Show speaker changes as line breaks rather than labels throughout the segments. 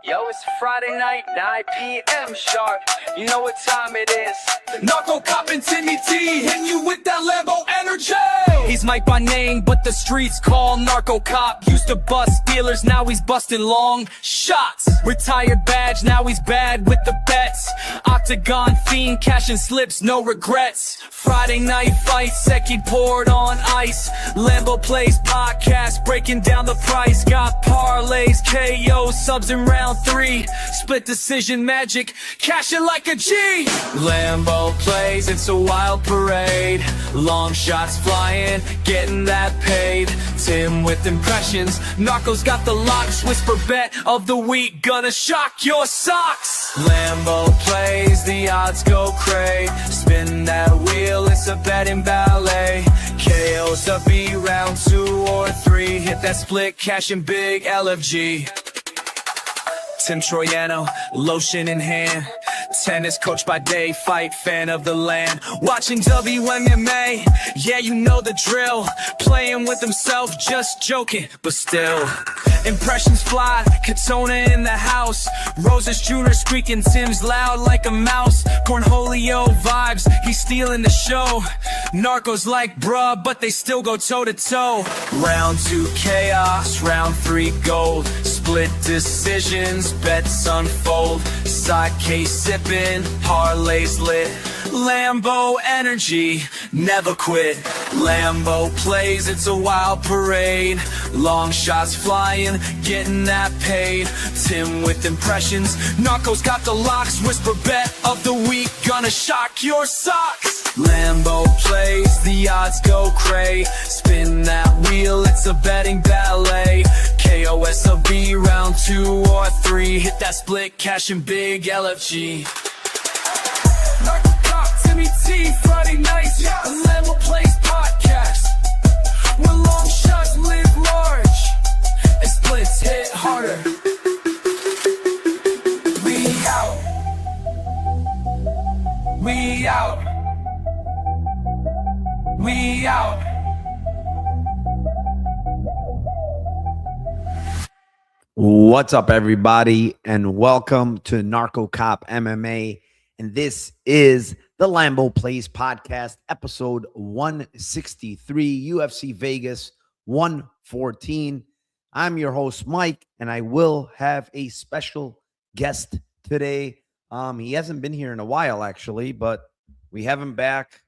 Yo, it's Friday night, 9 p.m. sharp. You know what time it is.
NarcoCop and Timmy T hitting you with that Lambo energy.
He's Mike by name, but the streets call NarcoCop. Used to bust dealers, now he's busting long shots. Retired badge, now he's bad with the bets. Octagon fiend, cashing slips, no regrets. Friday night fights, second poured on ice. Lambo Plays podcast, breaking down the price. Got parlays, KO, subs in round 3. Split decision magic, cashing like a G. Lambo Plays, it's a wild parade. Long shots flying, getting that paid. Tim with impressions, Narco's got the locks. Whisper bet of the week, gonna shock your socks. Lambo Plays, the odds go cray. Spin that wheel, it's a betting ballet. KO's to be round 2 or 3. Hit that split, cashing big LFG. Tim Troiano, lotion in hand. Tennis coach by day, fight fan of the land. Watching WMMA, yeah, you know the drill. Playing with himself, just joking, but still. Impressions fly, Katona in the house. Roses Jr. squeaking, Tim's loud like a mouse. Cornholio vibes, he's stealing the show. Narcos like bruh, but they still go toe to toe. Round 2 chaos, round 3 gold. Split decisions, bets unfold. Side case sipping, parlays lit. Lambo energy, never quit. Lambo Plays, it's a wild parade. Long shots flying, getting that paid. Tim with impressions, Narco's got the locks. Whisper bet of the week, gonna shock your socks. Lambo Plays, the odds go cray. Spin that wheel, it's a betting ballet. KOSOB round 2 or 3. Hit that split, cashing big LFG. NarcoCop, Timmy T, Friday nights, a Lambo Plays podcast. Where long shots live large and splits hit harder. We out. We out. We out.
What's up, everybody, and welcome to NarcoCop MMA. And this is the Lambo Plays podcast, episode 163, UFC Vegas 114. I'm your host, Mike, and I will have a special guest today. He hasn't been here in a while, actually, but we have him back.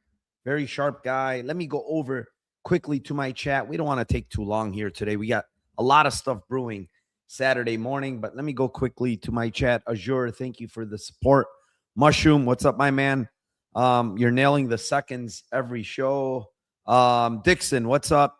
Very sharp guy. Let me go over quickly to my chat. We don't want to take too long here today. We got a lot of stuff brewing Saturday morning, but let me go quickly to my chat. Azure, thank you for the support. Mushroom, what's up, my man? You're nailing the seconds every show. Dixon, what's up?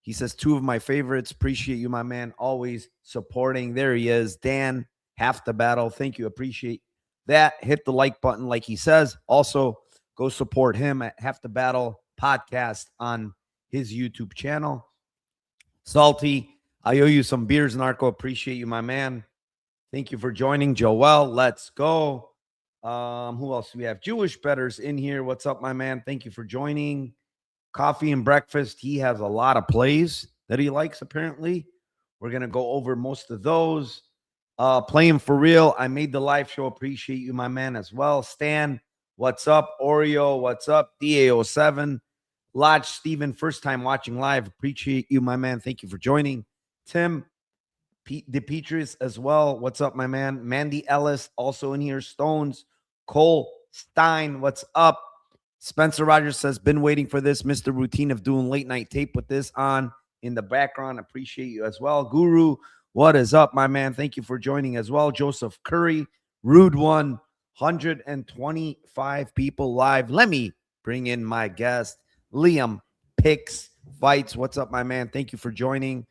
He says 2 of my favorites. Appreciate you, my man. Always supporting. There he is. Dan, half the battle. Thank you. Appreciate that. Hit the like button like he says. Also, go support him at Half the Battle podcast on his YouTube channel. Salty, I owe you some beers, Narco. Appreciate you, my man. Thank you for joining. Joel, let's go. Who else do we have? Jewish Betters in here. What's up, my man? Thank you for joining. Coffee and Breakfast. He has a lot of plays that he likes, apparently. We're going to go over most of those. Playing for real. I made the live show. Appreciate you, my man, as well. Stan, what's up? Oreo, what's up? DA07. Lodge Steven, first time watching live. Appreciate you, my man. Thank you for joining. Tim DePetris as well. What's up, my man? Mandy Ellis also in here. Stones, Cole Stein, what's up? Spencer Rogers says, been waiting for this. Mr. Routine of doing late night tape with this on in the background. Appreciate you as well. Guru, what is up, my man? Thank you for joining as well. Joseph Curry, Rude One, 125 people live. Let me bring in my guest, Liam Picks Fights. What's up, my man? Thank you for joining.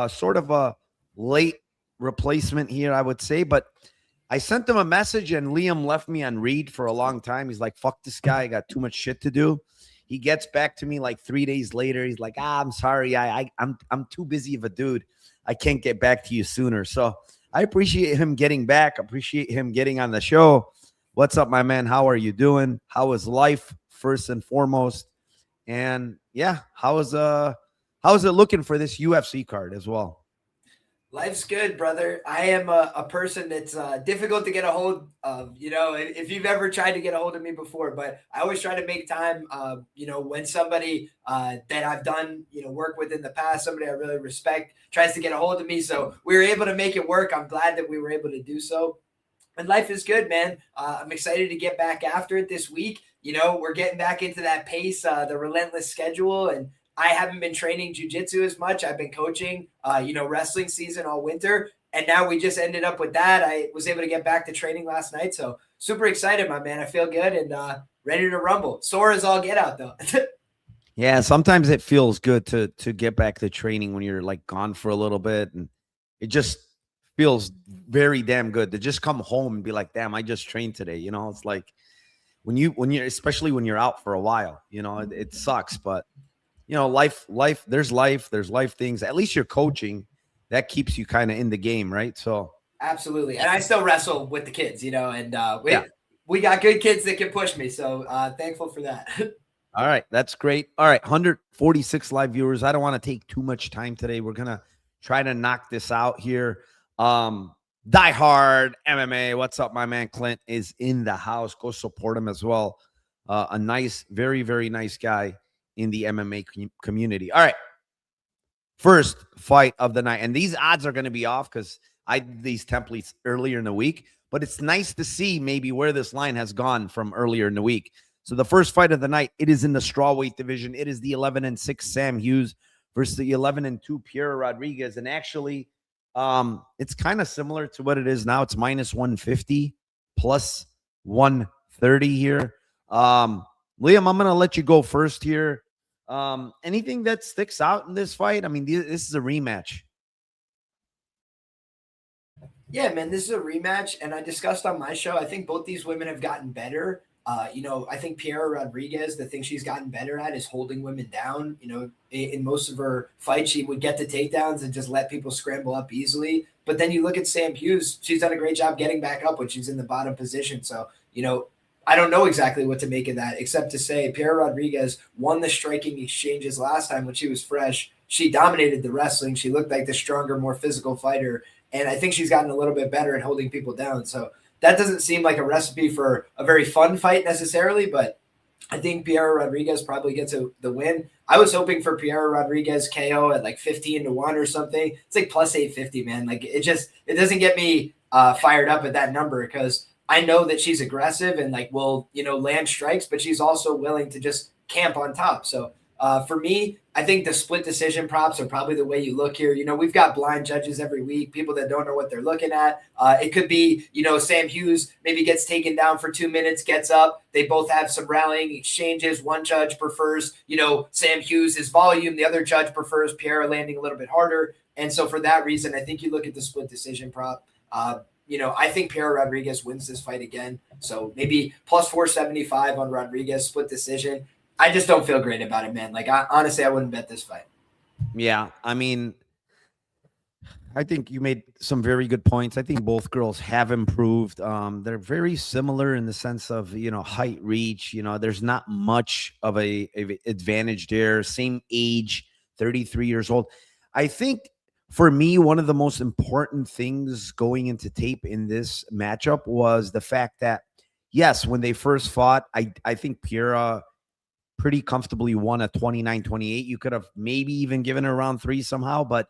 Sort of a late replacement here, I would say, but I sent him a message and Liam left me on read for a long time. He's like, fuck this guy. I got too much shit to do. He gets back to me like 3 days later. He's like, I'm sorry. I'm too busy of a dude. I can't get back to you sooner. So I appreciate him getting back. Appreciate him getting on the show. What's up, my man? How are you doing? How is life, first and foremost? And yeah, how is it looking for this UFC card as well?
Life's good, brother. I am a person that's difficult to get a hold of, if you've ever tried to get a hold of me before, but I always try to make time, when somebody that I've done, work with in the past, somebody I really respect tries to get a hold of me. So we were able to make it work. I'm glad that we were able to do so. And life is good, man. I'm excited to get back after it this week. We're getting back into that pace, the relentless schedule, and I haven't been training jujitsu as much. I've been coaching, wrestling season all winter. And now we just ended up with that. I was able to get back to training last night. So super excited, my man. I feel good and ready to rumble. Sore as all get out, though.
Yeah, sometimes it feels good to get back to training when you're like gone for a little bit. And it just feels very damn good to just come home and be like, damn, I just trained today. It's like when you're especially when you're out for a while, it sucks. But life, there's life things. At least you're coaching. That keeps you kind of in the game, right? So
absolutely. And I still wrestle with the kids, and we got good kids that can push me. So thankful for that.
All right. That's great. All right. 146 live viewers. I don't want to take too much time today. We're going to try to knock this out here. Die Hard MMA. What's up? My man Clint is in the house. Go support him as well. A nice, very, very nice guy in the MMA community. All right. First fight of the night. And these odds are going to be off because I did these templates earlier in the week, but it's nice to see maybe where this line has gone from earlier in the week. So the first fight of the night, it is in the strawweight division. It is the 11-6 Sam Hughes versus the 11-2 Piera Rodriguez. And actually, it's kind of similar to what it is now. It's minus 150 plus 130 here. Liam, I'm going to let you go first here. Anything that sticks out in this fight? I mean, this is a rematch.
Yeah, man, this is a rematch. And I discussed on my show, I think both these women have gotten better. I think Piera Rodriguez, the thing she's gotten better at is holding women down. In most of her fights, she would get the takedowns and just let people scramble up easily. But then you look at Sam Hughes, she's done a great job getting back up when she's in the bottom position. So, I don't know exactly what to make of that, except to say Piera Rodriguez won the striking exchanges last time when she was fresh. She dominated the wrestling. She looked like the stronger, more physical fighter. And I think she's gotten a little bit better at holding people down. So that doesn't seem like a recipe for a very fun fight necessarily, but I think Piera Rodriguez probably gets the win. I was hoping for Piera Rodriguez KO at like 15-1 or something. It's like plus 850, man. Like it doesn't get me fired up at that number because I know that she's aggressive and will land strikes, but she's also willing to just camp on top. So for me, I think the split decision props are probably the way you look here. We've got blind judges every week, people that don't know what they're looking at. It could be, Sam Hughes maybe gets taken down for 2 minutes, gets up. They both have some rallying exchanges. One judge prefers, Sam Hughes' volume. The other judge prefers Piera landing a little bit harder. And so for that reason, I think you look at the split decision prop. I think Piera Rodriguez wins this fight again. So maybe plus 475 on Rodriguez, split decision. I just don't feel great about it, man. Honestly, I wouldn't bet this fight.
Yeah, I mean, I think you made some very good points. I think both girls have improved. They're very similar in the sense of, height, reach. There's not much of a advantage there. Same age, 33 years old. I think for me, one of the most important things going into tape in this matchup was the fact that, yes, when they first fought, I think Piera pretty comfortably won a 29-28. You could have maybe even given her round 3 somehow, but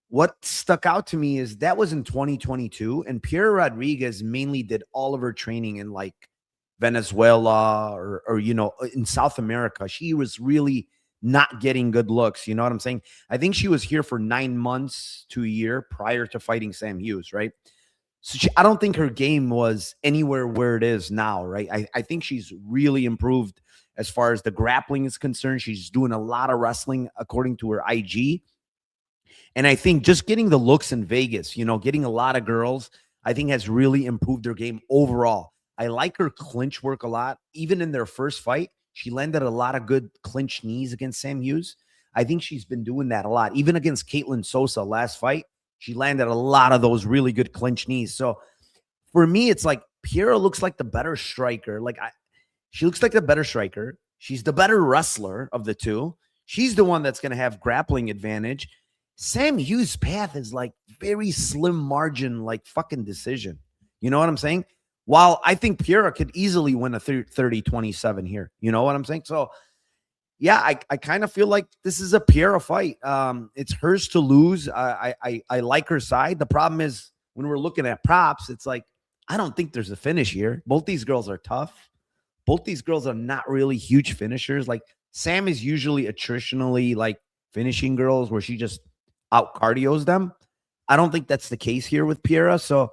what stuck out to me is that was in 2022, and Piera Rodriguez mainly did all of her training in Venezuela or in South America. She was really not getting good looks. You know what I'm saying? I think she was here for 9 months to a year prior to fighting Sam Hughes, right? So I don't think her game was anywhere where it is now, right? I think she's really improved as far as the grappling is concerned. She's doing a lot of wrestling according to her IG. And I think just getting the looks in Vegas, getting a lot of girls, I think has really improved her game overall. I like her clinch work a lot. Even in their first fight, she landed a lot of good clinch knees against Sam Hughes. I think she's been doing that a lot. Even against Caitlin Sosa last fight, she landed a lot of those really good clinch knees. So for me, it's like Piera looks like the better striker. She looks like the better striker. She's the better wrestler of the two. She's the one that's going to have grappling advantage. Sam Hughes' path is like very slim margin, like fucking decision. You know what I'm saying? While I think Piera could easily win a 30-27 here. You know what I'm saying? So, yeah, I kind of feel like this is a Piera fight. It's hers to lose. I like her side. The problem is when we're looking at props, it's like, I don't think there's a finish here. Both these girls are tough. Both these girls are not really huge finishers. Like Sam is usually attritionally like finishing girls where she just out cardios them. I don't think that's the case here with Piera. So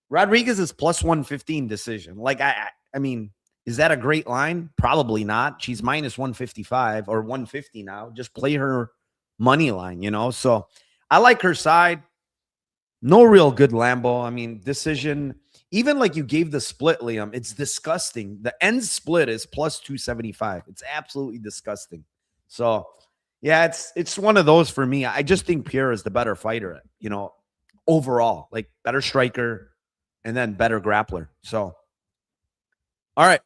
Rodriguez is plus 115 decision. Like, I mean, is that a great line? Probably not. She's minus 155 or 150 now. Just play her money line, you know? So I like her side. No real good Lambo. I mean, decision, even like you gave the split, Liam, it's disgusting. The end split is plus 275. It's absolutely disgusting. So, yeah, it's one of those for me. I just think Pierre is the better fighter, you know, overall. Like, better striker and then better grappler. So, all right.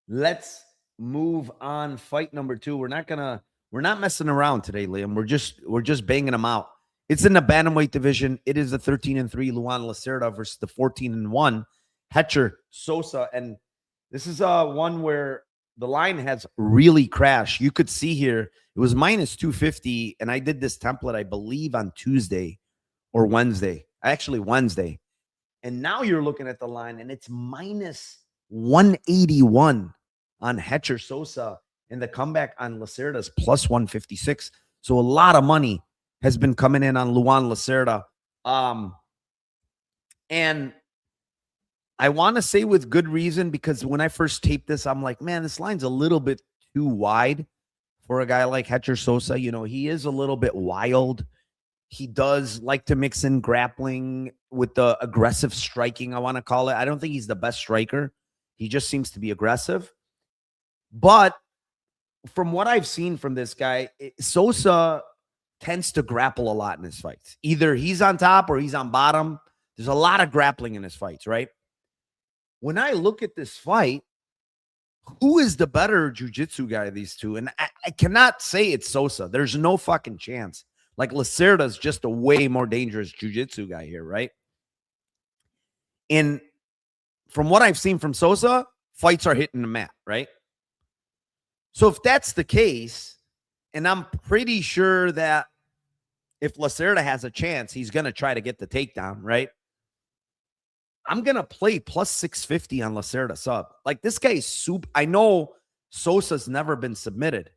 Let's move on. Fight number 2. We're not messing around today, Liam. We're just banging them out. It's in the bantamweight division. It is the 13-3 Luan Lacerda versus the 14-1 Hetcher Sosa. And this is one where the line has really crashed. You could see here it was minus 250, and I did this template, I believe, on Tuesday or Wednesday. Actually, Wednesday. And now you're looking at the line, and it's minus 181 on Hetcher Sosa, and the comeback on Lacerda is plus 156. So a lot of money has been coming in on Luan Lacerda. And I want to say with good reason, because when I first taped this, I'm like, man, this line's a little bit too wide for a guy like Hetcher Sosa. You know, he is a little bit wild. He does like to mix in grappling with the aggressive striking, I want to call it. I don't think he's the best striker. He just seems to be aggressive. But from what I've seen from this guy, Sosa tends to grapple a lot in his fights. Either he's on top or he's on bottom. There's a lot of grappling in his fights, right? When I look at this fight, who is the better jiu-jitsu guy of these two? And I cannot say it's Sosa. There's no fucking chance. Like, Lacerda is just a way more dangerous jiu-jitsu guy here, right? And from what I've seen from Sosa, fights are hitting the mat, right? So if that's the case, and I'm pretty sure that if Lacerda has a chance, he's going to try to get the takedown, right? I'm going to play plus 650 on Lacerda sub. Like, this guy is soup. I know Sosa's never been submitted,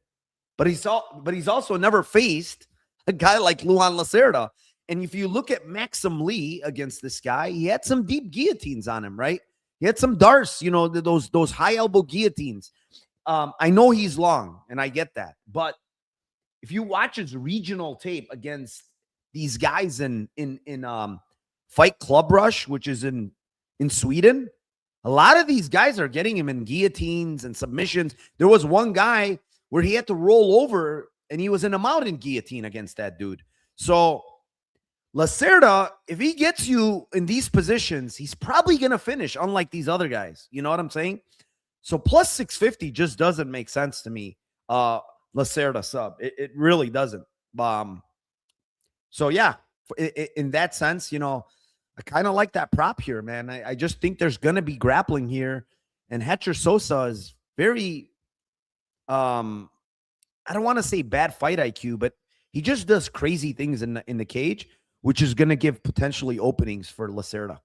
but he's also never faced a guy like Luan Lacerda. And if you look at Maxim Lee against this guy, he had some deep guillotines on him, right? He had some darts, you know, those high elbow guillotines. I know he's long, and I get that. But if you watch his regional tape against these guys in Fight Club Rush, which is in Sweden, a lot of these guys are getting him in guillotines and submissions. There was one guy where he had to roll over, and he was in a mountain guillotine against that dude. So Lacerda, if he gets you in these positions, he's probably going to finish, unlike these other guys. You know what I'm saying? So plus 650 just doesn't make sense to me. Lacerda sub. It really doesn't. So, yeah, in that sense, you know, I kind of like that prop here, man. I just think there's going to be grappling here. And Hetcher Sosa is very, I don't want to say bad fight IQ, but he just does crazy things in the cage, which is going to give potentially openings for Lacerda.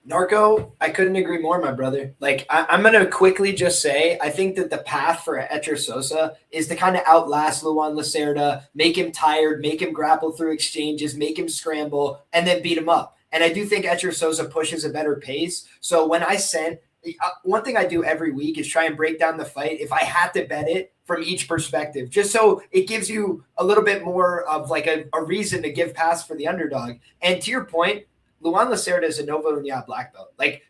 Narco, I couldn't agree more, my brother. Like, I'm going to quickly just say, I think that the path for Hetcher Sosa is to kind of outlast Luan Lacerda, make him tired, make him grapple through exchanges, make him scramble, and then beat him up. And I do think Hetcher Sosa pushes a better pace. So when I send, one thing I do every week is try and break down the fight if I had to bet it from each perspective, just so it gives you a little bit more of like a reason to give pass for the underdog. And to your point, Luan Lacerda is a Nova União black belt. Like,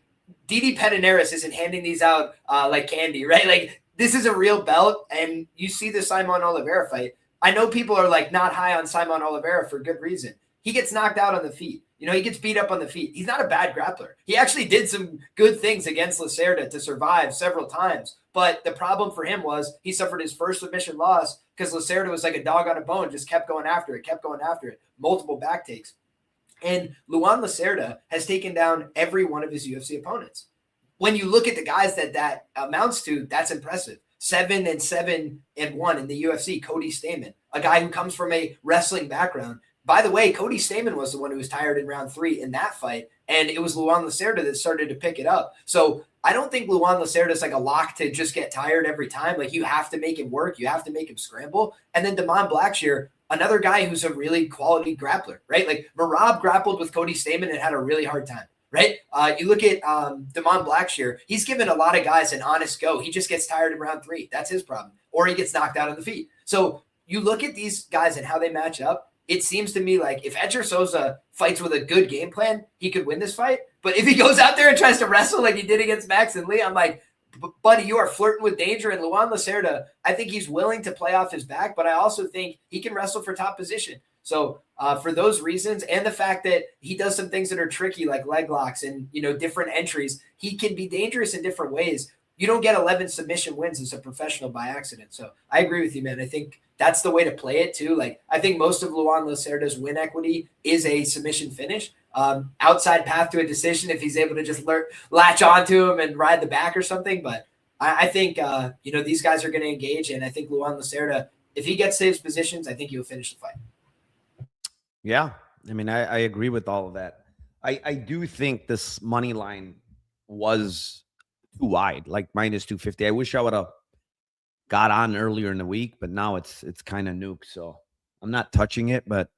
Didi Pederneiras isn't handing these out like candy, right? Like, this is a real belt, and you see the Simon Oliveira fight. I know people are like not high on Simon Oliveira for good reason. He gets knocked out on the feet. You know, he gets beat up on the feet. He's not a bad grappler. He actually did some good things against Lacerda to survive several times. But the problem for him was he suffered his first submission loss because Lacerda was like a dog on a bone, just kept going after it, multiple back takes. And Luan Lacerda has taken down every one of his UFC opponents. When you look at the guys that amounts to, that's impressive. 7-7-1 in the UFC, Cody Stamann, a guy who comes from a wrestling background. By the way, Cody Stamann was the one who was tired in round 3 in that fight, and it was Luan Lacerda that started to pick it up. So I don't think Luan Lacerda is like a lock to just get tired every time. Like, you have to make him work. You have to make him scramble. And then Damon Blackshear, another guy who's a really quality grappler, right? Like, Merab grappled with Cody Stamann and had a really hard time, right? You look at Damon Blackshear, he's given a lot of guys an honest go. He just gets tired in round 3. That's his problem. Or he gets knocked out on the feet. So you look at these guys and how they match up. It seems to me like if Edger Souza fights with a good game plan, he could win this fight. But if he goes out there and tries to wrestle like he did against Max and Lee, I'm like, buddy, you are flirting with danger. And Luan Lacerda, I think he's willing to play off his back, but I also think he can wrestle for top position. So for those reasons, and the fact that he does some things that are tricky, like leg locks and, different entries, he can be dangerous in different ways. You don't get 11 submission wins as a professional by accident. So I agree with you, man. I think that's the way to play it too. Like, I think most of Luan Lacerda's win equity is a submission finish. Outside path to a decision if he's able to just latch onto him and ride the back or something. But I think, these guys are going to engage. And I think Luan Lacerda, if he gets to his positions, I think he'll finish the fight.
Yeah. I mean, I agree with all of that. I do think this money line was too wide, like minus 250. I wish I would have got on earlier in the week, but now it's kind of nuked. So I'm not touching it, but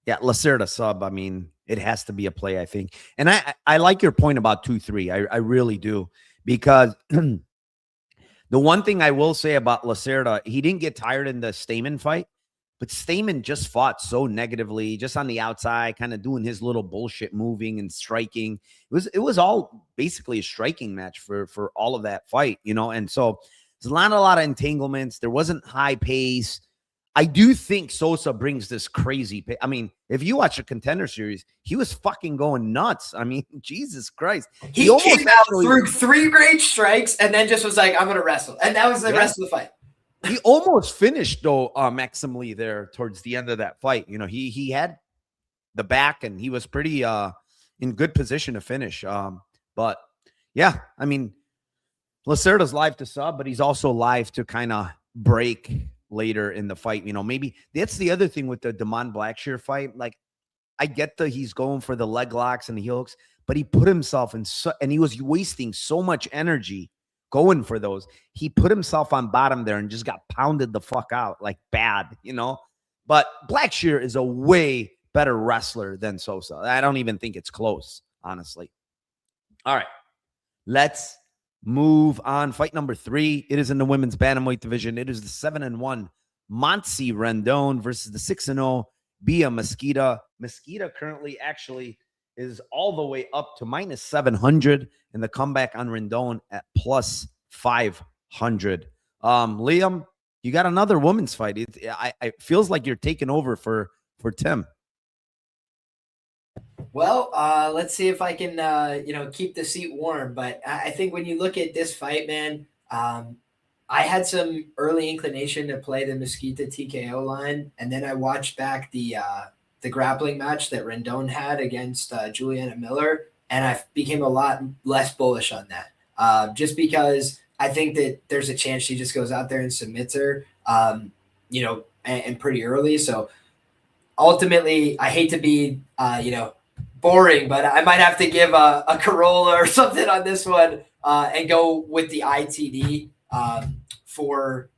yeah, Lacerda sub. I mean, it has to be a play, I think. And I like your point about 2-3. I really do, because the one thing I will say about Lacerda, he didn't get tired in the Stamann fight, but Stamann just fought so negatively, just on the outside, kind of doing his little bullshit, moving and striking. It was all basically a striking match for all of that fight, and so there's a lot of entanglements. There wasn't high pace. I do think Sosa brings this crazy pace. I mean, if you watch a Contender Series, he was fucking going nuts. I mean, Jesus Christ.
He came out through 3 great strikes and then just was like, I'm going to wrestle. And that was the rest of the fight.
He almost finished, though, Maxim Lee there towards the end of that fight. He had the back, and he was pretty in good position to finish. But, yeah, I mean, Lacerda's live to sub, but he's also live to kind of break later in the fight. Maybe that's the other thing with the Damon Blackshear fight. Like, I get he's going for the leg locks and the heel hooks, but he put himself in and he was wasting so much energy going for those. He put himself on bottom there and just got pounded the fuck out, like bad, But Blackshear is a way better wrestler than Sosa. I don't even think it's close, honestly. All right, let's move on. Fight number 3. It is in the women's bantamweight division. It is the 7-1 Montse Rendon versus the 6-0 Bia Mosquita. Mosquita currently actually is all the way up to minus 700, and the comeback on Rendon at plus 500. Liam, you got another women's fight. It feels like you're taking over for Tim.
Well, let's see if I can, keep the seat warm. But I think when you look at this fight, man, I had some early inclination to play the Mosquita TKO line, and then I watched back the grappling match that Rendon had against Juliana Miller, and I became a lot less bullish on that. Just because I think that there's a chance she just goes out there and submits her, and pretty early. So ultimately, I hate to be, boring, but I might have to give a Corolla or something on this one and go with the ITD for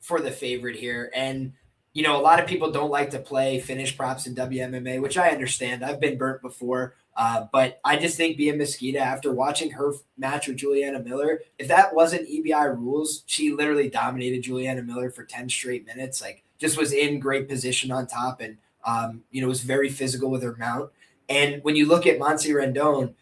the favorite here. And, a lot of people don't like to play finish props in WMMA, which I understand. I've been burnt before. But I just think Bia Mosquita, after watching her match with Juliana Miller, if that wasn't EBI rules, she literally dominated Juliana Miller for 10 straight minutes, like just was in great position on top and, was very physical with her mount. And when you look at Montse Rendon,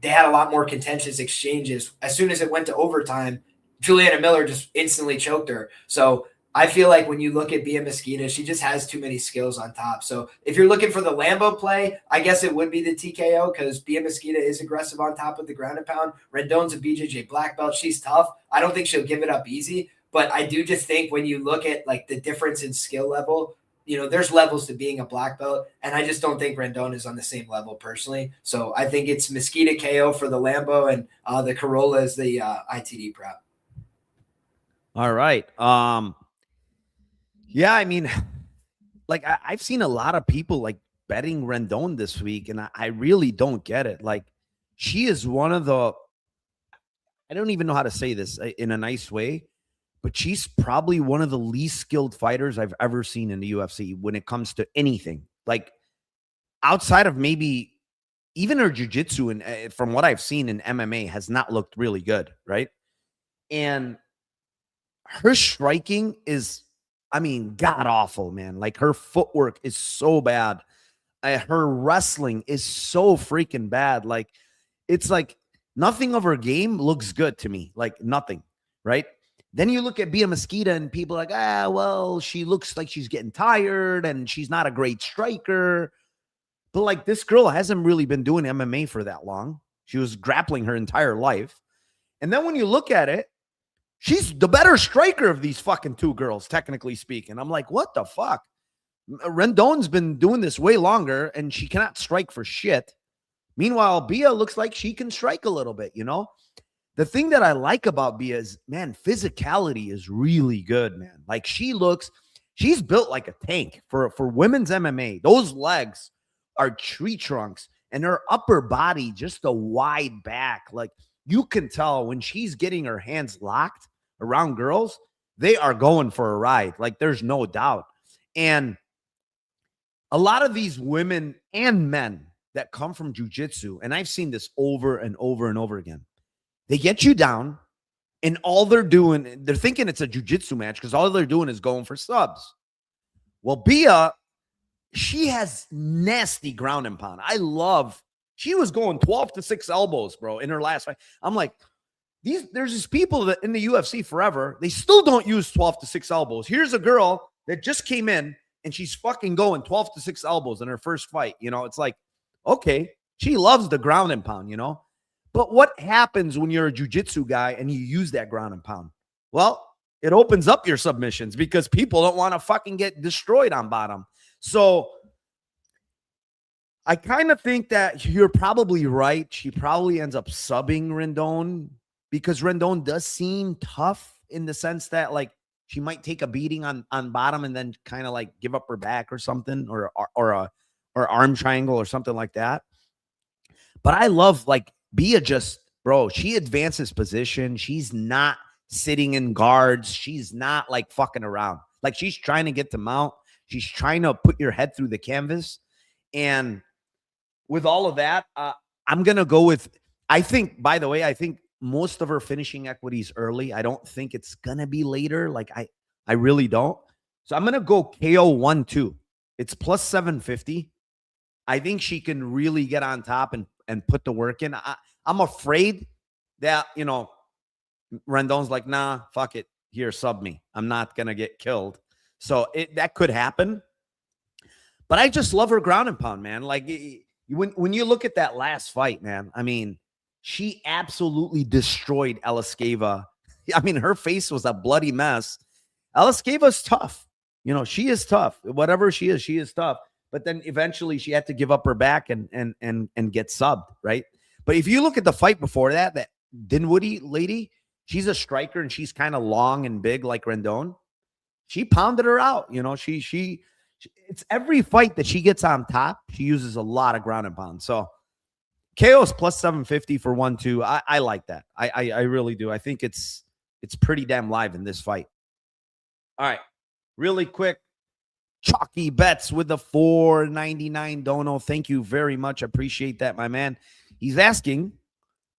they had a lot more contentious exchanges. As soon as it went to overtime, Juliana Miller just instantly choked her. So I feel like when you look at Bia Mosquita, she just has too many skills on top. So if you're looking for the Lambo play, I guess it would be the TKO because Bia Mosquita is aggressive on top with the ground and pound. Rendone's a BJJ black belt. She's tough. I don't think she'll give it up easy. But I do just think when you look at like the difference in skill level, there's levels to being a black belt. And I just don't think Rendon is on the same level personally. So I think it's Mosquita KO for the Lambo and the Corolla is the ITD prop.
All right. Yeah, I mean, like I've seen a lot of people like betting Rendon this week, and I really don't get it. Like, she is one of the, I don't even know how to say this in a nice way, but she's probably one of the least skilled fighters I've ever seen in the UFC when it comes to anything. Like, outside of maybe even her jiu-jitsu, and from what I've seen in MMA, has not looked really good, right? And her striking is, I mean, god awful, man. Like, her footwork is so bad. Her wrestling is so freaking bad. Like, it's like nothing of her game looks good to me. Like, nothing, right? Then you look at Bia Mosquita and people are like, well, she looks like she's getting tired and she's not a great striker. But like, this girl hasn't really been doing MMA for that long. She was grappling her entire life. And then when you look at it, she's the better striker of these fucking two girls, technically speaking. I'm like, what the fuck? Rendon's been doing this way longer, and she cannot strike for shit. Meanwhile, Bia looks like she can strike a little bit, The thing that I like about Bia is, man, physicality is really good, man. Like, she's built like a tank for women's MMA. Those legs are tree trunks, and her upper body, just a wide back. Like, you can tell when she's getting her hands locked around girls, they are going for a ride. Like, there's no doubt. And a lot of these women and men that come from jiu-jitsu, and I've seen this over and over and over again, they get you down, and all they're doing, they're thinking it's a jiu-jitsu match because all they're doing is going for subs. Well, Bia, she has nasty ground and pound. She was going 12 to 6 elbows, bro, in her last fight. I'm like, there's these people that in the UFC forever, they still don't use 12 to 6 elbows. Here's a girl that just came in and she's fucking going 12 to 6 elbows in her first fight. It's like, okay, she loves the ground and pound, But what happens when you're a jiu-jitsu guy and you use that ground and pound? Well, it opens up your submissions because people don't want to fucking get destroyed on bottom. So I kind of think that you're probably right. She probably ends up subbing Rendon because Rendon does seem tough in the sense that, like, she might take a beating on bottom and then kind of like give up her back or something, or arm triangle or something like that. But I love, like, Bia just, bro, she advances position. She's not sitting in guards. She's not like fucking around. Like, she's trying to get to mount. She's trying to put your head through the canvas. And with all of that, I'm going to go with, I think most of her finishing equities early. I don't think it's going to be later. Like, I really don't. So I'm going to go KO 1-2. It's plus 750. I think she can really get on top and put the work in. I'm afraid that, Rendon's like, nah, fuck it. Here, sub me. I'm not going to get killed. So that could happen. But I just love her ground and pound, man. Like, when you look at that last fight, man, I mean, she absolutely destroyed Alisceva. I mean, her face was a bloody mess. Alisceva's tough. She is tough. Whatever she is tough. But then eventually she had to give up her back and get subbed, right? But if you look at the fight before that Dinwiddie lady, she's a striker and she's kind of long and big like Rendon. She pounded her out. It's every fight that she gets on top, she uses a lot of ground and pound. So KO's plus 750 for 1-2. I like that. I really do. I think it's pretty damn live in this fight. All right. Really quick. Chalky Bets with the $4.99 dono. Thank you very much. Appreciate that, my man. He's asking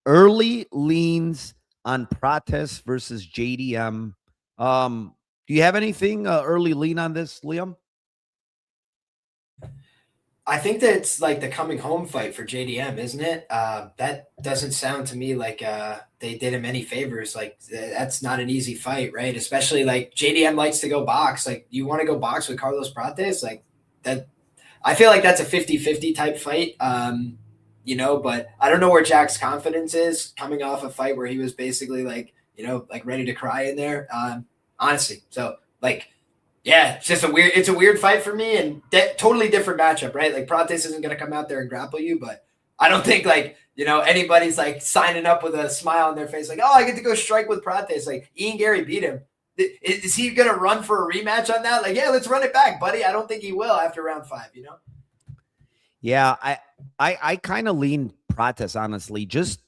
early leans on Prates versus JDM. Do you have anything early lean on this, Liam?
I think that's like the coming home fight for JDM, isn't it? That doesn't sound to me like they did him any favors. Like that's not an easy fight, right? Especially like JDM likes to go box. Like you want to go box with Carlos Prates, like that. I feel like that's a 50-50 type fight. But I don't know where Jack's confidence is coming off a fight where he was basically like, like ready to cry in there. Honestly, so like. Yeah, it's a weird fight for me and totally different matchup, right? Like Prates isn't going to come out there and grapple you, but I don't think like, anybody's like signing up with a smile on their face. Like, oh, I get to go strike with Prates. Like Ian Gary beat him. Is he going to run for a rematch on that? Like, yeah, let's run it back, buddy. I don't think he will after round 5,
Yeah, I kind of lean Prates, honestly. Just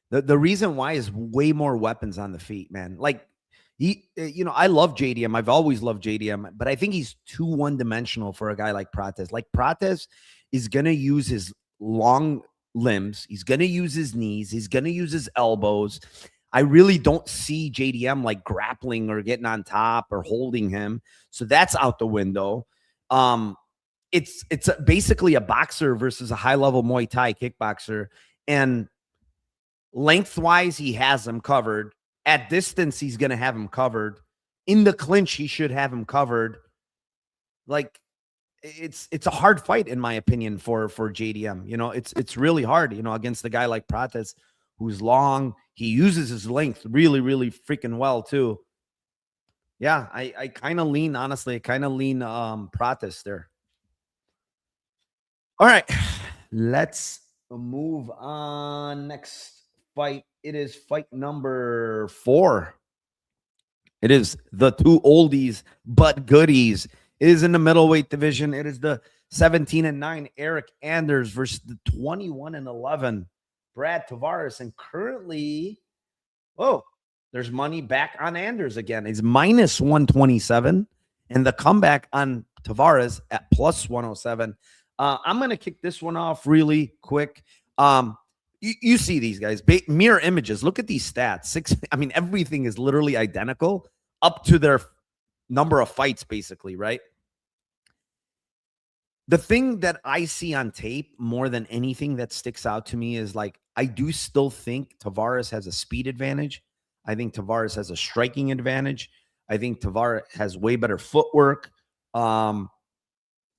the reason why is way more weapons on the feet, man. Like, I love JDM. I've always loved JDM, but I think he's too one-dimensional for a guy like Prates. Like Prates is going to use his long limbs. He's going to use his knees. He's going to use his elbows. I really don't see JDM like grappling or getting on top or holding him. So that's out the window. It's basically a boxer versus a high-level Muay Thai kickboxer. And lengthwise, he has him covered. At distance, he's going to have him covered. In the clinch, he should have him covered. Like, it's a hard fight, in my opinion, for JDM. It's really hard, against a guy like Prates, who's long. He uses his length really, really freaking well, too. Yeah, I kind of lean, honestly, Prates there. All right, let's move on. Next fight. It is fight number 4. It is the two oldies but goodies. It is in the middleweight division. It is the 17-9 Eryk Anders versus the 21-11 Brad Tavares. And currently, there's money back on Anders again. He's minus 127, and the comeback on Tavares at plus 107. I'm going to kick this one off really quick. You see these guys, mirror images. Look at these stats. Everything is literally identical up to their number of fights, basically, right? The thing that I see on tape more than anything that sticks out to me is like, I do still think Tavares has a speed advantage. I think Tavares has a striking advantage. I think Tavares has way better footwork. And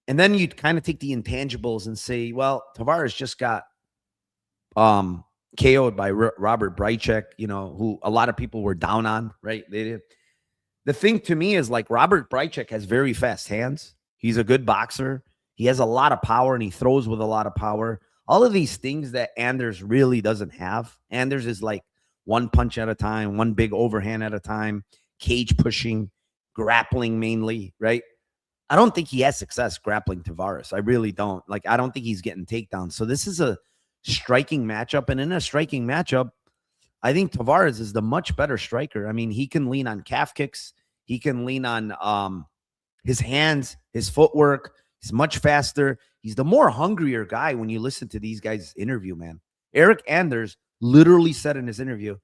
then you kind of take the intangibles and say, well, Tavares just got KO'd by Robert Brychek, who a lot of people were down on, right? They did. The thing to me is like Robert Brychek has very fast hands. He's a good boxer. He has a lot of power and he throws with a lot of power. All of these things that Anders really doesn't have. Anders is like one punch at a time, one big overhand at a time, cage pushing, grappling mainly, right? I don't think he has success grappling Tavares. I really don't. Like, I don't think he's getting takedowns. So this is a striking matchup. And in a striking matchup, I think Tavares is the much better striker. He can lean on calf kicks. He can lean on his hands, his footwork. He's much faster. He's the more hungrier guy when you listen to these guys' interview, man. Eryk Anders literally said in his interview,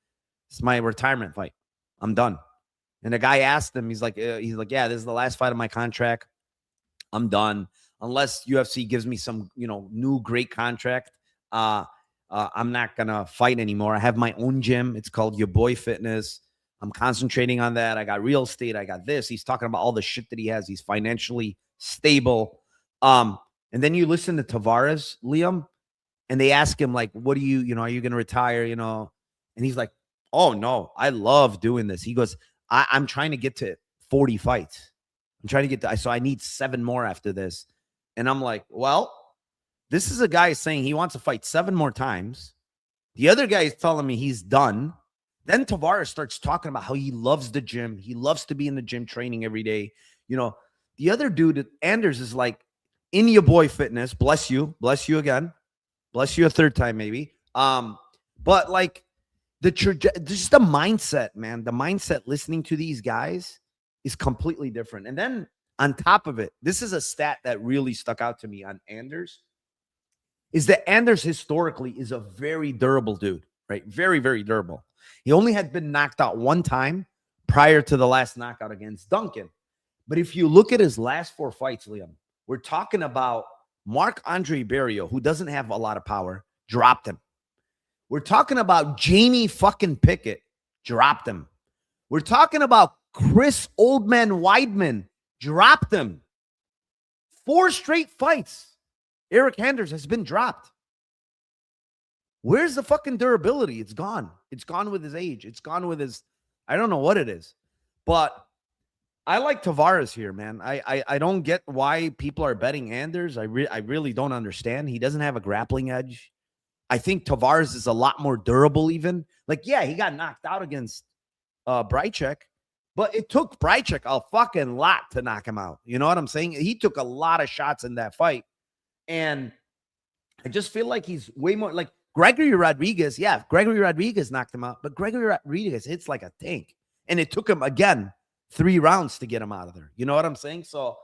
it's my retirement fight. I'm done. And the guy asked him, he's like, yeah, this is the last fight of my contract. I'm done. Unless UFC gives me some, new great contract, I'm not going to fight anymore. I have my own gym. It's called Your Boy Fitness. I'm concentrating on that. I got real estate. I got this. He's talking about all the shit that he has. He's financially stable. And then you listen to Tavares, Liam, and they ask him, like, what do you, are you going to retire, And he's like, oh, no, I love doing this. He goes, I'm trying to get to 40 fights. I'm trying to get to, so I need 7 more after this. And I'm like, well, this is a guy saying he wants to fight 7 more times. The other guy is telling me he's done. Then Tavares starts talking about how he loves the gym. He loves to be in the gym training every day. The other dude, Anders, is like, in Your Boy Fitness, bless you again. Bless you a third time, maybe. But like just the mindset, man, the mindset listening to these guys is completely different. And then on top of it, this is a stat that really stuck out to me on Anders, is that Anders historically is a very durable dude, right? Very, very durable. He only had been knocked out 1 time prior to the last knockout against Duncan. But if you look at his last 4 fights, Liam, we're talking about Marc-Andre Barrio, who doesn't have a lot of power, dropped him. We're talking about Jamie fucking Pickett, dropped him. We're talking about Chris Oldman Weidman, dropped him. 4 straight fights. Eric Anders has been dropped. Where's the fucking durability? It's gone. It's gone with his age. It's gone with his, I don't know what it is. But I like Tavares here, man. I don't get why people are betting Anders. I really don't understand. He doesn't have a grappling edge. I think Tavares is a lot more durable even. Like, yeah, he got knocked out against Brychek, but it took Brychek a fucking lot to knock him out. You know what I'm saying? He took a lot of shots in that fight. And I just feel like he's way more like Gregory Rodriguez. Yeah, Gregory Rodriguez knocked him out, but Gregory Rodriguez hits like a tank. And it took him, again, 3 rounds to get him out of there. You know what I'm saying? So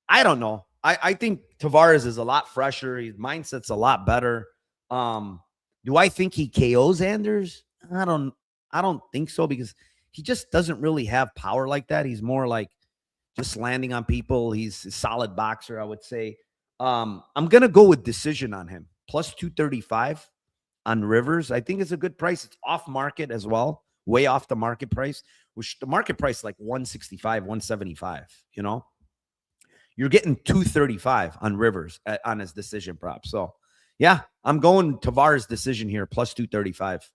I don't know. I think Tavares is a lot fresher. His mindset's a lot better. Do I think he KOs Anders? I don't think so, because he just doesn't really have power like that. He's more like just landing on people. He's a solid boxer, I would say. I'm going to go with decision on him. Plus 235 on Rivers. I think it's a good price. It's off market as well. Way off the market price, which the market price like 165, 175, you know? You're getting 235 on Rivers on his decision prop. So, yeah, I'm going Tavares decision here, plus 235.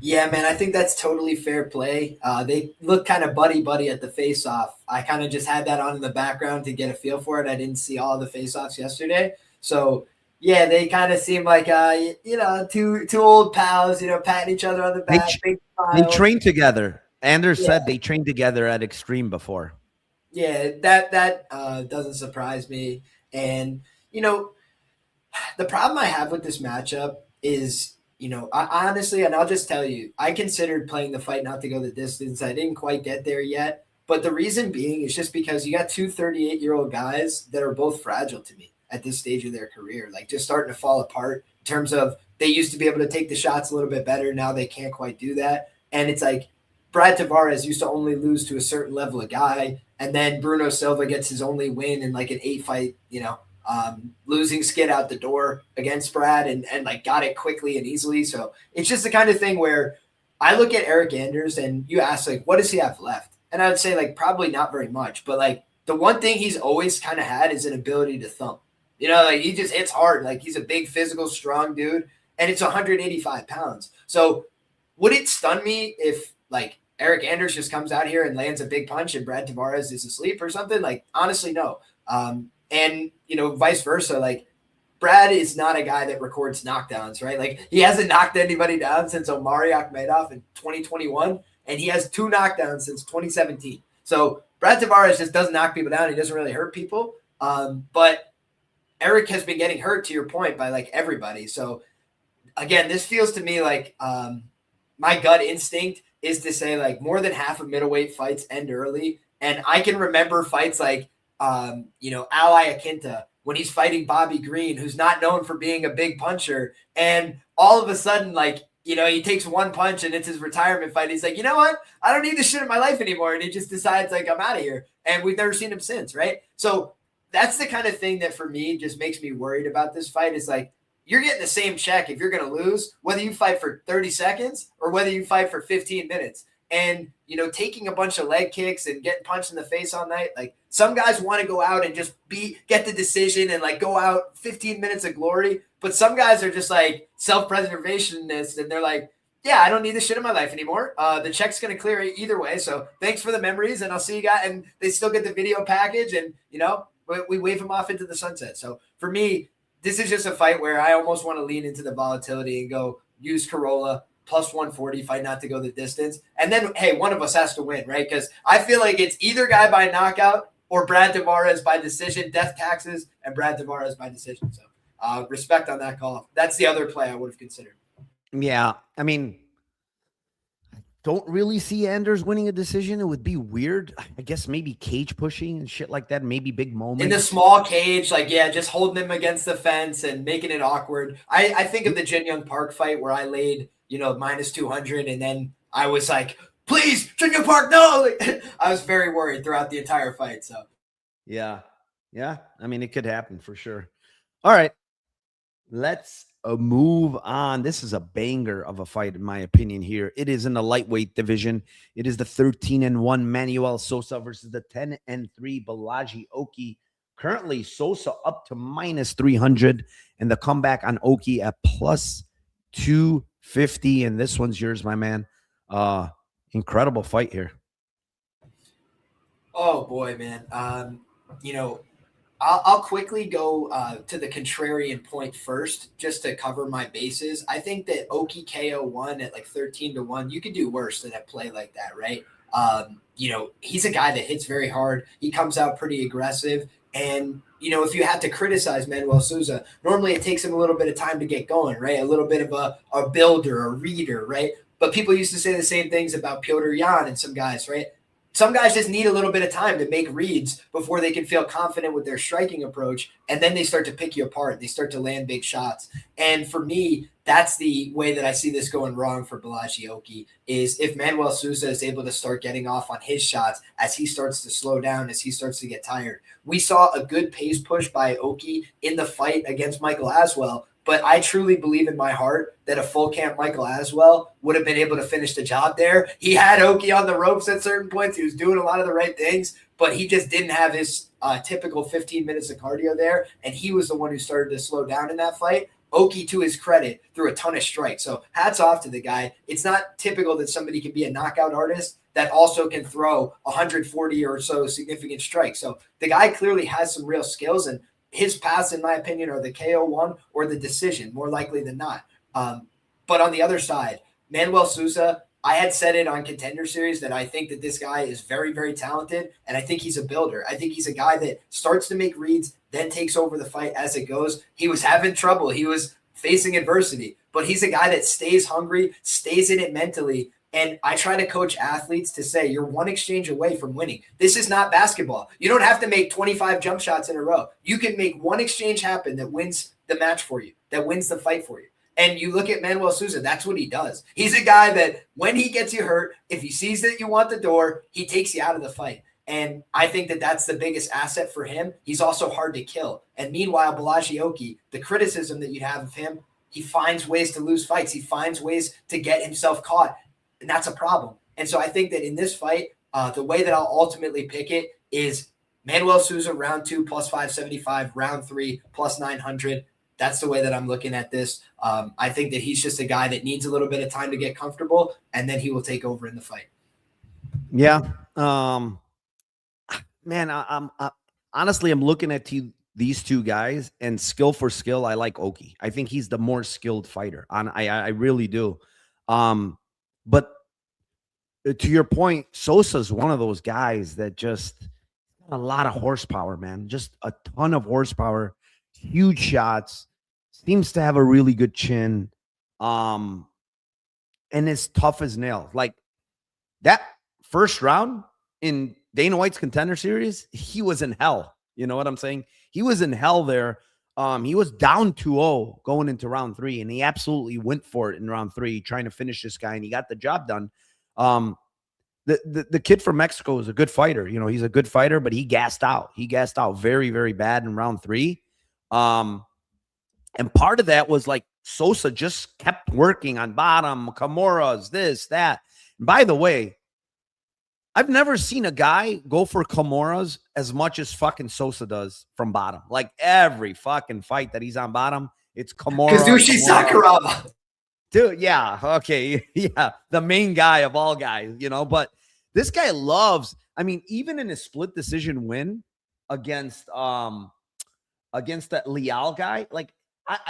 Yeah, man, I think that's totally fair play. They look kind of buddy-buddy at the face-off. I kind of just had that on in the background to get a feel for it. I didn't see all the face-offs yesterday. So, yeah, they kind of seem like, two old pals, patting each other on the back.
They trained together. Anders said they trained together at Extreme before.
Yeah, that doesn't surprise me. And, the problem I have with this matchup is – I honestly, and I'll just tell you, I considered playing the fight not to go the distance. I didn't quite get there yet. But the reason being is just because you got 2 38-year-old guys that are both fragile to me at this stage of their career, like just starting to fall apart in terms of they used to be able to take the shots a little bit better. Now they can't quite do that. And it's like Brad Tavares used to only lose to a certain level of guy. And then Bruno Silva gets his only win in like an 8-fight, losing skid out the door against Brad and like got it quickly and easily. So it's just the kind of thing where I look at Eric Anders and you ask, like, what does he have left? And I would say, like, probably not very much. But, like, the one thing he's always kind of had is an ability to thump. Like, he just hits hard. Like, he's a big, physical, strong dude. And it's 185 pounds. So would it stun me if, like, Eric Anders just comes out here and lands a big punch and Brad Tavares is asleep or something? Like, honestly, no. And, vice versa, like, Brad is not a guy that records knockdowns, right? Like, he hasn't knocked anybody down since Omari Akhmedov in 2021, and he has 2 knockdowns since 2017. So Brad Tavares just doesn't knock people down. He doesn't really hurt people. But Eric has been getting hurt, to your point, by, like, everybody. So, again, this feels to me like my gut instinct is to say, like, more than half of middleweight fights end early. And I can remember fights like, Al Iaquinta, when he's fighting Bobby Green, who's not known for being a big puncher. And all of a sudden, like, he takes one punch and it's his retirement fight. He's like, you know what? I don't need this shit in my life anymore. And he just decides, like, I'm out of here. And we've never seen him since, right? So that's the kind of thing that for me just makes me worried about this fight is like, you're getting the same check if you're going to lose, whether you fight for 30 seconds or whether you fight for 15 minutes. And, taking a bunch of leg kicks and getting punched in the face all night, like, some guys want to go out and just get the decision and, like, go out 15 minutes of glory. But some guys are just, like, self-preservationists, and they're like, yeah, I don't need this shit in my life anymore. The check's going to clear either way. So thanks for the memories, and I'll see you guys. And they still get the video package, and, we wave them off into the sunset. So for me, this is just a fight where I almost want to lean into the volatility and go use Corolla plus 140, fight not to go the distance. And then, hey, one of us has to win, right? Because I feel like it's either guy by knockout or Brad Tavares by decision, death taxes, and Brad Tavares by decision. So respect on that call. That's the other play I would have considered.
Yeah, I mean, I don't really see Anders winning a decision. It would be weird. I guess maybe cage pushing and shit like that, maybe big moments.
In the small cage, like, yeah, just holding him against the fence and making it awkward. I think of the Jin Young Park fight where I laid – minus 200. And then I was like, please, Junior Park, no. I was very worried throughout the entire fight. So,
Yeah. Yeah. I mean, it could happen for sure. All right. Let's move on. This is a banger of a fight, in my opinion, here. It is in the lightweight division. It is the 13-1 Manuel Sosa versus the 10-3 Balaji Oki. Currently, Sosa up to -300, and the comeback on Oki at plus 250. And this one's yours, my man. Incredible fight here.
Oh boy, man. You know, I'll quickly go to the contrarian point first, just to cover my bases. I think that Oki KO won at like 13-1. You could do worse than a play like that, right? You know, he's a guy that hits very hard. He comes out pretty aggressive. And, you know, if you had to criticize Manuel Souza, normally it takes him a little bit of time to get going, right? A little bit of a builder, a reader, right? But people used to say the same things about Piotr Jan and some guys, right? Some guys just need a little bit of time to make reads before they can feel confident with their striking approach, and then they start to pick you apart. They start to land big shots. And for me, that's the way that I see this going wrong for Balaji Oki, is if Manuel Souza is able to start getting off on his shots as he starts to slow down, as he starts to get tired. We saw a good pace push by Oki in the fight against Michael Aswell, but I truly believe in my heart that a full camp Michael Aswell would have been able to finish the job there. He had Oki on the ropes at certain points. He was doing a lot of the right things, but he just didn't have his typical 15 minutes of cardio there, and he was the one who started to slow down in that fight. Oki, to his credit, threw a ton of strikes. So hats off to the guy. It's not typical that somebody can be a knockout artist that also can throw 140 or so significant strikes. So the guy clearly has some real skills, and his paths, in my opinion, are the KO1 or the decision, more likely than not. But on the other side, Manuel Souza, I had said it on Contender Series that I think that this guy is very, very talented, and I think he's a builder. I think he's a guy that starts to make reads, then takes over the fight as it goes. He was having trouble. He was facing adversity, but he's a guy that stays hungry, stays in it mentally. And I try to coach athletes to say, you're one exchange away from winning. This is not basketball. You don't have to make 25 jump shots in a row. You can make one exchange happen that wins the match for you, that wins the fight for you. And you look at Manuel Souza, that's what he does. He's a guy that when he gets you hurt, if he sees that you want the door, he takes you out of the fight. And I think that that's the biggest asset for him. He's also hard to kill. And meanwhile, Balaji Oki, the criticism that you'd have of him, he finds ways to lose fights. He finds ways to get himself caught. And that's a problem. And so I think that in this fight, the way that I'll ultimately pick it is Manuel Souza, round 2, plus 575, round 3, plus 900. That's the way that I'm looking at this. I think that he's just a guy that needs a little bit of time to get comfortable, and then he will take over in the fight.
Yeah. Man, I'm honestly, I'm looking at these two guys, and skill for skill, I like Oki. I think he's the more skilled fighter. I really do. But to your point, Sosa's one of those guys that just a lot of horsepower, man. Just a ton of horsepower, huge shots, seems to have a really good chin, and is tough as nails. Like that first round in Dana White's Contender Series, he was in hell. You know what I'm saying? He was in hell there. He was down 2-0 going into round 3, and he absolutely went for it in round 3, trying to finish this guy, and he got the job done. The kid from Mexico is a good fighter. You know, he's a good fighter, but he gassed out. He gassed out very, very bad in round 3. And part of that was like Sosa just kept working on bottom, Kimuras, this, that. And by the way, I've never seen a guy go for Kimuras as much as fucking Sosa does from bottom. Like every fucking fight that he's on bottom, it's Kimura.
Kazushi Sakuraba.
Dude, yeah, okay, yeah, the main guy of all guys, you know, but this guy loves, I mean, even in a split decision win against that Leal guy, like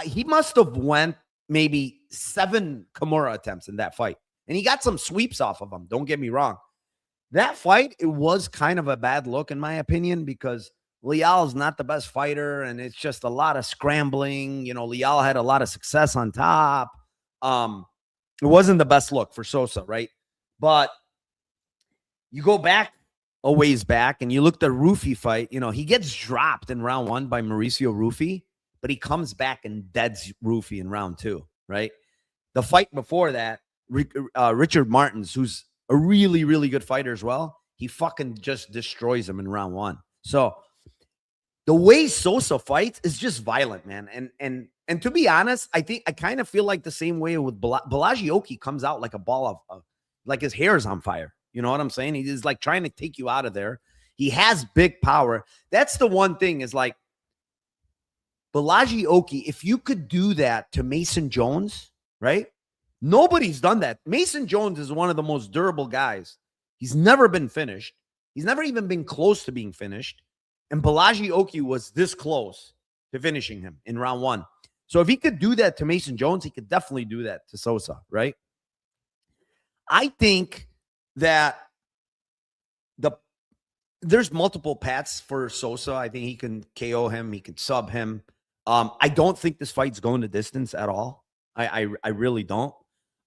he must have went maybe 7 Kimura attempts in that fight, and he got some sweeps off of him. Don't get me wrong. That fight, it was kind of a bad look, in my opinion, because Leal is not the best fighter, and it's just a lot of scrambling. You know, Leal had a lot of success on top. It wasn't the best look for Sosa, right? But you go back a ways back, and you look at the Rufy fight. You know, he gets dropped in round 1 by Mauricio Rufy, but he comes back and deads Rufy in round 2, right? The fight before that, Richard Martins, who's a really, really good fighter as well, he fucking just destroys him in round 1. So the way Sosa fights is just violent, man. And to be honest, I kind of feel like the same way with Bellagioki comes out like a ball of like his hair is on fire. You know what I'm saying? He's like trying to take you out of there. He has big power. That's the one thing is like Bellagioki, if you could do that to Mason Jones, right? Nobody's done that. Mason Jones is one of the most durable guys. He's never been finished. He's never even been close to being finished. And Bellagioki was this close to finishing him in round 1. So if he could do that to Mason Jones, he could definitely do that to Sousa, right? I think that there's multiple paths for Sousa. I think he can KO him. He can sub him. I don't think this fight's going the distance at all. I really don't.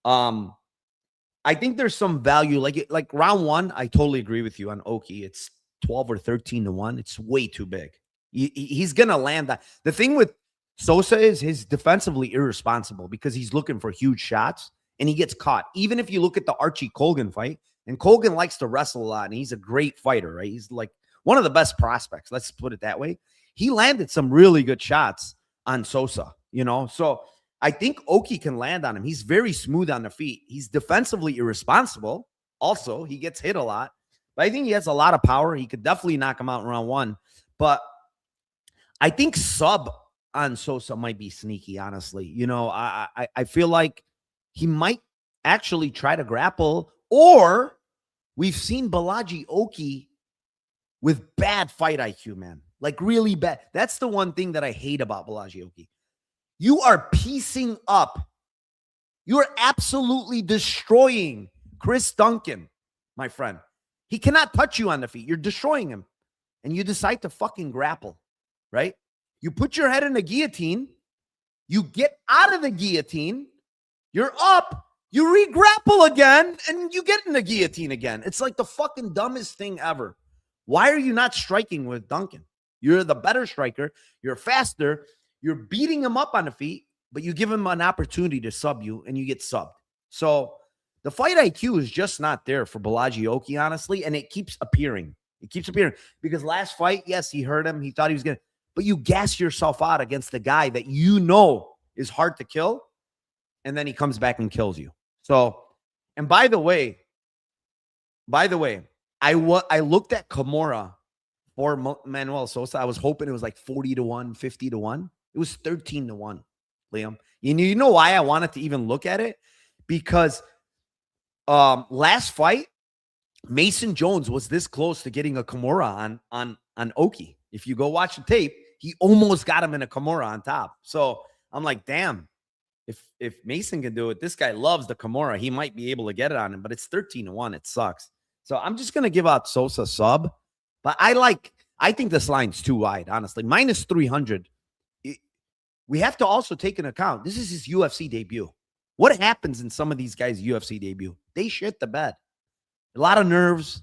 I think there's some value. Like round 1, I totally agree with you on Oki. It's 12 or 13 to 1. It's way too big. He's going to land that. The thing with Sousa is he's defensively irresponsible because he's looking for huge shots and he gets caught. Even if you look at the Archie Colgan fight, and Colgan likes to wrestle a lot and he's a great fighter, right? He's like one of the best prospects. Let's put it that way. He landed some really good shots on Sousa, you know? So I think Oki can land on him. He's very smooth on the feet. He's defensively irresponsible. Also, he gets hit a lot. But I think he has a lot of power. He could definitely knock him out in round 1. But I think sub on Sousa might be sneaky, honestly. You know, I feel like he might actually try to grapple, or we've seen Bellagioki with bad fight IQ, man. Like really bad. That's the one thing that I hate about Bellagioki. You are piecing up. You are absolutely destroying Chris Duncan, my friend. He cannot touch you on the feet. You're destroying him. And you decide to fucking grapple, right? You put your head in the guillotine. You get out of the guillotine. You're up. You re-grapple again, and you get in the guillotine again. It's like the fucking dumbest thing ever. Why are you not striking with Duncan? You're the better striker. You're faster. You're beating him up on the feet, but you give him an opportunity to sub you, and you get subbed. So the fight IQ is just not there for Bellagioki, honestly, and it keeps appearing. It keeps appearing because last fight, yes, he hurt him. He thought he was going to, but you gas yourself out against the guy that you know is hard to kill, and then he comes back and kills you. So, and by the way, I looked at Kimura for Manuel Sousa. I was hoping it was like 40 to 1, 50 to 1. It was 13 to 1, Liam. You know why I wanted to even look at it? Because last fight, Mason Jones was this close to getting a Kimura on Oki. If you go watch the tape, he almost got him in a Kimura on top. So I'm like, damn, if Mason can do it, this guy loves the Kimura. He might be able to get it on him, but it's 13 to 1. It sucks. So I'm just going to give out Sousa sub. But I think this line's too wide, honestly. Minus 300. We have to also take into account, this is his UFC debut. What happens in some of these guys' UFC debut? They shit the bed. A lot of nerves.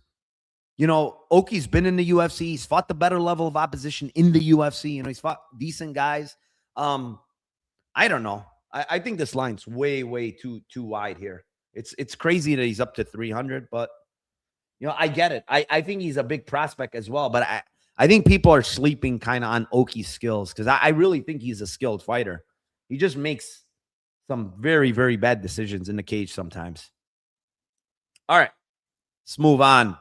You know, Oki's been in the UFC. He's fought the better level of opposition in the UFC. You know, he's fought decent guys. I don't know. I think this line's way, way too wide here. It's crazy that he's up to 300, but, you know, I get it. I think he's a big prospect as well, but I think people are sleeping kind of on Oki's skills because I really think he's a skilled fighter. He just makes some very, very bad decisions in the cage sometimes. All right, let's move on.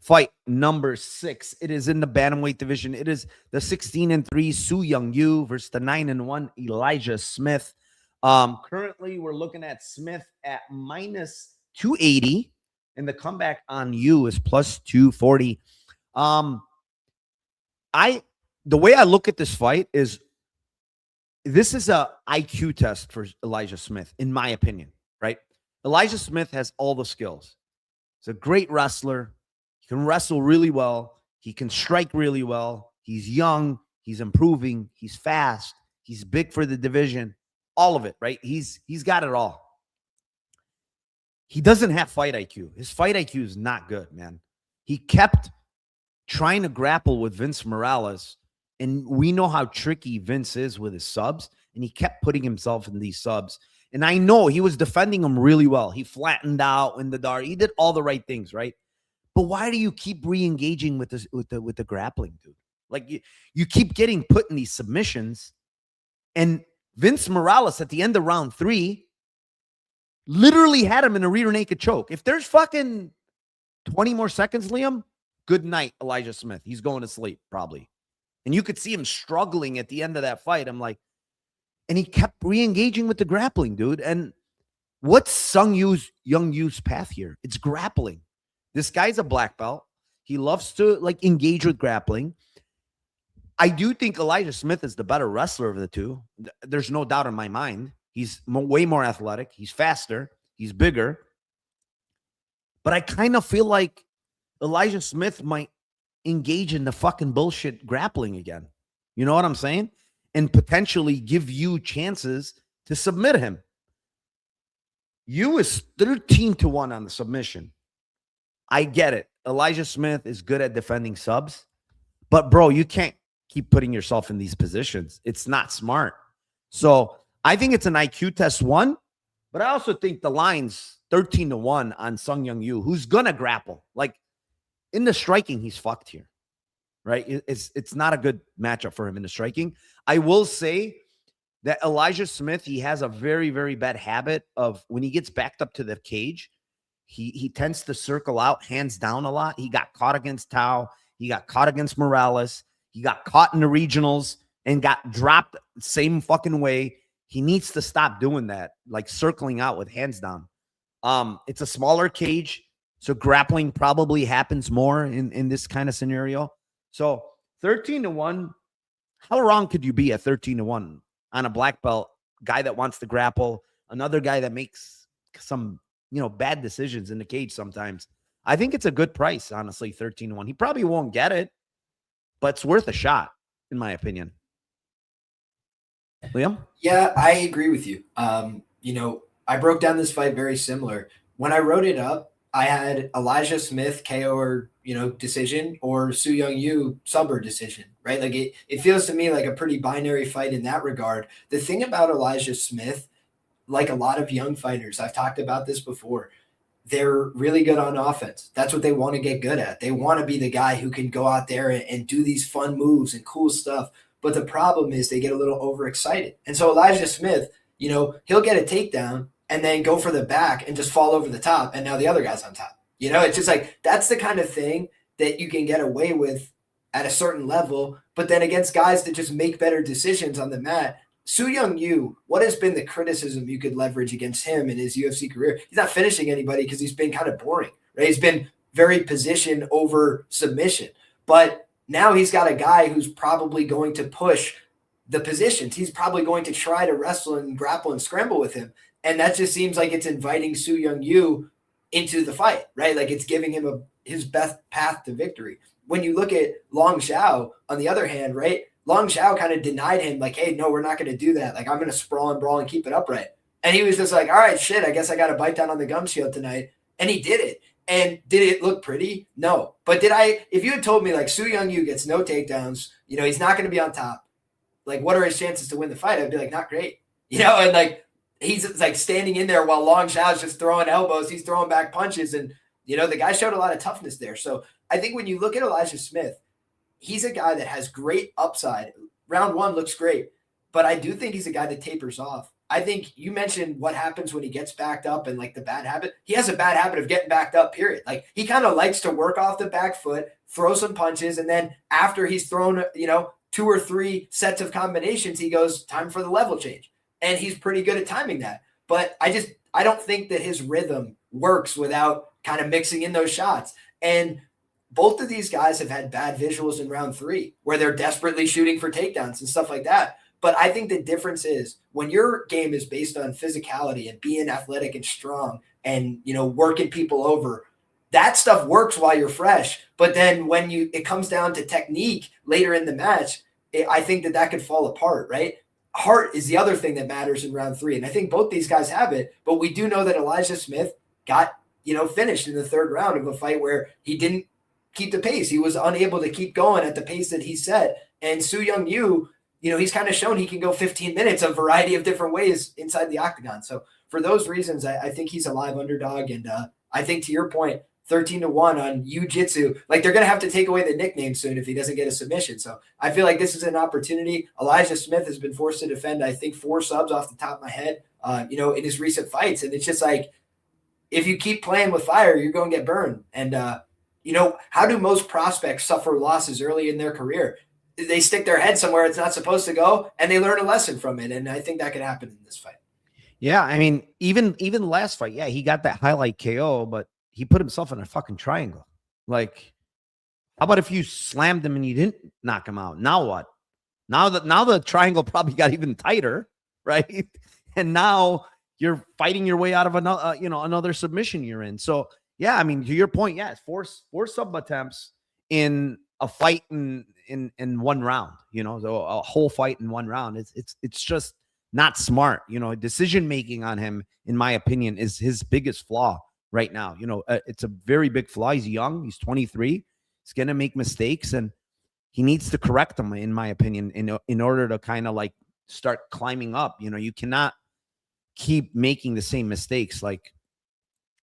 Fight number 6. It is in the bantamweight division. It is the 16-3 Su Young Yu versus the 9-1 Elijah Smith. Currently, we're looking at Smith at minus 280, and the comeback on Yu is plus 240. The way I look at this fight is this is a IQ test for Elijah Smith, in my opinion, right? Elijah Smith has all the skills. He's a great wrestler. He can wrestle really well. He can strike really well. He's young. He's improving. He's fast. He's big for the division. All of it, right? He's got it all. He doesn't have fight IQ. His fight IQ is not good, man. He kept trying to grapple with Vince Morales, and we know how tricky Vince is with his subs, and he kept putting himself in these subs. And I know he was defending him really well. He flattened out in the dart. He did all the right things, right? But why do you keep re-engaging with this with the grappling, dude? Like you keep getting put in these submissions, and Vince Morales at the end of round 3 literally had him in a rear naked choke. If there's fucking 20 more seconds, Liam, good night, Elijah Smith. He's going to sleep probably. And you could see him struggling at the end of that fight. I'm like, and he kept re-engaging with the grappling, dude. And what's Young Yu's path here? It's grappling. This guy's a black belt. He loves to like engage with grappling. I do think Elijah Smith is the better wrestler of the two. There's no doubt in my mind. He's way more athletic. He's faster. He's bigger. But I kind of feel like Elijah Smith might engage in the fucking bullshit grappling again. You know what I'm saying? And potentially give you chances to submit him. You is 13-1 on the submission. I get it. Elijah Smith is good at defending subs. But, bro, you can't keep putting yourself in these positions. It's not smart. So I think it's an IQ test, one. But I also think the line's 13-1 on Sung Young Yu, who's going to grapple. Like, in the striking, he's fucked here, right? It's not a good matchup for him in the striking. I will say that Elijah Smith, he has a very, very bad habit of when he gets backed up to the cage, he tends to circle out, hands down a lot. He got caught against Tao. He got caught against Morales. He got caught in the regionals and got dropped the same fucking way. He needs to stop doing that, like circling out with hands down. It's a smaller cage, so grappling probably happens more in this kind of scenario. So 13-1, how wrong could you be at 13-1 on a black belt guy that wants to grapple, another guy that makes some, bad decisions in the cage sometimes? I think it's a good price, honestly, 13-1. He probably won't get it, but it's worth a shot, in my opinion. Liam?
Yeah, I agree with you. I broke down this fight very similar. When I wrote it up, I had Elijah Smith KO or, decision, or Su Young Yu sub or decision, right? Like it feels to me like a pretty binary fight in that regard. The thing about Elijah Smith, like a lot of young fighters, I've talked about this before, they're really good on offense. That's what they want to get good at. They want to be the guy who can go out there and do these fun moves and cool stuff. But the problem is they get a little overexcited. And so Elijah Smith, he'll get a takedown and then go for the back and just fall over the top, and now the other guy's on top. It's just like that's the kind of thing that you can get away with at a certain level, but then against guys that just make better decisions on the mat. Su Young Yu, what has been the criticism you could leverage against him in his UFC career? He's not finishing anybody because he's been kind of boring, right? He's been very position over submission. But now he's got a guy who's probably going to push the positions. He's probably going to try to wrestle and grapple and scramble with him. And that just seems like it's inviting Su Young Yu into the fight, right? Like it's giving him his best path to victory. When you look at Long Xiao, on the other hand, right? Long Xiao kind of denied him, like, hey, no, we're not going to do that. Like, I'm going to sprawl and brawl and keep it upright. And he was just like, all right, shit, I guess I got to bite down on the gum shield tonight. And he did it. And did it look pretty? No. But if you had told me, like, Su Young Yu gets no takedowns, he's not going to be on top, like, what are his chances to win the fight? I'd be like, not great. And like, he's like standing in there while Long Xiao's just throwing elbows. He's throwing back punches. And, the guy showed a lot of toughness there. So I think when you look at Elijah Smith, he's a guy that has great upside. Round one looks great, but I do think he's a guy that tapers off. I think you mentioned what happens when he gets backed up and like the bad habit. He has a bad habit of getting backed up, period. Like he kind of likes to work off the back foot, throw some punches. And then after he's thrown, 2 or 3 sets of combinations, he goes, time for the level change. And he's pretty good at timing that. But I don't think that his rhythm works without kind of mixing in those shots. And both of these guys have had bad visuals in round 3 where they're desperately shooting for takedowns and stuff like that. But I think the difference is when your game is based on physicality and being athletic and strong and, working people over, that stuff works while you're fresh. But then when it comes down to technique later in the match, I think that could fall apart, right? Heart is the other thing that matters in round 3. And I think both these guys have it, but we do know that Elijah Smith got, finished in the 3rd round of a fight where he didn't keep the pace. He was unable to keep going at the pace that he set. And Su Young Yu, he's kind of shown he can go 15 minutes a variety of different ways inside the octagon. So for those reasons, I think he's a live underdog. And I think to your point, 13-1 on Jiu-Jitsu. Like, they're going to have to take away the nickname soon if he doesn't get a submission. So I feel like this is an opportunity. Elijah Smith has been forced to defend, I think, 4 subs off the top of my head, in his recent fights. And it's just like, if you keep playing with fire, you're going to get burned. And, how do most prospects suffer losses early in their career? They stick their head somewhere it's not supposed to go, and they learn a lesson from it. And I think that could happen in this fight.
Yeah, I mean, even the last fight, yeah, he got that highlight KO, but he put himself in a fucking triangle. Like, how about if you slammed him and you didn't knock him out? Now what? Now the triangle probably got even tighter, right? And now you're fighting your way out of another submission you're in. So yeah, I mean, to your point, yeah, four sub attempts in a fight in one round. So a whole fight in one round. It's just not smart. Decision making on him, in my opinion, is his biggest flaw right now. It's a very big flaw. He's young. He's 23. He's going to make mistakes, and he needs to correct them, in my opinion, in order to kind of like start climbing up. You cannot keep making the same mistakes. Like,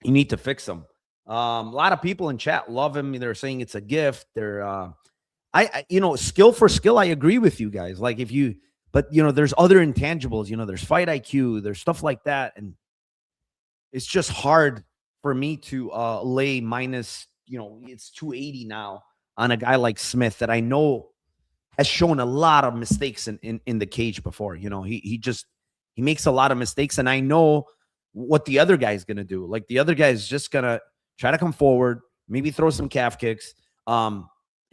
you need to fix them. A lot of people in chat love him. They're saying it's a gift. They're, skill for skill. I agree with you guys. Like, but there's other intangibles, there's fight IQ, there's stuff like that. And it's just hard for me to lay minus, it's 280 now on a guy like Smith that I know has shown a lot of mistakes in the cage before. He makes a lot of mistakes, and I know what the other guy's going to do. Like, the other guy is just going to try to come forward, maybe throw some calf kicks, and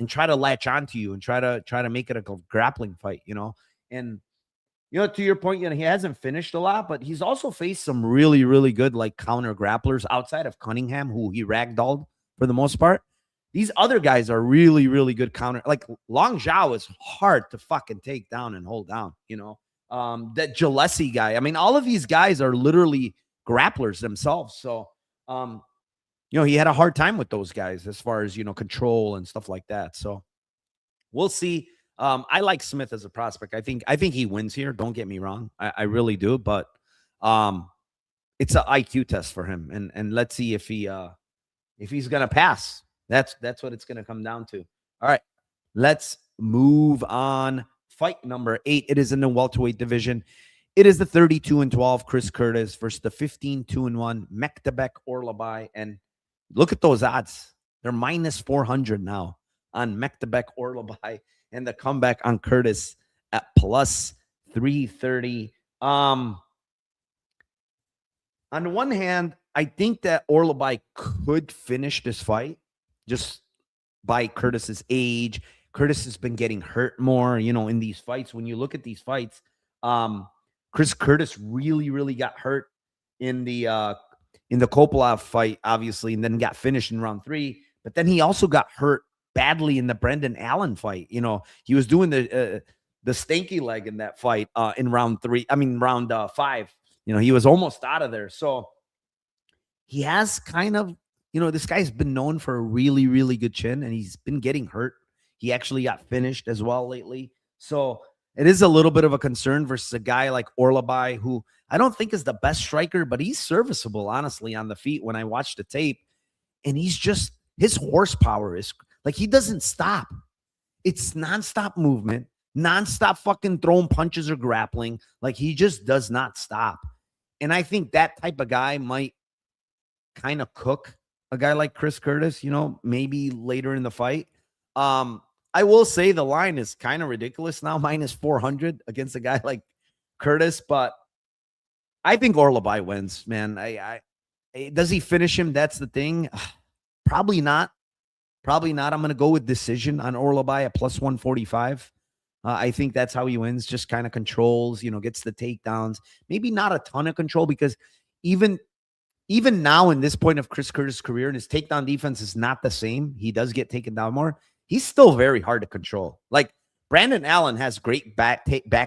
try to latch onto you and try to make it a grappling fight, And, to your point, he hasn't finished a lot, but he's also faced some really, really good, like, counter grapplers outside of Cunningham, who he ragdolled for the most part. These other guys are really, really good counter. Like, Long Zhao is hard to fucking take down and hold down, that Gillespie guy. I mean, all of these guys are literally grapplers themselves. So, he had a hard time with those guys as far as, control and stuff like that. So we'll see. I like Smith as a prospect. I think he wins here. Don't get me wrong. I really do. But it's an IQ test for him. And let's see if he's going to pass. That's what it's going to come down to. All right, let's move on. Fight number 8. It is in the welterweight division. It is the 32-12 Chris Curtis versus the 15-2-1 Mektabek Orolbai. And look at those odds. They're minus 400 now on Mektabek Orolbai, and the comeback on Curtis at plus 330. On the one hand, I think that Orolbai could finish this fight just by Curtis's age. Curtis has been getting hurt more, in these fights. When you look at these fights, Chris Curtis really, really got hurt in the Coutalaba fight, obviously, and then got finished in round 3. But then he also got hurt badly in the Brendan Allen fight. He was doing the stanky leg in that fight in round 5. He was almost out of there. So he has kind of, this guy's been known for a really, really good chin, and he's been getting hurt. He actually got finished as well lately. So it is a little bit of a concern versus a guy like Orolbai, who I don't think is the best striker, but he's serviceable, honestly, on the feet when I watch the tape. And his horsepower is like, he doesn't stop. It's nonstop movement, nonstop fucking throwing punches or grappling. Like, he just does not stop. And I think that type of guy might kind of cook a guy like Chris Curtis, maybe later in the fight. I will say the line is kind of ridiculous now, minus 400 against a guy like Curtis, but I think Orolbai wins, man. Does he finish him? That's the thing. Probably not. I'm going to go with decision on Orolbai at plus 145. I think that's how he wins. Just kind of controls, gets the takedowns. Maybe not a ton of control, because even now in this point of Chris Curtis' career, and his takedown defense is not the same. He does get taken down more. He's still very hard to control. Like, Brandon Allen has great back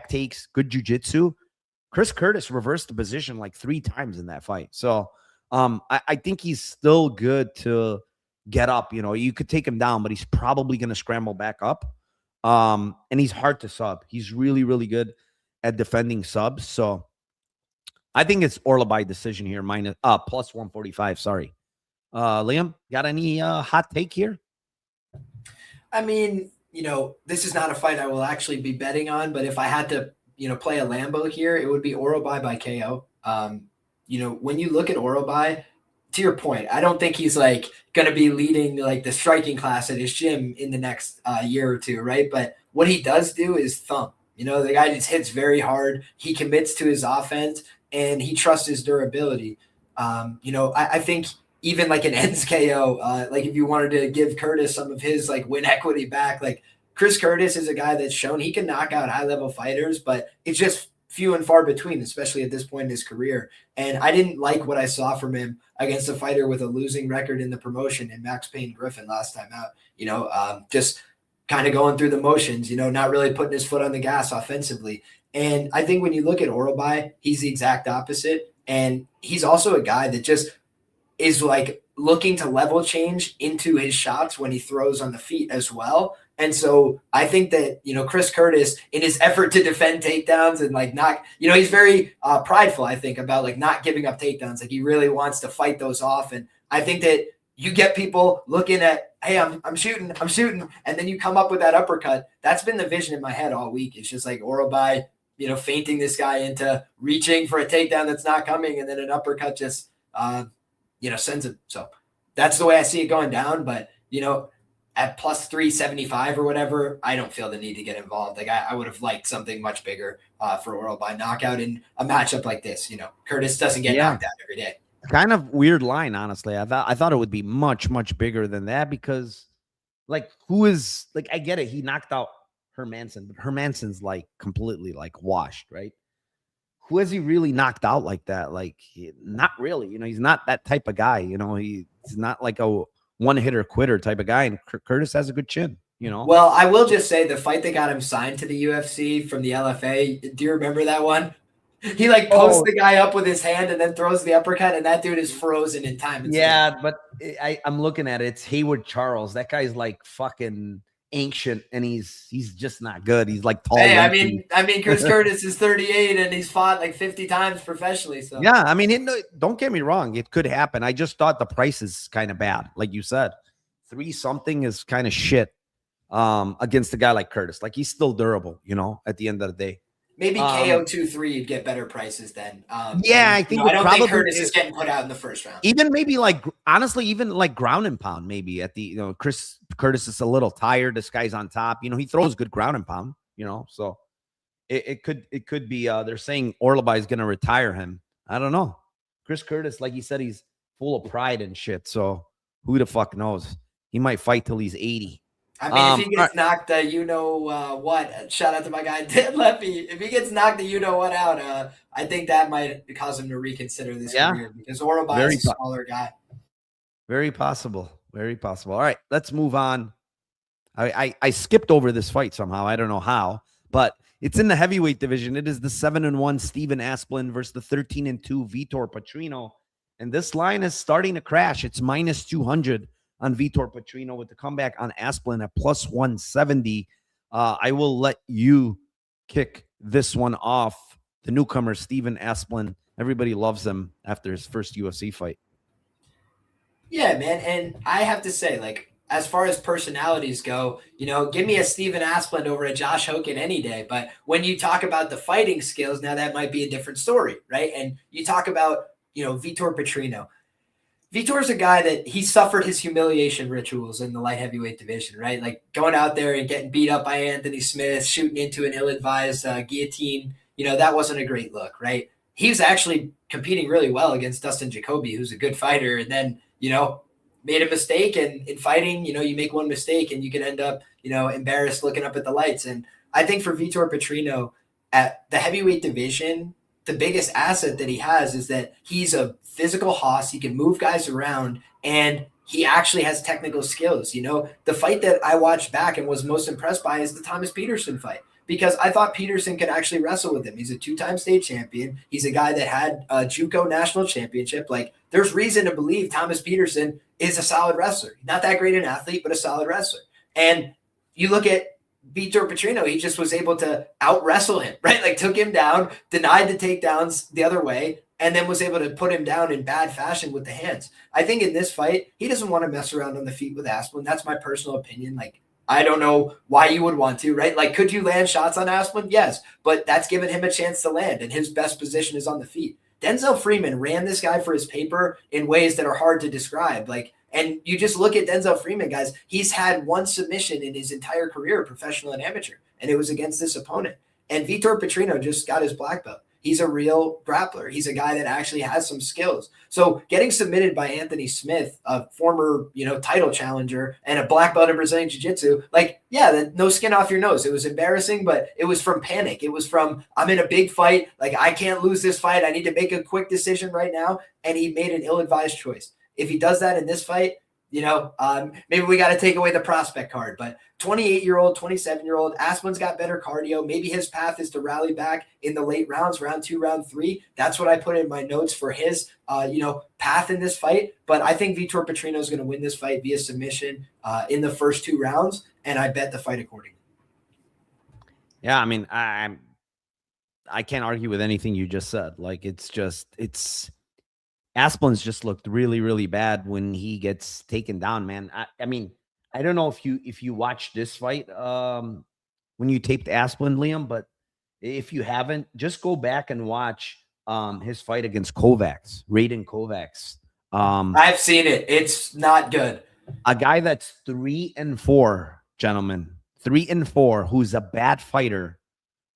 takes, good jiu-jitsu. Chris Curtis reversed the position like 3 times in that fight. So I think he's still good to get up. You could take him down, but he's probably going to scramble back up. And he's hard to sub. He's really, really good at defending subs. So I think it's Orolbai decision here, plus 145. Sorry. Liam, got any hot take here?
I mean, this is not a fight I will actually be betting on, but if I had to, play a Lambo here, it would be Orolbai by KO. When you look at Orolbai, to your point, I don't think he's like going to be leading like the striking class at his gym in the next year or two, right? But what he does do is thump. The guy just hits very hard. He commits to his offense, and he trusts his durability. I think even like an ends KO, like if you wanted to give Curtis some of his like win equity back, like Chris Curtis is a guy that's shown he can knock out high level fighters, but it's just few and far between, especially at this point in his career. And I didn't like what I saw from him against a fighter with a losing record in the promotion in Max Payne Griffin last time out, just kind of going through the motions, not really putting his foot on the gas offensively. And I think when you look at Orolbai, he's the exact opposite. And he's also a guy that just is like looking to level change into his shots when he throws on the feet as well. And so I think that, Chris Curtis, in his effort to defend takedowns and like not, he's very prideful, I think, about like not giving up takedowns. Like he really wants to fight those off. And I think that you get people looking at, hey, I'm shooting. And then you come up with that uppercut. That's been the vision in my head all week. It's just like Orolbai, feinting this guy into reaching for a takedown that's not coming. And then an uppercut just, sends him. So that's the way I see it going down. But, at plus 375 or whatever, I don't feel the need to get involved. Like I would have liked something much bigger for Orolbai knockout in a matchup like this. Curtis doesn't get knocked out every day.
Kind of weird line, honestly. I thought it would be much, much bigger than that because, like, who is like? I get it. He knocked out Hermanson, but Hermanson's like completely like washed, right? Who has he really knocked out like that? Like, not really. He's not that type of guy. He's not like a one-hitter quitter type of guy, and Curtis has a good chin,
Well, I will just say the fight that got him signed to the UFC from the LFA, do you remember that one? He like posts the guy up with his hand and then throws the uppercut, and that dude is frozen in time.
Yeah, but I'm looking at it. It's Hayward Charles. That guy's like fucking ancient, and he's just not good. He's like tall.
Hey, I mean, Chris Curtis is 38, and he's fought like 50 times professionally. So
yeah, I mean, don't get me wrong, it could happen. I just thought the price is kind of bad, like you said. 3-something is kind of shit against a guy like Curtis. Like he's still durable, at the end of the day.
Maybe KO 2-3, you'd get better prices then.
Yeah, I think
I don't think Curtis is getting put out in the first round.
Even maybe like honestly, even like ground and pound. Maybe at the Curtis is a little tired. This guy's on top. He throws good ground and pound. So it could be. They're saying Orolbai is going to retire him. I don't know. Chris Curtis, like he said, he's full of pride and shit. So who the fuck knows? He might fight till he's 80.
I mean, if he gets knocked, what? Shout out to my guy, Dan Leppy. If he gets knocked, out, I think that might cause him to reconsider this career because Orolbai is a smaller guy.
Very possible. Very possible. All right, let's move on. I skipped over this fight somehow. I don't know how, but it's in the heavyweight division. It is the 7-1 Steven Asplund versus the 13-2 Vitor Patrino. And this line is starting to crash. It's minus 200. On Vitor Petrino with the comeback on Asplund at plus 170. I will let you kick this one off. The newcomer, Steven Asplund. Everybody loves him after his first UFC fight.
Yeah, man. And I have to say, like, as far as personalities go, give me a Steven Asplund over a Josh Hogan any day. But when you talk about the fighting skills, now that might be a different story, right? And you talk about, Vitor Petrino. Vitor's a guy that he suffered his humiliation rituals in the light heavyweight division, right? Like going out there and getting beat up by Anthony Smith, shooting into an ill-advised guillotine. That wasn't a great look, right? He was actually competing really well against Dustin Jacoby, who's a good fighter, and then, made a mistake. And in fighting, you make one mistake and you can end up, embarrassed looking up at the lights. And I think for Vitor Petrino at the heavyweight division, the biggest asset that he has is that he's a physical hoss. He can move guys around, and he actually has technical skills. The fight that I watched back and was most impressed by is the Thomas Peterson fight, because I thought Peterson could actually wrestle with him. He's a 2-time state champion. He's a guy that had a JUCO national championship. Like, there's reason to believe Thomas Peterson is a solid wrestler. Not that great an athlete, but a solid wrestler. And you look at Vitor Petrino, he just was able to out wrestle him, right? Like took him down, denied the takedowns the other way, and then was able to put him down in bad fashion with the hands. I think in this fight, he doesn't want to mess around on the feet with Asplund. That's my personal opinion. Like, I don't know why you would want to, right? Like, could you land shots on Asplund? Yes, but that's given him a chance to land, and his best position is on the feet. Denzel Freeman ran this guy for his paper in ways that are hard to describe. Like, and you just look at Denzel Freeman, guys, he's had one submission in his entire career, professional and amateur, and it was against this opponent. And Vitor Petrino just got his black belt. He's a real grappler. He's a guy that actually has some skills. So getting submitted by Anthony Smith, a former, title challenger and a black belt in Brazilian Jiu-Jitsu, like, yeah, no skin off your nose. It was embarrassing, but it was from panic. It was from, I'm in a big fight. Like, I can't lose this fight. I need to make a quick decision right now. And he made an ill-advised choice. If he does that in this fight, maybe we got to take away the prospect card, but 28-year-old, 27-year-old, Asplund's got better cardio. Maybe his path is to rally back in the late rounds, round 2, round 3. That's what I put in my notes for his, path in this fight. But I think Vitor Petrino is going to win this fight via submission in the first 2 rounds, and I bet the fight accordingly.
Yeah, I mean, I can't argue with anything you just said. Like, Asplund's just looked really, really bad when he gets taken down, man. I mean, I don't know if you watched this fight when you taped Asplund, Liam, but if you haven't, just go back and watch his fight against Kovacs, Raiden Kovacs.
I've seen it. It's not good.
A guy that's 3-4, gentlemen, 3-4, who's a bad fighter,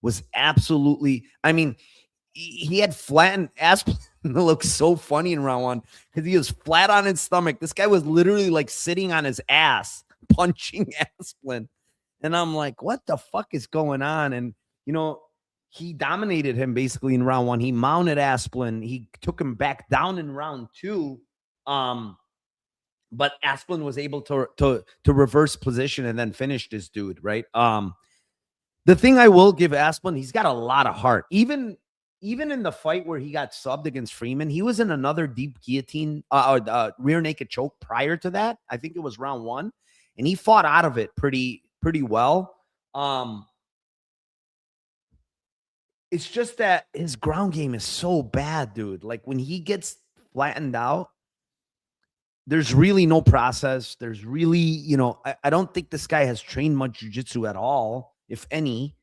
was absolutely, I mean, he had flattened Asplund. It looks so funny in round 1 because he was flat on his stomach. This guy was literally like sitting on his ass, punching Asplund. And I'm like, what the fuck is going on? And, he dominated him basically in round 1. He mounted Asplund. He took him back down in round 2. But Asplund was able to reverse position and then finish this dude, right? The thing I will give Asplund, he's got a lot of heart. Even in the fight where he got subbed against Freeman, he was in another deep guillotine, rear naked choke prior to that. I think it was round 1, and he fought out of it pretty well. It's just that his ground game is so bad, dude. Like, when he gets flattened out, there's really no process. There's really, I don't think this guy has trained much jiu-jitsu at all, if any.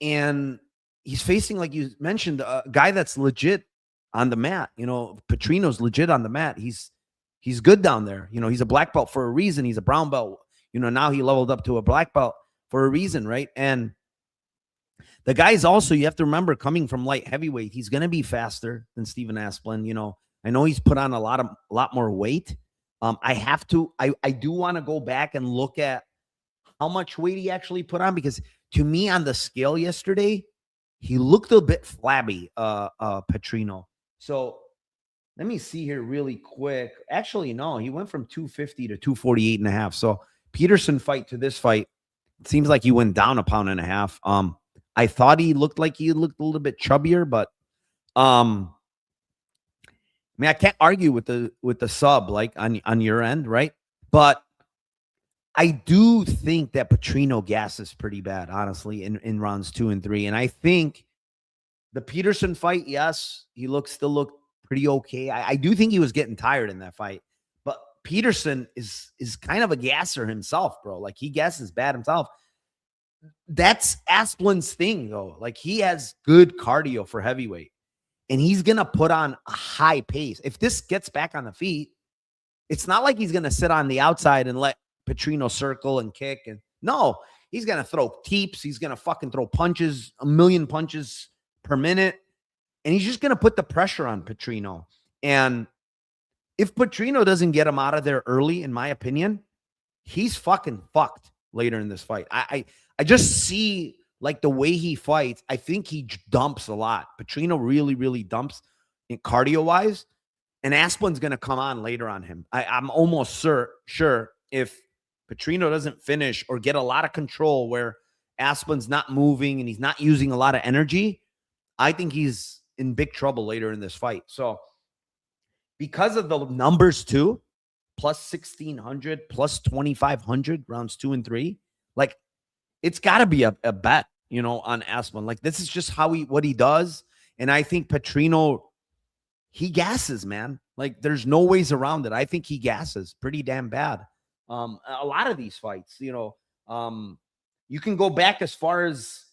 And he's facing, like you mentioned, a guy that's legit on the mat. Petrino's legit on the mat. He's good down there. He's a black belt for a reason. He's a brown belt. Now he leveled up to a black belt for a reason, right? And the guy's also, you have to remember, coming from light heavyweight, he's going to be faster than Steven Asplund. I know he's put on a lot more weight. I do want to go back and look at how much weight he actually put on, because to me on the scale yesterday, he looked a bit flabby, Petrino. So let me see here really quick. Actually, no, he went from 250 to 248.5. So Peterson fight to this fight, it seems like he went down 1.5 pounds. I thought he looked a little bit chubbier, but I can't argue with the sub, like on your end, right? But I do think that Petrino gasses pretty bad, honestly, in rounds 2 and 3. And I think the Peterson fight, yes, he still looked pretty okay. I do think he was getting tired in that fight. But Peterson is kind of a gasser himself, bro. Like, he gasses bad himself. That's Asplund's thing, though. Like, he has good cardio for heavyweight, and he's going to put on a high pace. If this gets back on the feet, it's not like he's going to sit on the outside and let Petrino circle and kick. And no, he's going to throw teeps. He's going to fucking throw punches, 1 million punches per minute. And he's just going to put the pressure on Petrino. And if Petrino doesn't get him out of there early, in my opinion, he's fucking fucked later in this fight. I just see, like, the way he fights, I think he dumps a lot. Petrino really, really dumps in cardio-wise. And Asplund's going to come on later on him. I'm almost sure if Petrino doesn't finish or get a lot of control where Asplund's not moving and he's not using a lot of energy, I think he's in big trouble later in this fight. So because of the numbers too, plus 1,600, plus 2,500 rounds 2 and 3, like, it's got to be a bet, on Asplund. Like, this is just what he does. And I think Petrino he gasses, man. Like there's no ways around it. I think he gasses pretty damn bad. A lot of these fights, you can go back as far as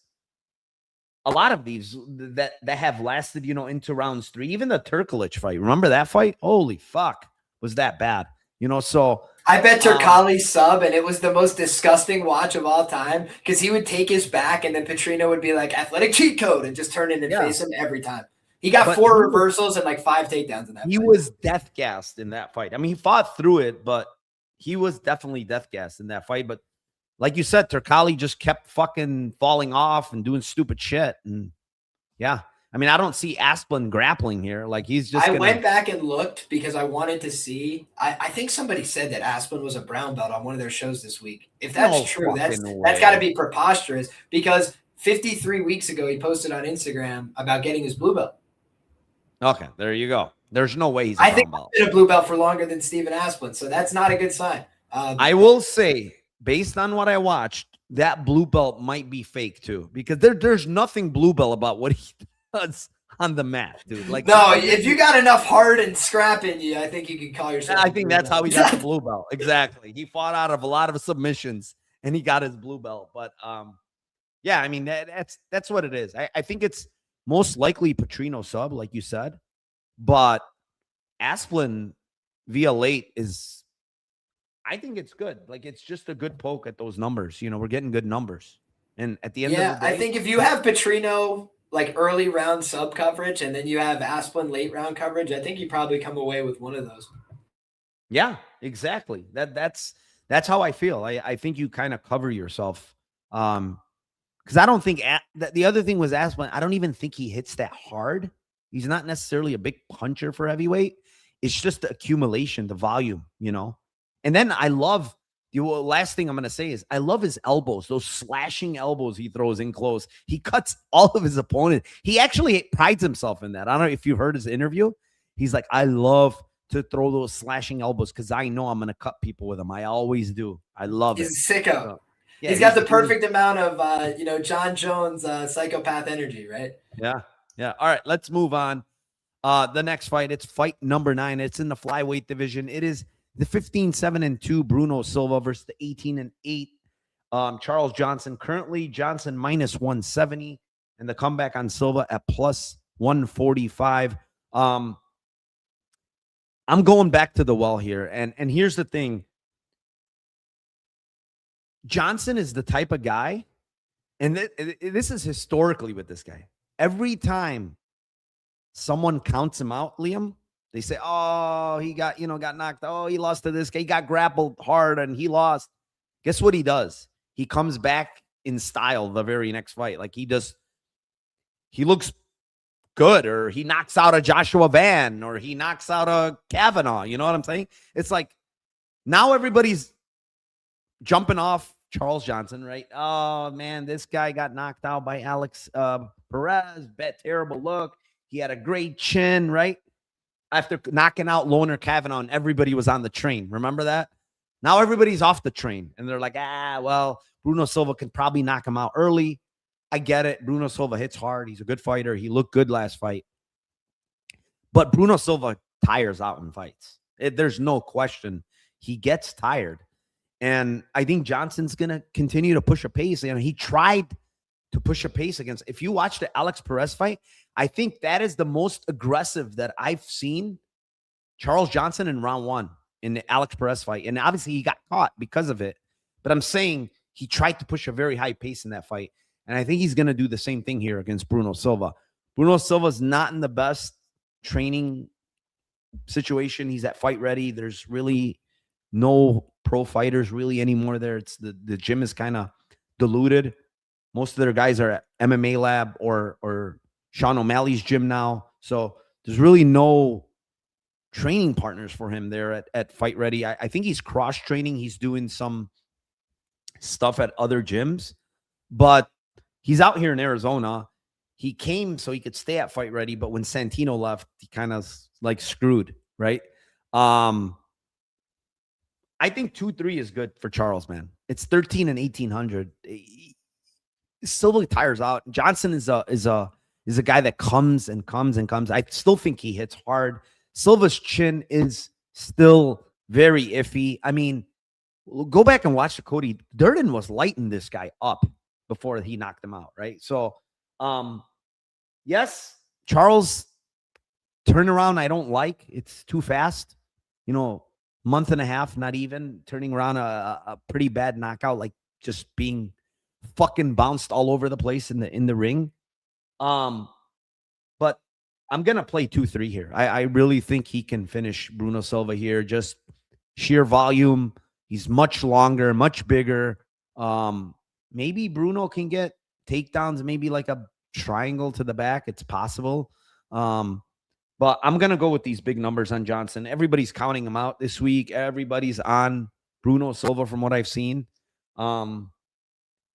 a lot of these that have lasted, into rounds 3. Even the Turklich fight. Remember that fight? Holy fuck, was that bad? So
I bet Turkali sub, and it was the most disgusting watch of all time because he would take his back, and then Petrino would be like athletic cheat code and just turn in and face him every time. He got 4 reversals and like 5 takedowns in that fight.
He was death gassed in that fight. I mean, he fought through it, but he was definitely death gassed in that fight. But like you said, Turkali just kept fucking falling off and doing stupid shit. And yeah, I mean, I don't see Asplund grappling here. Like he's just.
I went back and looked because I wanted to see. I think somebody said that Asplund was a brown belt on one of their shows this week. If that's true, that's got to be preposterous because 53 weeks ago he posted on Instagram about getting his blue belt.
Okay, there you go. There's no way he's a
I think
brown belt.
He's been a blue belt for longer than Steven Asplund, so that's not a good sign.
I will say, based on what I watched, that blue belt might be fake too, because there's nothing blue belt about what he does on the mat, dude. Like,
no, if you got enough heart and scrap in you, I think you can call yourself.
I think that's how he got the blue belt. Exactly. He fought out of a lot of submissions and he got his blue belt. But yeah, I mean that's what it is. I think it's most likely Patrino sub, like you said, but Asplund via late is. I think it's good. Like it's just a good poke at those numbers. We're getting good numbers, and at the end of the day,
I think if you have Petrino like early round sub coverage, and then you have Asplund late round coverage, I think you probably come away with one of those.
Yeah, exactly. That's how I feel. I think you kind of cover yourself. Because I don't think the other thing was Asplund. I don't even think he hits that hard. He's not necessarily a big puncher for heavyweight. It's just the accumulation, the volume, And then I love the last thing I'm going to say is I love his elbows, those slashing elbows he throws in close. He cuts all of his opponents. He actually prides himself in that. I don't know if you heard his interview. He's like, I love to throw those slashing elbows because I know I'm going to cut people with them. I always do. I love it.
He's a sicko.
So, yeah,
he's got the perfect amount of, John Jones psychopath energy, right?
Yeah. Yeah. All right. Let's move on. The next fight, it's fight number 9. It's in the flyweight division. It is the 15-7-2 Bruno Silva versus the 18-8 Charles Johnson. Currently, Johnson minus 170, and the comeback on Silva at plus 145. I'm going back to the well here, and here's the thing. Johnson is the type of guy, and this is historically with this guy. Every time someone counts him out, Liam, they say, oh, he got knocked. Oh, he lost to this guy. He got grappled hard and he lost. Guess what he does? He comes back in style the very next fight. Like he looks good, or he knocks out a Joshua Van, or he knocks out a Kavanaugh. You know what I'm saying? It's like now everybody's jumping off Charles Johnson, right? Oh, man, this guy got knocked out by Alex Perez. Terrible look. He had a great chin, right? After knocking out Loner Kavanaugh, and everybody was on the train. Remember that? Now everybody's off the train, and they're like, well, Bruno Silva can probably knock him out early. I get it. Bruno Silva hits hard. He's a good fighter. He looked good last fight. But Bruno Silva tires out in fights. There's no question. He gets tired. And I think Johnson's going to continue to push a pace. He tried to push a pace against. If you watch the Alex Perez fight, I think that is the most aggressive that I've seen Charles Johnson in round 1 in the Alex Perez fight. And obviously he got caught because of it. But I'm saying he tried to push a very high pace in that fight. And I think he's going to do the same thing here against Bruno Silva. Bruno Silva's not in the best training situation. He's at fight ready. There's really no pro fighters really anymore there. It's the gym is kind of diluted. Most of their guys are at MMA Lab or Sean O'Malley's gym now. So there's really no training partners for him there at Fight Ready. I think he's cross-training. He's doing some stuff at other gyms, but he's out here in Arizona. He came so he could stay at Fight Ready, but when Santino left, he kind of like screwed, right? I think 2-3 is good for Charles, man. It's 13 and 1800. Silva tires out. Johnson is a is a guy that comes and comes and comes. I still think he hits hard. Silva's chin is still very iffy. I mean, go back and watch the Cody. Durden was lighting this guy up before he knocked him out, right? So, yes, Charles turnaround I don't like. It's too fast. Month and a half, not even, turning around a pretty bad knockout, like just being fucking bounced all over the place in the ring. But I'm gonna play 2-3 here. I really think he can finish Bruno Silva here. Just sheer volume. He's much longer, much bigger. Maybe Bruno can get takedowns, maybe like a triangle to the back. It's possible. But I'm going to go with these big numbers on Johnson. Everybody's counting him out this week. Everybody's on Bruno Silva from what I've seen. I'm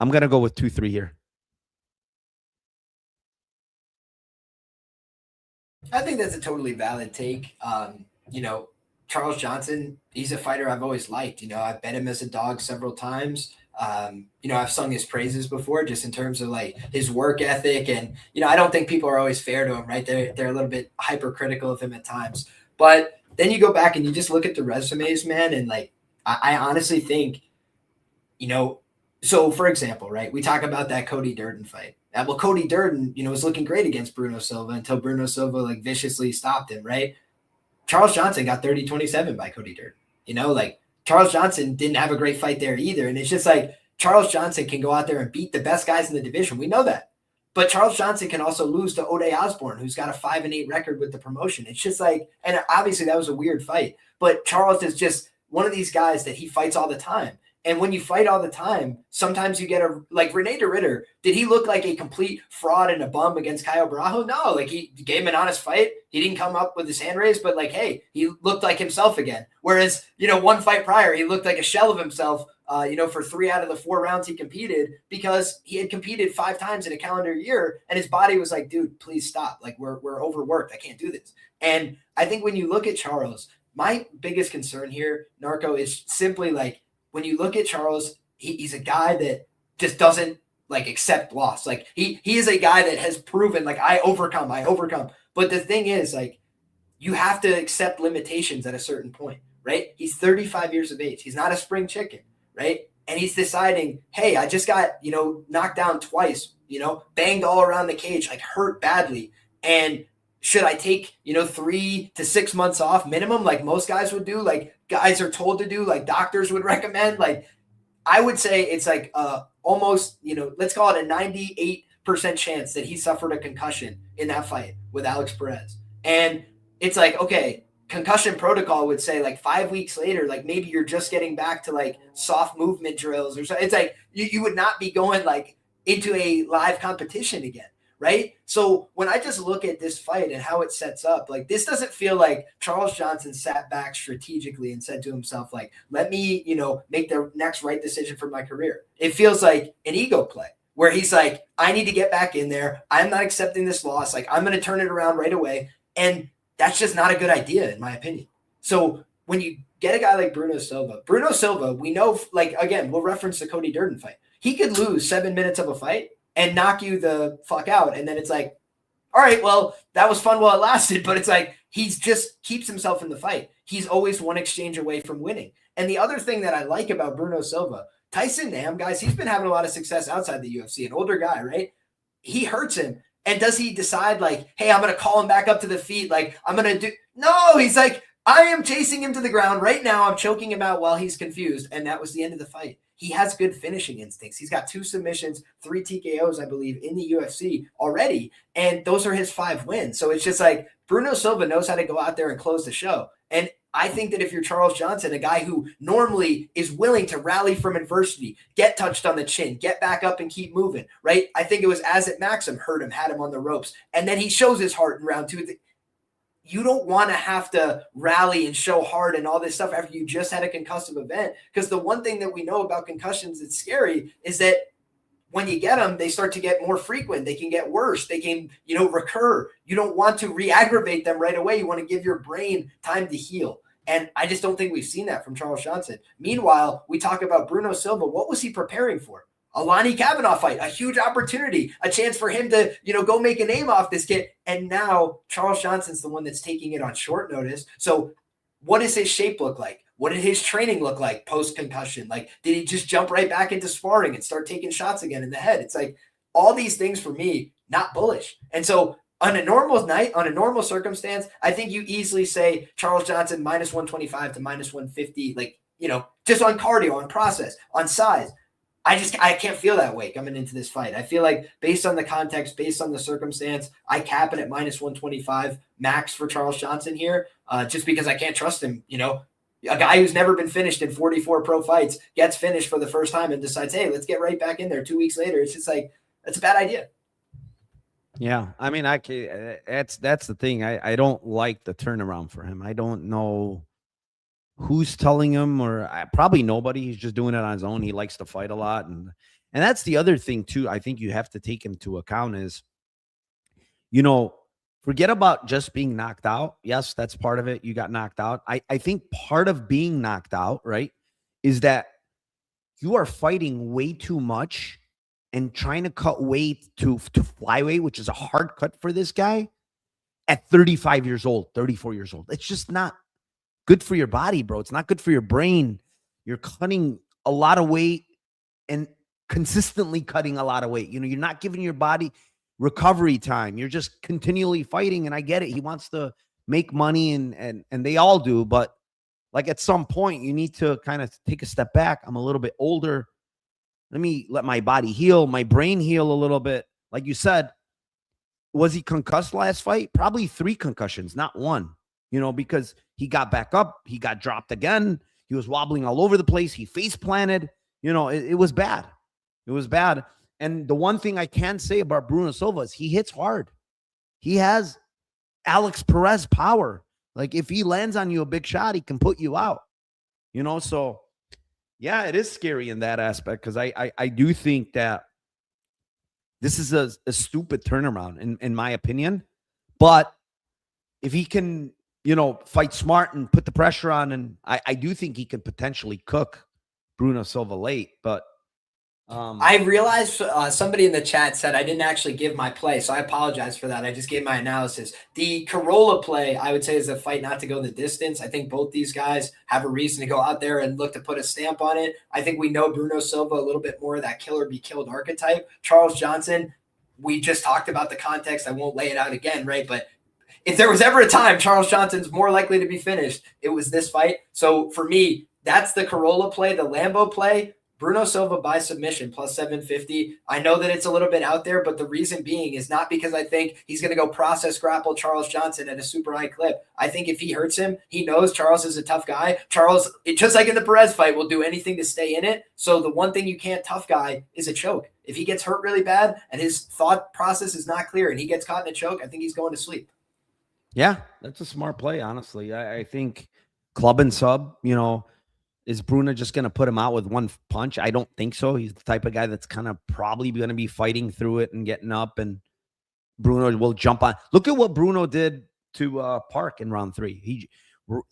going to go with 2-3 here.
I think that's a totally valid take. Charles Johnson, he's a fighter I've always liked. I've bet him as a dog several times. I've sung his praises before, just in terms of like his work ethic. And, I don't think people are always fair to him, right? They're a little bit hypercritical of him at times. But then you go back and you just look at the resumes, man. And like, I honestly think, so for example, right, we talk about that Cody Durden fight. Well, Cody Durden, was looking great against Bruno Silva until Bruno Silva like viciously stopped him, right? Charles Johnson got 30-27 by Cody Durden. Charles Johnson didn't have a great fight there either. And it's just like Charles Johnson can go out there and beat the best guys in the division. We know that. But Charles Johnson can also lose to Ode Osborne, who's got a 5-8 record with the promotion. It's just like, and obviously that was a weird fight, but Charles is just one of these guys that he fights all the time. And when you fight all the time, sometimes you get like Rene de Ritter. Did he look like a complete fraud and a bum against Caio Bravo? No, like he gave him an honest fight. He didn't come up with his hand raised, but like, hey, he looked like himself again. Whereas, one fight prior, he looked like a shell of himself, for 3 out of the 4 rounds he competed, because he had competed 5 times in a calendar year and his body was like, dude, please stop. Like we're overworked. I can't do this. And I think when you look at Charles, my biggest concern here, Narco, is simply like, when you look at Charles, he's a guy that just doesn't like accept loss. Like he is a guy that has proven like I overcome. But the thing is, like, you have to accept limitations at a certain point, right? He's 35 years of age. He's not a spring chicken, right? And he's deciding, hey, I just got, knocked down twice, banged all around the cage, like hurt badly. And should I take, 3 to 6 months off minimum, like most guys would do, like guys are told to do, like doctors would recommend? Like, I would say it's like almost, let's call it a 98% chance that he suffered a concussion in that fight with Alex Perez. And it's like, okay, concussion protocol would say like 5 weeks later, like maybe you're just getting back to like soft movement drills or something. It's like you would not be going like into a live competition again. Right. So when I just look at this fight and how it sets up, like this doesn't feel like Charles Johnson sat back strategically and said to himself, like, let me, make the next right decision for my career. It feels like an ego play where he's like, I need to get back in there. I'm not accepting this loss. Like, I'm going to turn it around right away. And that's just not a good idea, in my opinion. So when you get a guy like Bruno Silva, we know, like, again, we'll reference the Cody Durden fight. He could lose 7 minutes of a fight and knock you the fuck out. And then it's like, all right, well, that was fun while it lasted, but it's like, he's just keeps himself in the fight. He's always one exchange away from winning. And the other thing that I like about Bruno Silva, Tyson Nam, guys, he's been having a lot of success outside the UFC, an older guy, right? He hurts him. And does he decide like, hey, I'm going to call him back up to the feet? Like, I'm going to do, no, he's like, I am chasing him to the ground right now. I'm choking him out while he's confused. And that was the end of the fight. He has good finishing instincts. He's got 2 submissions, 3 TKOs, I believe, in the UFC already. And those are his 5 wins. So it's just like Bruno Silva knows how to go out there and close the show. And I think that if you're Charles Johnson, a guy who normally is willing to rally from adversity, get touched on the chin, get back up and keep moving, right? I think it was Azit Maxim hurt him, had him on the ropes. And then he shows his heart in round 2. You don't want to have to rally and show heart and all this stuff after you just had a concussive event. Because the one thing that we know about concussions that's scary is that when you get them, they start to get more frequent. They can get worse. They can, recur. You don't want to re-aggravate them right away. You want to give your brain time to heal. And I just don't think we've seen that from Charles Johnson. Meanwhile, we talk about Bruno Silva. What was he preparing for? A Lonnie Kavanaugh fight, a huge opportunity, a chance for him to, go make a name off this kid. And now Charles Johnson's the one that's taking it on short notice. So what does his shape look like? What did his training look like post-concussion? Like, did he just jump right back into sparring and start taking shots again in the head? It's like all these things for me, not bullish. And so on a normal night, on a normal circumstance, I think you easily say Charles Johnson minus 125 to minus 150, like, just on cardio, on process, on size. I can't feel that way coming into this fight. I feel like based on the context, based on the circumstance, I cap it at minus 125 max for Charles Johnson here, just because I can't trust him. A guy who's never been finished in 44 pro fights gets finished for the first time and decides, hey, let's get right back in there 2 weeks later. It's just like, that's a bad idea.
Yeah. I mean, that's the thing. I don't like the turnaround for him. I don't know who's telling him, or probably nobody. He's just doing it on his own. He likes to fight a lot. And that's the other thing too. I think you have to take into account is, forget about just being knocked out. Yes, that's part of it. You got knocked out. I think part of being knocked out, right, is that you are fighting way too much and trying to cut weight to flyweight, which is a hard cut for this guy at 35 years old, 34 years old. It's just not good for your body, bro. It's not good for your brain. You're cutting a lot of weight and consistently cutting a lot of weight. You're not giving your body recovery time. You're just continually fighting. And I get it. He wants to make money and they all do. But like at some point, you need to kind of take a step back. I'm a little bit older. Let me let my body heal, my brain heal a little bit. Like you said, was he concussed last fight? Probably 3 concussions, not 1, because he got back up. He got dropped again. He was wobbling all over the place. He face planted. It was bad. It was bad. And the one thing I can say about Bruno Silva is he hits hard. He has Alex Perez power. Like if he lands on you a big shot, he can put you out. So yeah, it is scary in that aspect because I do think that this is a stupid turnaround in my opinion. But if he can, fight smart and put the pressure on, and I do think he could potentially cook Bruno Silva late, but
I realized somebody in the chat said I didn't actually give my play, so I apologize for that. I just gave my analysis. The Corolla play, I would say, is a fight not to go the distance. I think both these guys have a reason to go out there and look to put a stamp on it. I think we know Bruno Silva a little bit more of that kill or be killed archetype. Charles Johnson, we just talked about the context. I won't lay it out again, right? But if there was ever a time Charles Johnson's more likely to be finished, it was this fight. So for me, that's the Corolla play, the Lambo play. Bruno Silva by submission plus 750. I know that it's a little bit out there, but the reason being is not because I think he's going to go process grapple Charles Johnson at a super high clip. I think if he hurts him, he knows Charles is a tough guy. Charles, just like in the Perez fight, will do anything to stay in it. So the one thing you can't tough guy is a choke. If he gets hurt really bad and his thought process is not clear and he gets caught in a choke, I think he's going to sleep.
Yeah, that's a smart play, honestly. I think club and sub, is Bruno just going to put him out with one punch? I don't think so. He's the type of guy that's kind of probably going to be fighting through it and getting up, and Bruno will jump on. Look at what Bruno did to Park in round 3.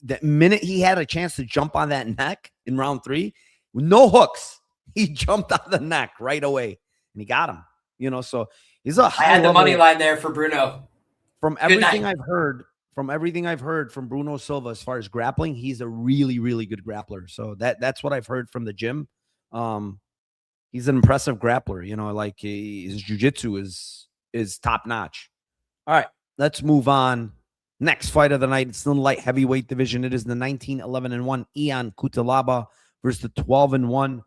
The minute he had a chance to jump on that neck in round 3, with no hooks, he jumped on the neck right away, and he got him. So he's a high
I had the
level,
money line there for Bruno.
From everything I've heard, from Bruno Silva as far as grappling, he's a really, really good grappler. So that's what I've heard from the gym. He's an impressive grappler. Like his jiu-jitsu is top notch. All right, let's move on. Next fight of the night, it's in the light heavyweight division. It is the 19-11-1 Ion Cutelaba versus the 12-1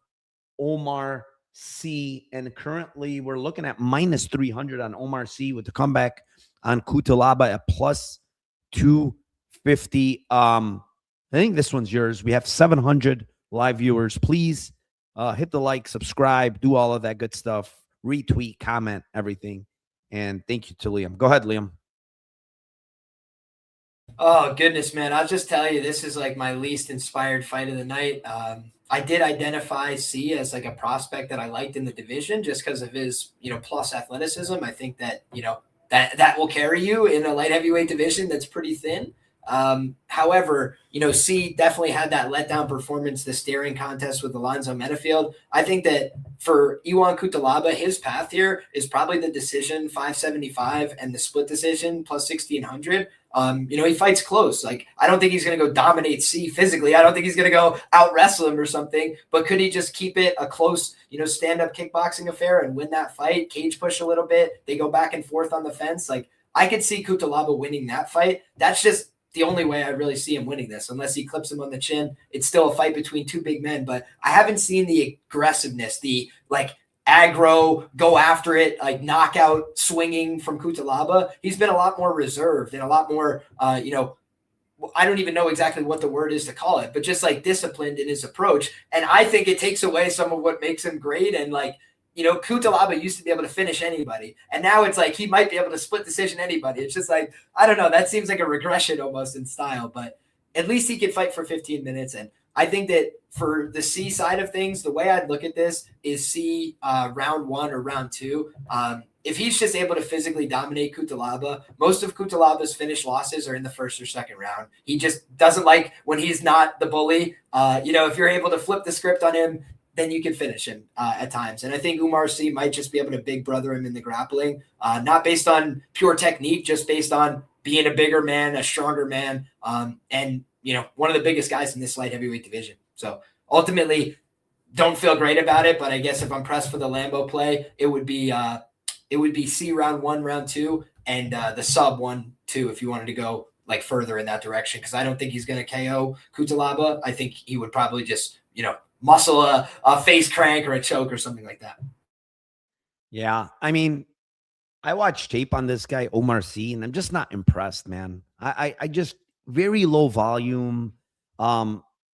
Omar C. And currently we're looking at minus 300 on Omar C with the comeback on Coutalaba at plus 250. I think this one's yours. We have 700 live viewers. Please hit the like, subscribe, do all of that good stuff, retweet, comment, everything. And thank you to Liam. Go ahead, Liam.
Oh, goodness, man. I'll just tell you, this is like my least inspired fight of the night. I did identify C as like a prospect that I liked in the division just because of his, plus athleticism. I think that, that will carry you in a light heavyweight division that's pretty thin. However, C definitely had that letdown performance, the staring contest with Alonzo Menifield. I think that for Iwan Cutelaba, his path here is probably the decision 575 and the split decision plus 1600. He fights close. Like, I don't think he's going to go dominate C physically. I don't think he's going to go out wrestle him or something, but could he just keep it a close, stand-up kickboxing affair and win that fight, cage push a little bit? They go back and forth on the fence. Like, I could see Cutelaba winning that fight. That's just the only way I really see him winning this, unless he clips him on the chin. It's still a fight between two big men, but I haven't seen the aggressiveness, the aggro, go after it, knockout swinging from Cutelaba. He's been a lot more reserved and a lot more, I don't even know exactly what the word is to call it, but just disciplined in his approach. And I think it takes away some of what makes him great. And Cutelaba used to be able to finish anybody. And now it's he might be able to split decision anybody. It's just I don't know. That seems like a regression almost in style, but at least he could fight for 15 minutes. And I think that for the C side of things, the way I'd look at this is C round 1 or round 2. If he's just able to physically dominate Cutelaba, most of Cutelaba's finished losses are in the first or second round. He just doesn't like when he's not the bully. If you're able to flip the script on him, then you can finish him at times. And I think Umar C might just be able to big brother him in the grappling, not based on pure technique, just based on being a bigger man, a stronger man, and one of the biggest guys in this light heavyweight division. So ultimately, don't feel great about it, but I guess if I'm pressed for the Lambo play, it would be C round 1, round 2, and the sub 1-2 if you wanted to go further in that direction, because I don't think he's going to KO Cutelaba. I think he would probably just muscle a face crank or a choke or something like that.
Yeah, I mean, I watched tape on this guy Omar C, and I'm just not impressed, man. I just very low volume.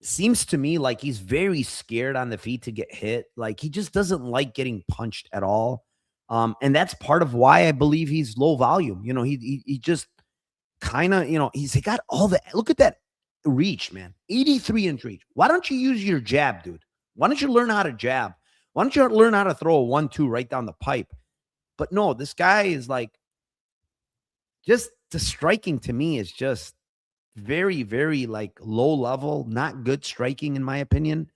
Seems to me like he's very scared on the feet to get hit. He just doesn't like getting punched at all. And that's part of why I believe he's low volume. He just kind of, he got all the, look at that reach, man, 83-inch reach. Why don't you use your jab, dude? Why don't you learn how to jab? Why don't you learn how to throw a 1-2 right down the pipe? But no, this guy is just the striking to me is just very, very low level, not good striking in my opinion.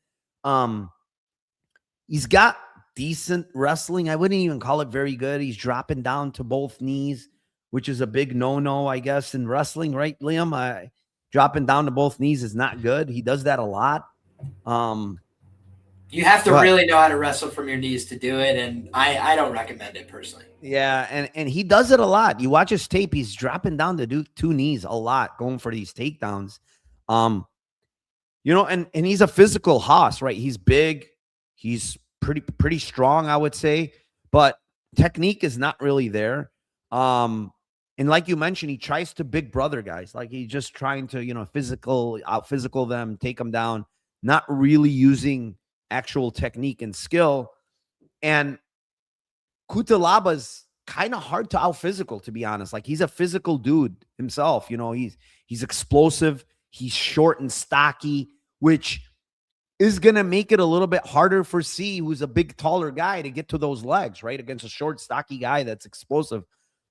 He's got decent wrestling. I wouldn't even call it very good. He's dropping down to both knees, which is a big no-no, I guess, in wrestling, right, Liam? Dropping down to both knees is not good. He does that a lot.
You have to really know how to wrestle from your knees to do it, and I don't recommend it personally.
Yeah, and he does it a lot. You watch his tape, he's dropping down to do 2 knees a lot, going for these takedowns. And he's a physical hoss, right? He's big. He's pretty strong, I would say, but technique is not really there. And like you mentioned, he tries to big brother guys. He's just trying to, out physical them, take them down, not really using actual technique and skill. And Cutelaba's kind of hard to out physical, to be honest. He's a physical dude himself. He's explosive. He's short and stocky, which is going to make it a little bit harder for C, who's a big, taller guy, to get to those legs, right? Against a short, stocky guy that's explosive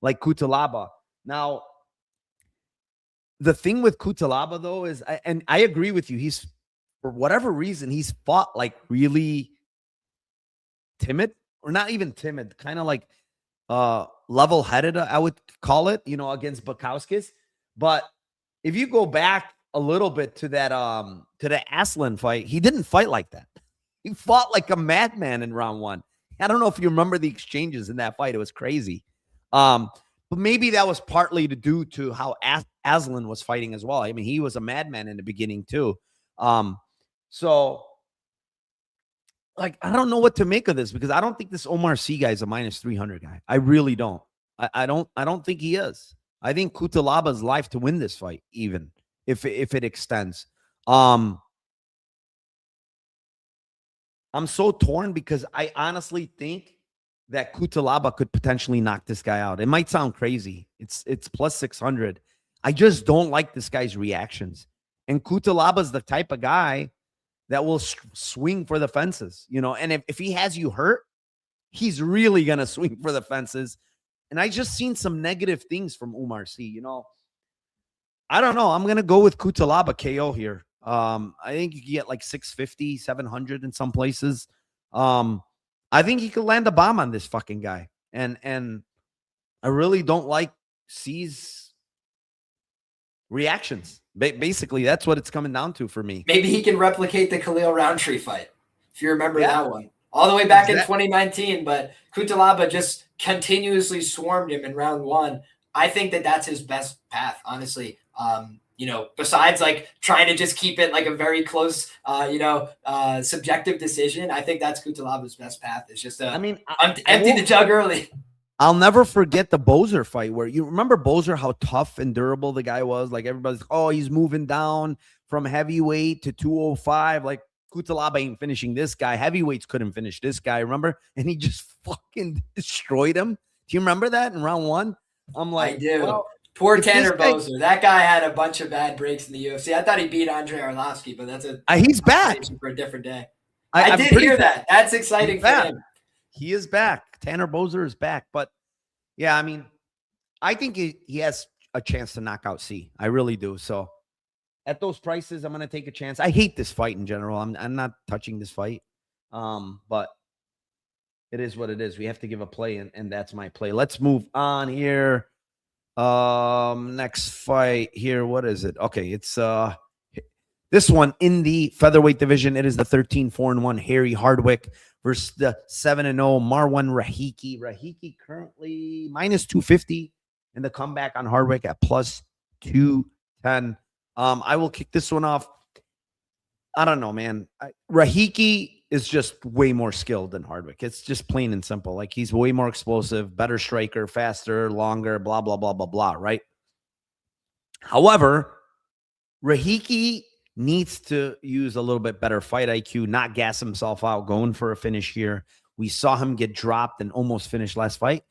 like Cutelaba. Now, the thing with Cutelaba, though, is, and I agree with you, he's, for whatever reason, he's fought really timid, or not even timid, kind of level-headed, I would call it, against Bukowskis. But if you go back a little bit to that to the Asplund fight, he didn't fight like that. He fought like a madman in round 1. I don't know if you remember the exchanges in that fight. It was crazy. But maybe that was partly to due to how Asplund was fighting as well. I mean, he was a madman in the beginning too. So I don't know what to make of this, because I don't think this Omar C guy is a minus 300 guy. I really don't. I don't think he is. I think Cutelaba's life to win this fight, even if it extends. I'm so torn, because I honestly think that Cutelaba could potentially knock this guy out. It might sound crazy. It's plus 600. I just don't like this guy's reactions. And Cutelaba's the type of guy that will swing for the fences, and if he has you hurt, he's really going to swing for the fences. And I just seen some negative things from Umar C, I don't know. I'm going to go with Cutelaba KO here. I think you can get like 650, 700 in some places. I think he could land a bomb on this fucking guy. And I really don't like C's reactions. Basically, that's what it's coming down to for me.
Maybe he can replicate the Khalil Roundtree fight, if you remember that one. All the way back in 2019, but Cutelaba just continuously swarmed him in round 1. I think that that's his best path, honestly. Besides like trying to just keep it like a very close, subjective decision, I think that's Cutelaba's best path. It's just empty the jug early.
I'll never forget the Bozer fight where you remember Bozer, how tough and durable the guy was. Like everybody's, oh, he's moving down from heavyweight to 205. Like Cutelaba ain't finishing this guy. Heavyweights couldn't finish this guy, remember? And he just fucking destroyed him. Do you remember that in round 1? I'm like,
I do.
Well,
poor Tanner Bozer. That guy had a bunch of bad breaks in the UFC. I thought he beat Andre Arlovsky, but that's
he's back
for a different day.
I
did hear that. That's exciting for him.
He is back. Tanner Bozer is back. But yeah, I mean, I think he has a chance to knock out C. I really do. So at those prices, I'm going to take a chance. I hate this fight in general. I'm not touching this fight. But it is what it is. We have to give a play, and that's my play. Let's move on here. Next fight here. What is it? Okay, it's this one in the featherweight division. It is the 13-4-1 Harry Hardwick versus the 7-0 Marwan Rahiki. Rahiki currently minus 250, and the comeback on Hardwick at plus 210. I will kick this one off. I don't know, man. Rahiki is just way more skilled than Hardwick. It's just plain and simple. Like he's way more explosive, better striker, faster, longer, blah, blah, blah, blah, blah, right? However, Rahiki needs to use a little bit better fight IQ, not gas himself out, going for a finish here. We saw him get dropped and almost finish last fight.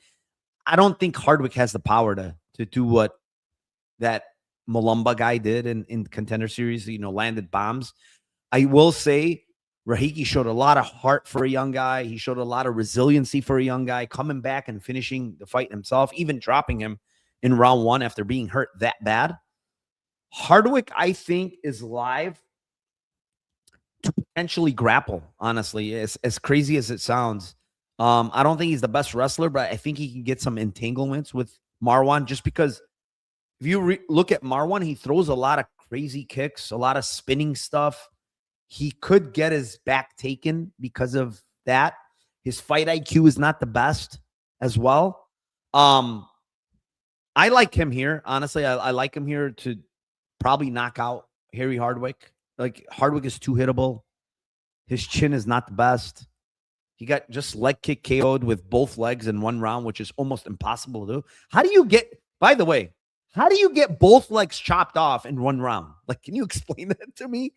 I don't think Hardwick has the power to do what that Malumba guy did in Contender Series, landed bombs. I will say Rahiki showed a lot of heart for a young guy. He showed a lot of resiliency for a young guy, coming back and finishing the fight himself, even dropping him in round 1 after being hurt that bad. Hardwick, I think, is live to potentially grapple, honestly, as crazy as it sounds. I don't think he's the best wrestler, but I think he can get some entanglements with Marwan, just because if you look at Marwan, he throws a lot of crazy kicks, a lot of spinning stuff. He could get his back taken because of that. His fight IQ is not the best as well. I like him here. Honestly, I like him here to probably knock out Harry Hardwick. Like, Hardwick is too hittable. His chin is not the best. He got just leg kick KO'd with both legs in one round, which is almost impossible to do. How do you get, by the way, how do you get both legs chopped off in one round? Like, can you explain that to me?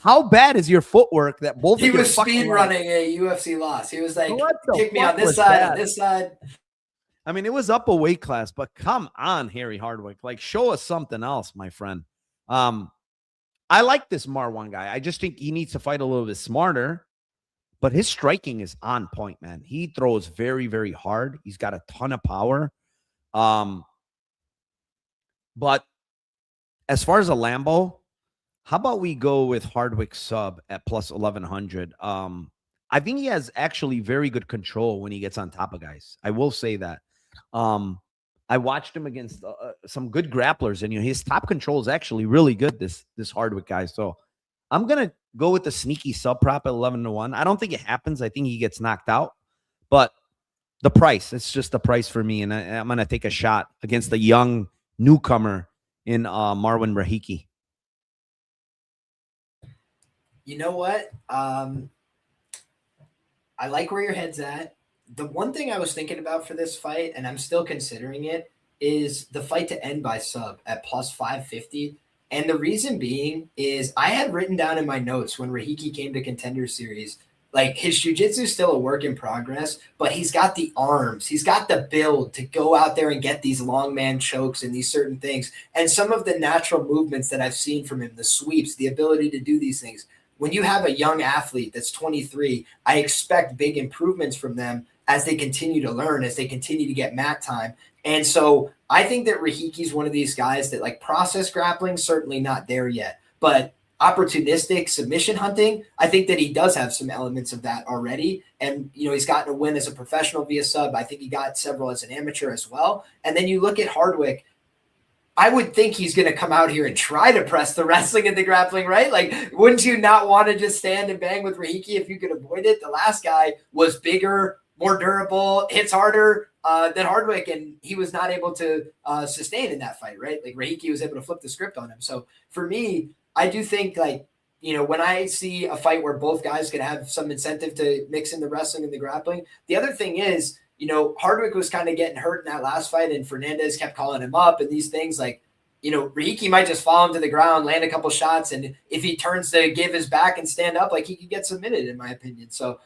How bad is your footwork that both
he was speed running a UFC loss. He was like, kick me on this side, on this side.
I mean, it was up a weight class, but come on, Harry Hardwick. Like, show us something else, my friend. I like this Marwan guy. I just think he needs to fight a little bit smarter, but his striking is on point, man. He throws very, very hard. He's got a ton of power. But as far as a Lambo, how about we go with Hardwick sub at plus 1100? I think he has actually very good control when he gets on top of guys. I will say that. I watched him against some good grapplers, and his top control is actually really good. This Hardwick guy. So I'm gonna go with the sneaky sub prop at 11-1. I don't think it happens. I think he gets knocked out, but the price, it's just the price for me, and I'm gonna take a shot against the young newcomer in Marwan Rahiki.
You know what? I like where your head's at. The one thing I was thinking about for this fight, and I'm still considering it, is the fight to end by sub at plus 550. And the reason being is I had written down in my notes when Rahiki came to Contender Series, like, his jiu-jitsu is still a work in progress, but he's got the arms. He's got the build to go out there and get these long man chokes and these certain things. And some of the natural movements that I've seen from him, the sweeps, the ability to do these things, when you have a young athlete that's 23, I expect big improvements from them as they continue to learn, as they continue to get mat time. And so I think that Rahiki's one of these guys that like process grappling, certainly not there yet, but opportunistic submission hunting, I think that he does have some elements of that already. And, he's gotten a win as a professional via sub. I think he got several as an amateur as well. And then you look at Hardwick, I would think he's going to come out here and try to press the wrestling and the grappling, right? Like, wouldn't you not want to just stand and bang with Rahiki if you could avoid it? The last guy was bigger, more durable, hits harder than Hardwick, and he was not able to sustain in that fight, right? Like, Rahiki was able to flip the script on him. So for me, I do think, like, when I see a fight where both guys could have some incentive to mix in the wrestling and the grappling, the other thing is, Hardwick was kind of getting hurt in that last fight, and Fernandez kept calling him up and these things like, Rahiki might just fall him to the ground, land a couple shots, and if he turns to give his back and stand up, like, he could get submitted, in my opinion. So,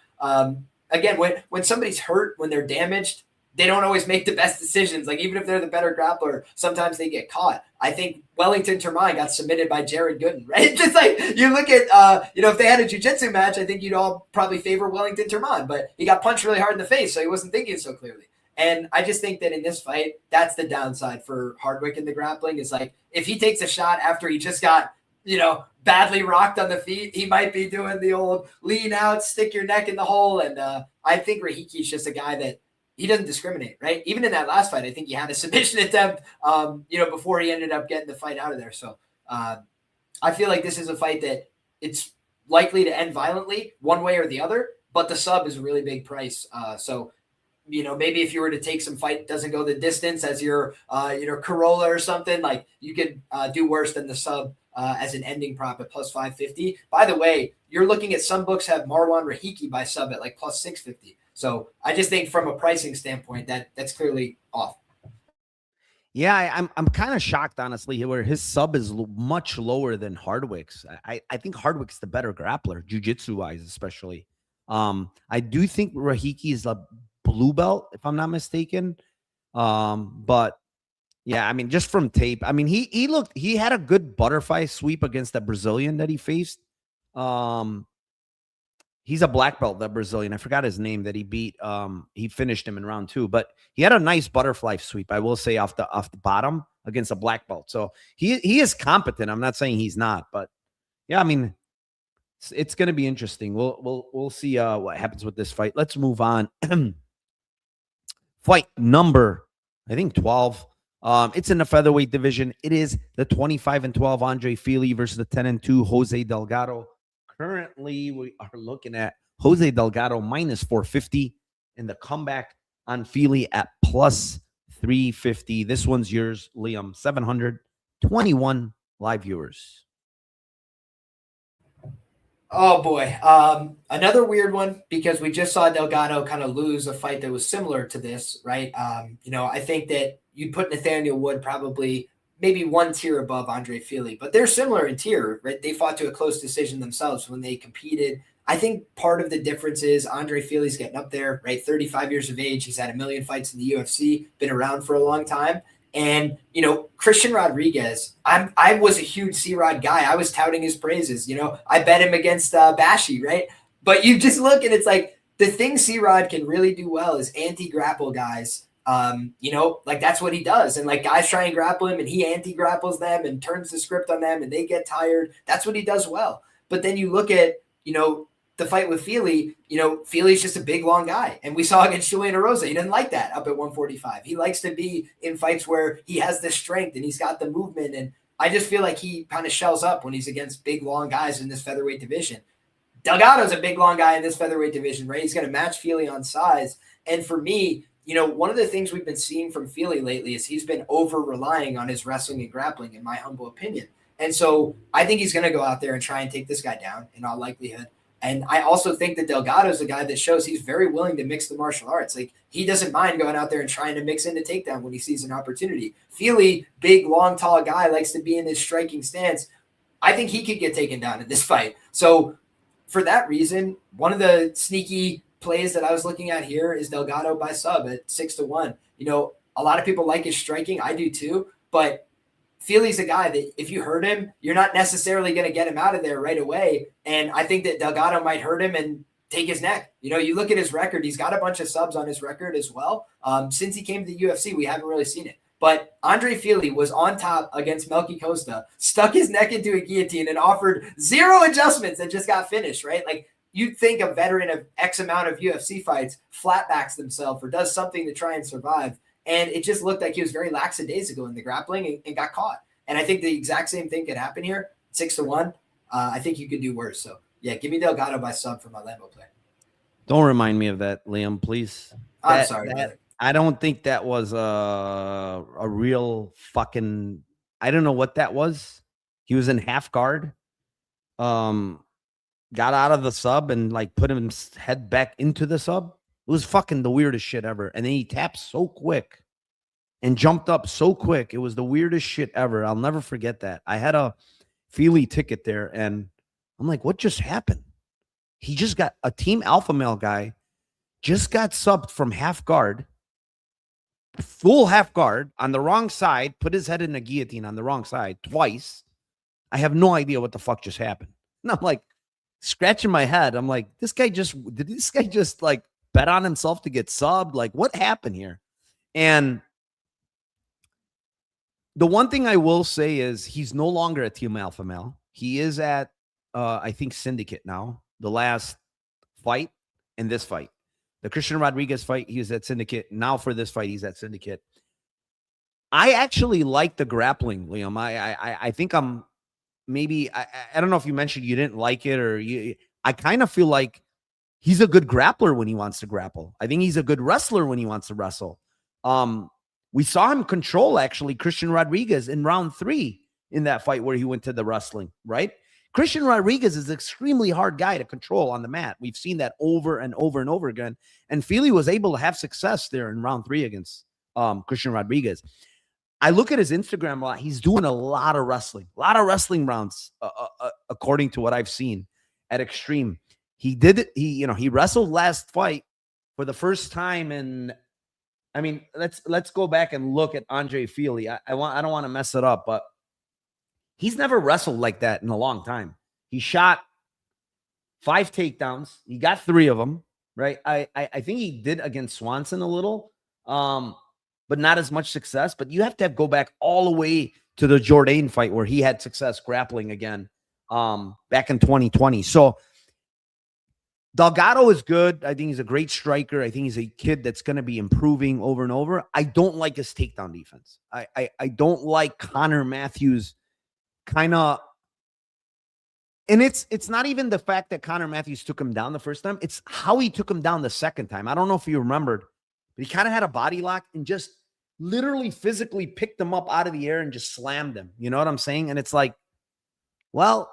again, when somebody's hurt, when they're damaged, they don't always make the best decisions. Like, even if they're the better grappler, sometimes they get caught. I think Wellington Termine got submitted by Jared Gooden, right? Just like you look at, if they had a jiu-jitsu match, I think you'd all probably favor Wellington Termine, but he got punched really hard in the face, so he wasn't thinking so clearly. And I just think that in this fight, that's the downside for Hardwick in the grappling is like, if he takes a shot after he just got, badly rocked on the feet, he might be doing the old lean out, stick your neck in the hole. And I think Rahiki's just a guy that, he doesn't discriminate, right? Even in that last fight, I think he had a submission attempt, before he ended up getting the fight out of there. So I feel like this is a fight that it's likely to end violently one way or the other, but the sub is a really big price. So, maybe if you were to take some fight, doesn't go the distance as your, Corolla or something, like you could do worse than the sub as an ending prop at plus 550. By the way, you're looking at some books have Marwan Rahiki by sub at like plus 650. So I just think from a pricing standpoint, that's clearly off.
Yeah, I'm kind of shocked, honestly, where his sub is much lower than Hardwick's. I think Hardwick's the better grappler, jiu-jitsu wise, especially. I do think Rahiki is a blue belt, if I'm not mistaken. But yeah, I mean, just from tape, I mean, he had a good butterfly sweep against that Brazilian that he faced. He's a black belt, that Brazilian. I forgot his name that he beat. He finished him in round 2, but he had a nice butterfly sweep, I will say, off the bottom against a black belt. So he is competent. I'm not saying he's not, but yeah, I mean, it's going to be interesting. We'll see what happens with this fight. Let's move on. Fight number, I think 12. It's in the featherweight division. It is the 25-12 Andre Fili versus the 10-2 Jose Delgado. Currently, we are looking at Jose Delgado minus 450 and the comeback on Fili at plus 350. This one's yours, Liam. 721 live viewers.
Oh, boy. Another weird one because we just saw Delgado kind of lose a fight that was similar to this, right? I think that you'd put Nathaniel Wood probably maybe one tier above Andre Fili, but they're similar in tier, right? They fought to a close decision themselves when they competed. I think part of the difference is Andre Fili's getting up there, right? 35 years of age. He's had a million fights in the UFC, been around for a long time. And, Christian Rodriguez, I was a huge C-Rod guy. I was touting his praises. I bet him against Bashi, right? But you just look and it's like the thing C-Rod can really do well is anti-grapple guys. Like that's what he does. And like guys try and grapple him and he anti-grapples them and turns the script on them and they get tired. That's what he does well. But then you look at, the fight with Fili, Fili's just a big, long guy. And we saw against Julian Erosa, he didn't like that up at 145. He likes to be in fights where he has the strength and he's got the movement. And I just feel like he kind of shells up when he's against big, long guys in this featherweight division. Delgado's a big, long guy in this featherweight division, right? He's going to match Fili on size. And for me, one of the things we've been seeing from Fili lately is he's been over-relying on his wrestling and grappling, in my humble opinion. And so I think he's going to go out there and try and take this guy down in all likelihood. And I also think that Delgado is a guy that shows he's very willing to mix the martial arts. Like he doesn't mind going out there and trying to mix in the takedown when he sees an opportunity. Fili, big, long, tall guy, likes to be in his striking stance. I think he could get taken down in this fight. So for that reason, one of the sneaky plays that I was looking at here is Delgado by sub at 6-1. A lot of people like his striking. I do too, but Fili's a guy that if you hurt him, you're not necessarily going to get him out of there right away. And I think that Delgado might hurt him and take his neck. You know, you look at his record, he's got a bunch of subs on his record as well. Since he came to the UFC, we haven't really seen it. But Andre Fili was on top against Melky Costa, stuck his neck into a guillotine and offered 0 adjustments and just got finished, right? Like, you'd think a veteran of X amount of UFC fights flatbacks themselves or does something to try and survive. And it just looked like he was very lackadaisical in the grappling and got caught. And I think the exact same thing could happen here. 6-1. I think you could do worse. So, yeah, give me Delgado by sub for my Lambo play.
Don't remind me of that, Liam, please.
I'm sorry.
I don't think that was a real fucking. I don't know what that was. He was in half guard. Got out of the sub and like put his head back into the sub. It was fucking the weirdest shit ever. And then he tapped so quick and jumped up so quick. It was the weirdest shit ever. I'll never forget that. I had a Fili ticket there and I'm like, what just happened? He just got a team alpha male guy, just got subbed from half guard, full half guard on the wrong side, put his head in a guillotine on the wrong side twice. I have no idea what the fuck just happened. And I'm like scratching my head. I'm like, did this guy just like bet on himself to get subbed? Like, what happened here? And the one thing I will say is he's no longer a team alpha male. He is at, I think, Syndicate now. The last fight and this fight. The Christian Rodriguez fight, he was at Syndicate. Now for this fight, he's at Syndicate. I actually like the grappling, Liam. I think I'm maybe, I don't know if you mentioned you didn't like it or I kind of feel like he's a good grappler when he wants to grapple. I think he's a good wrestler when he wants to wrestle. We saw him control, actually, Christian Rodriguez in round 3 in that fight where he went to the wrestling, right? Christian Rodriguez is an extremely hard guy to control on the mat. We've seen that over and over and over again. And Fili was able to have success there in round 3 against Christian Rodriguez. I look at his Instagram a lot. He's doing a lot of wrestling rounds, according to what I've seen at Extreme. He did it. He wrestled last fight for the first time in, I mean, let's go back and look at Andre Fili. I don't want to mess it up, but he's never wrestled like that in a long time. He shot 5 takedowns. He got 3 of them, right? I think he did against Swanson a little, but not as much success. But you have to go back all the way to the Jourdain fight where he had success grappling again back in 2020. So Delgado is good. I think he's a great striker. I think he's a kid that's going to be improving over and over. I don't like his takedown defense. I don't like Connor Matthews kind of, and it's not even the fact that Connor Matthews took him down the first time. It's how he took him down the second time. I don't know if you remembered, but he kind of had a body lock and just literally physically picked him up out of the air and just slammed him. You know what I'm saying? And it's like, well,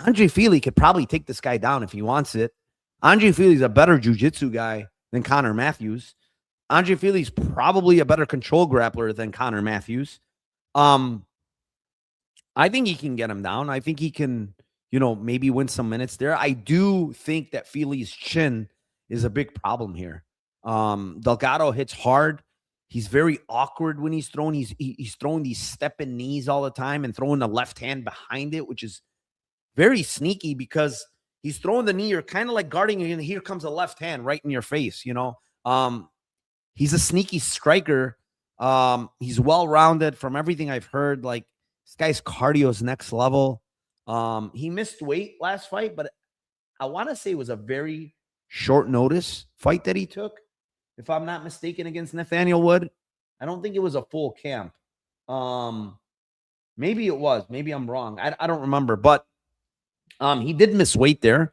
Andre Fili could probably take this guy down if he wants it. Andre Fili's a better jiu-jitsu guy than Connor Matthews. Andre Fili's probably a better control grappler than Connor Matthews. I think he can get him down. I think he can, maybe win some minutes there. I do think that Fili's chin is a big problem here. Delgado hits hard. He's very awkward when he's throwing. He's throwing these stepping knees all the time and throwing the left hand behind it, which is very sneaky because he's throwing the knee. You're kind of like guarding it, and here comes a left hand right in your face. He's a sneaky striker. He's well-rounded from everything I've heard. Like, this guy's cardio is next level. He missed weight last fight, but I want to say it was a very short notice fight that he took, if I'm not mistaken, against Nathaniel Wood. I don't think it was a full camp. Maybe it was. Maybe I'm wrong. I don't remember, but he did miss weight there.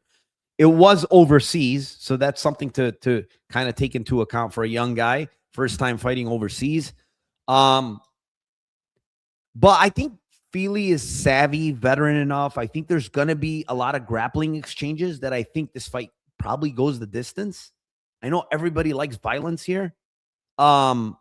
It was overseas, so that's something to kind of take into account for a young guy, first time fighting overseas. But I think Fili is savvy, veteran enough. I think there's going to be a lot of grappling exchanges that I think this fight probably goes the distance. I know everybody likes violence here. I'm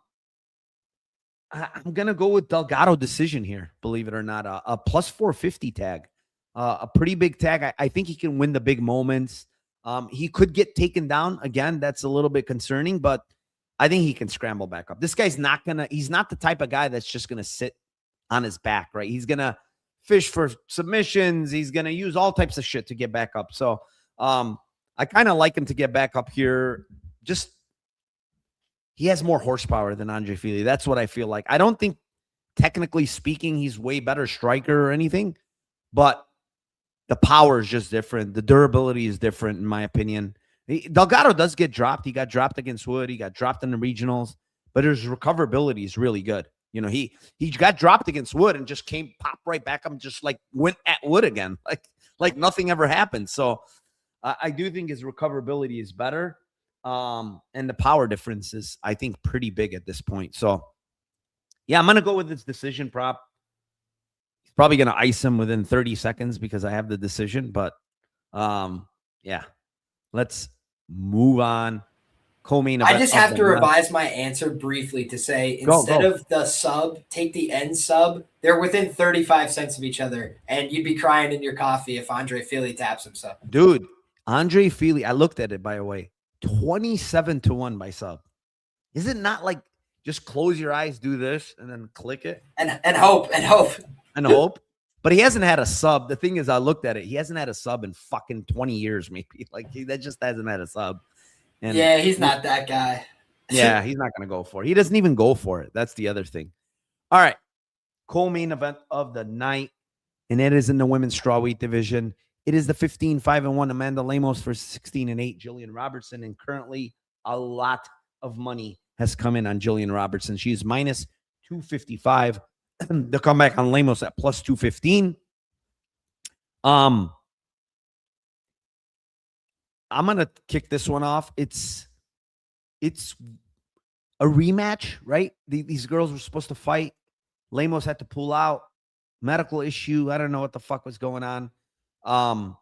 going to go with Delgado decision here, believe it or not. A plus 450 tag. A pretty big tag. I think he can win the big moments. He could get taken down. Again, that's a little bit concerning, but I think he can scramble back up. This guy's he's not the type of guy that's just going to sit on his back, right? He's going to fish for submissions. He's going to use all types of shit to get back up. So I kind of like him to get back up here. Just he has more horsepower than Andre Fili. That's what I feel like. I don't think, technically speaking, he's way better striker or anything, but the power is just different. The durability is different, in my opinion. Delgado does get dropped. He got dropped against Wood. He got dropped in the regionals, but his recoverability is really good. You know, he got dropped against Wood and just popped right back up, just like went at Wood again, like nothing ever happened. So I do think his recoverability is better. And the power difference is, I think, pretty big at this point. So yeah, I'm going to go with this decision prop. He's probably going to ice him within 30 seconds because I have the decision. But yeah, let's move on. Co-main event.
I just have to revise my answer briefly to say, instead of the sub, take the end sub. They're within 35 cents of each other, and you'd be crying in your coffee if Andre Fili taps him sub.
Dude, Andre Fili, I looked at it, by the way, 27-1 by sub. Is it not like just close your eyes, do this, and then click it?
And hope.
And hope. But he hasn't had a sub. The thing is, I looked at it. He hasn't had a sub in fucking 20 years, maybe. Like, that just hasn't had a sub. And
yeah, he's not that guy.
Yeah, he's not going to go for it. He doesn't even go for it. That's the other thing. All right. Co-main event of the night, and it is in the women's strawweight division. It is the 15-5-1 Amanda Lemos versus 16-8 Jillian Robertson, and currently a lot of money has come in on Jillian Robertson. She's minus 255. The comeback on Lemos at plus 215. I'm going to kick this one off. It's a rematch, right? These girls were supposed to fight. Lemos had to pull out. Medical issue. I don't know what the fuck was going on. And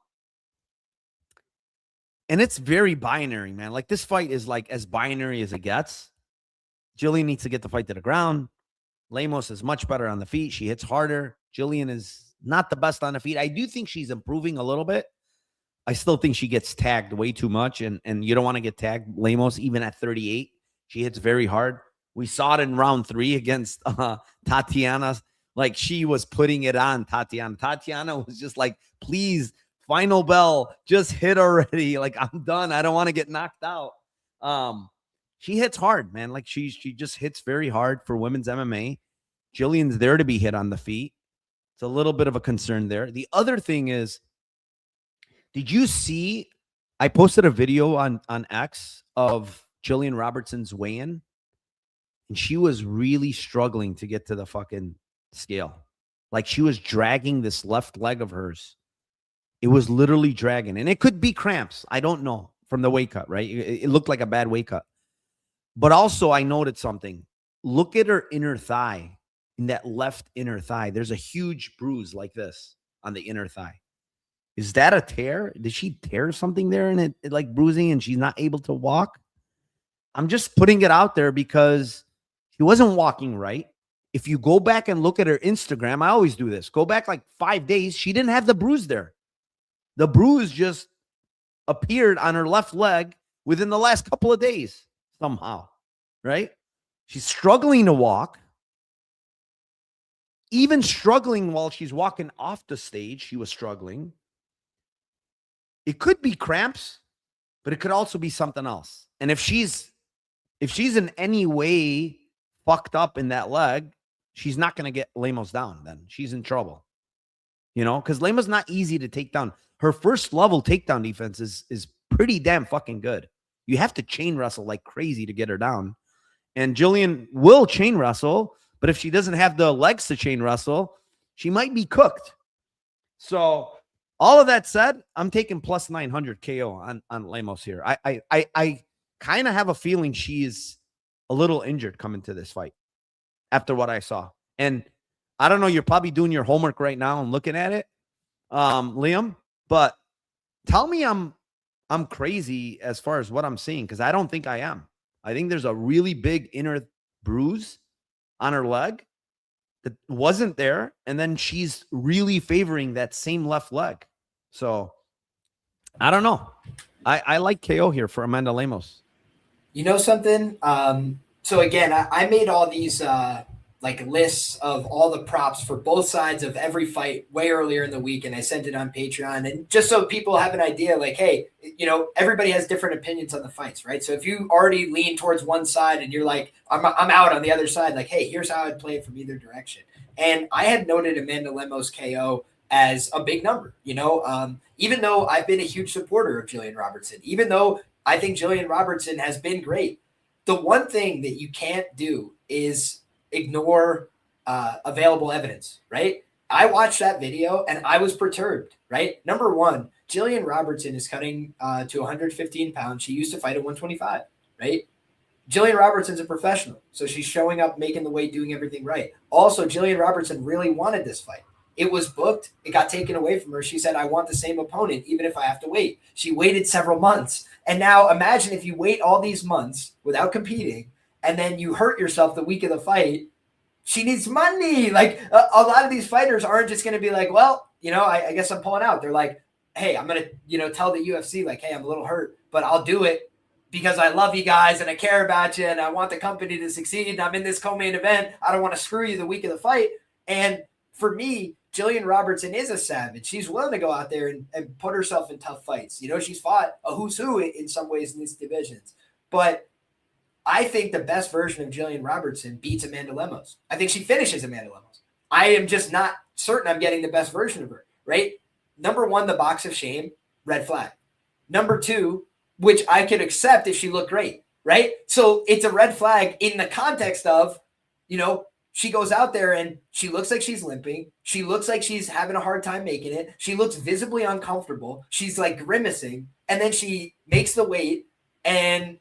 it's very binary, man. Like, this fight is like as binary as it gets. Jillian needs to get the fight to the ground. Lemos is much better on the feet. She hits harder. Jillian is not the best on the feet. I do think she's improving a little bit. I still think she gets tagged way too much, and you don't want to get tagged. Lemos, even at 38, she hits very hard. We saw it in round 3 against Tatiana. Like, she was putting it on Tatiana. Tatiana was just like, please, final bell, just hit already. Like, I'm done. I don't want to get knocked out. She hits hard, man. Like, she just hits very hard for women's MMA. Jillian's there to be hit on the feet. It's a little bit of a concern there. The other thing is, did you see, I posted a video on X of Jillian Robertson's weigh-in, and she was really struggling to get to the fucking scale. Like, she was dragging this left leg of hers. It was literally dragging, and it could be cramps. I don't know, from the weight cut, right? It looked like a bad weight cut. But also, I noted something. Look at her inner thigh, in that left inner thigh. There's a huge bruise like this on the inner thigh. Is that a tear? Did she tear something there and it like bruising and she's not able to walk? I'm just putting it out there because she wasn't walking right. If you go back and look at her Instagram, I always do this. Go back like 5 days. She didn't have the bruise there. The bruise just appeared on her left leg within the last couple of days somehow, right? She's struggling to walk. Even struggling while she's walking off the stage, she was struggling. It could be cramps, but it could also be something else. And if she's in any way fucked up in that leg, she's not going to get Lemos down. Then she's in trouble, you know, because Lemos not easy to take down. Her first level takedown defense is pretty damn fucking good. You have to chain wrestle like crazy to get her down. And Jillian will chain wrestle, but if she doesn't have the legs to chain wrestle, she might be cooked. So all of that said, I'm taking plus 900 KO on Lemos here. I kind of have a feeling she is a little injured coming to this fight after what I saw. And I don't know, you're probably doing your homework right now and looking at it, Liam, but tell me I'm crazy as far as what I'm seeing, because I don't think I am. I think there's a really big inner bruise on her leg that wasn't there, and then she's really favoring that same left leg. So I don't know. I like KO here for Amanda Lemos.
You know something? So again, I made all these like lists of all the props for both sides of every fight way earlier in the week, and I sent it on Patreon. And just so people have an idea, like, hey, everybody has different opinions on the fights, right? So if you already lean towards one side and you're like, I'm out on the other side, like, hey, here's how I'd play it from either direction. And I had noted Amanda Lemos KO as a big number, even though I've been a huge supporter of Jillian Robertson, even though I think Jillian Robertson has been great. The one thing that you can't do is ignore available evidence, right? I watched that video and I was perturbed, right? Number one, Jillian Robertson is cutting to 115 pounds. She used to fight at 125, right? Jillian Robertson's a professional, so she's showing up, making the weight, doing everything right. Also, Jillian Robertson really wanted this fight. It was booked. It got taken away from her. She said, I want the same opponent, even if I have to wait. She waited several months. And now imagine if you wait all these months without competing, and then you hurt yourself the week of the fight. She needs money. Like a lot of these fighters aren't just going to be like, well, I guess I'm pulling out. They're like, hey, I'm going to, tell the UFC, like, hey, I'm a little hurt, but I'll do it because I love you guys and I care about you and I want the company to succeed. And I'm in this co-main event. I don't want to screw you the week of the fight. And for me, Jillian Robertson is a savage. She's willing to go out there and put herself in tough fights. She's fought a who's who in some ways in these divisions. But I think the best version of Jillian Robertson beats Amanda Lemos. I think she finishes Amanda Lemos. I am just not certain I'm getting the best version of her, right? Number one, the box of shame, red flag. Number two, which I could accept if she looked great, right? So it's a red flag in the context of, she goes out there and she looks like she's limping. She looks like she's having a hard time making it. She looks visibly uncomfortable. She's like grimacing. And then she makes the weight and,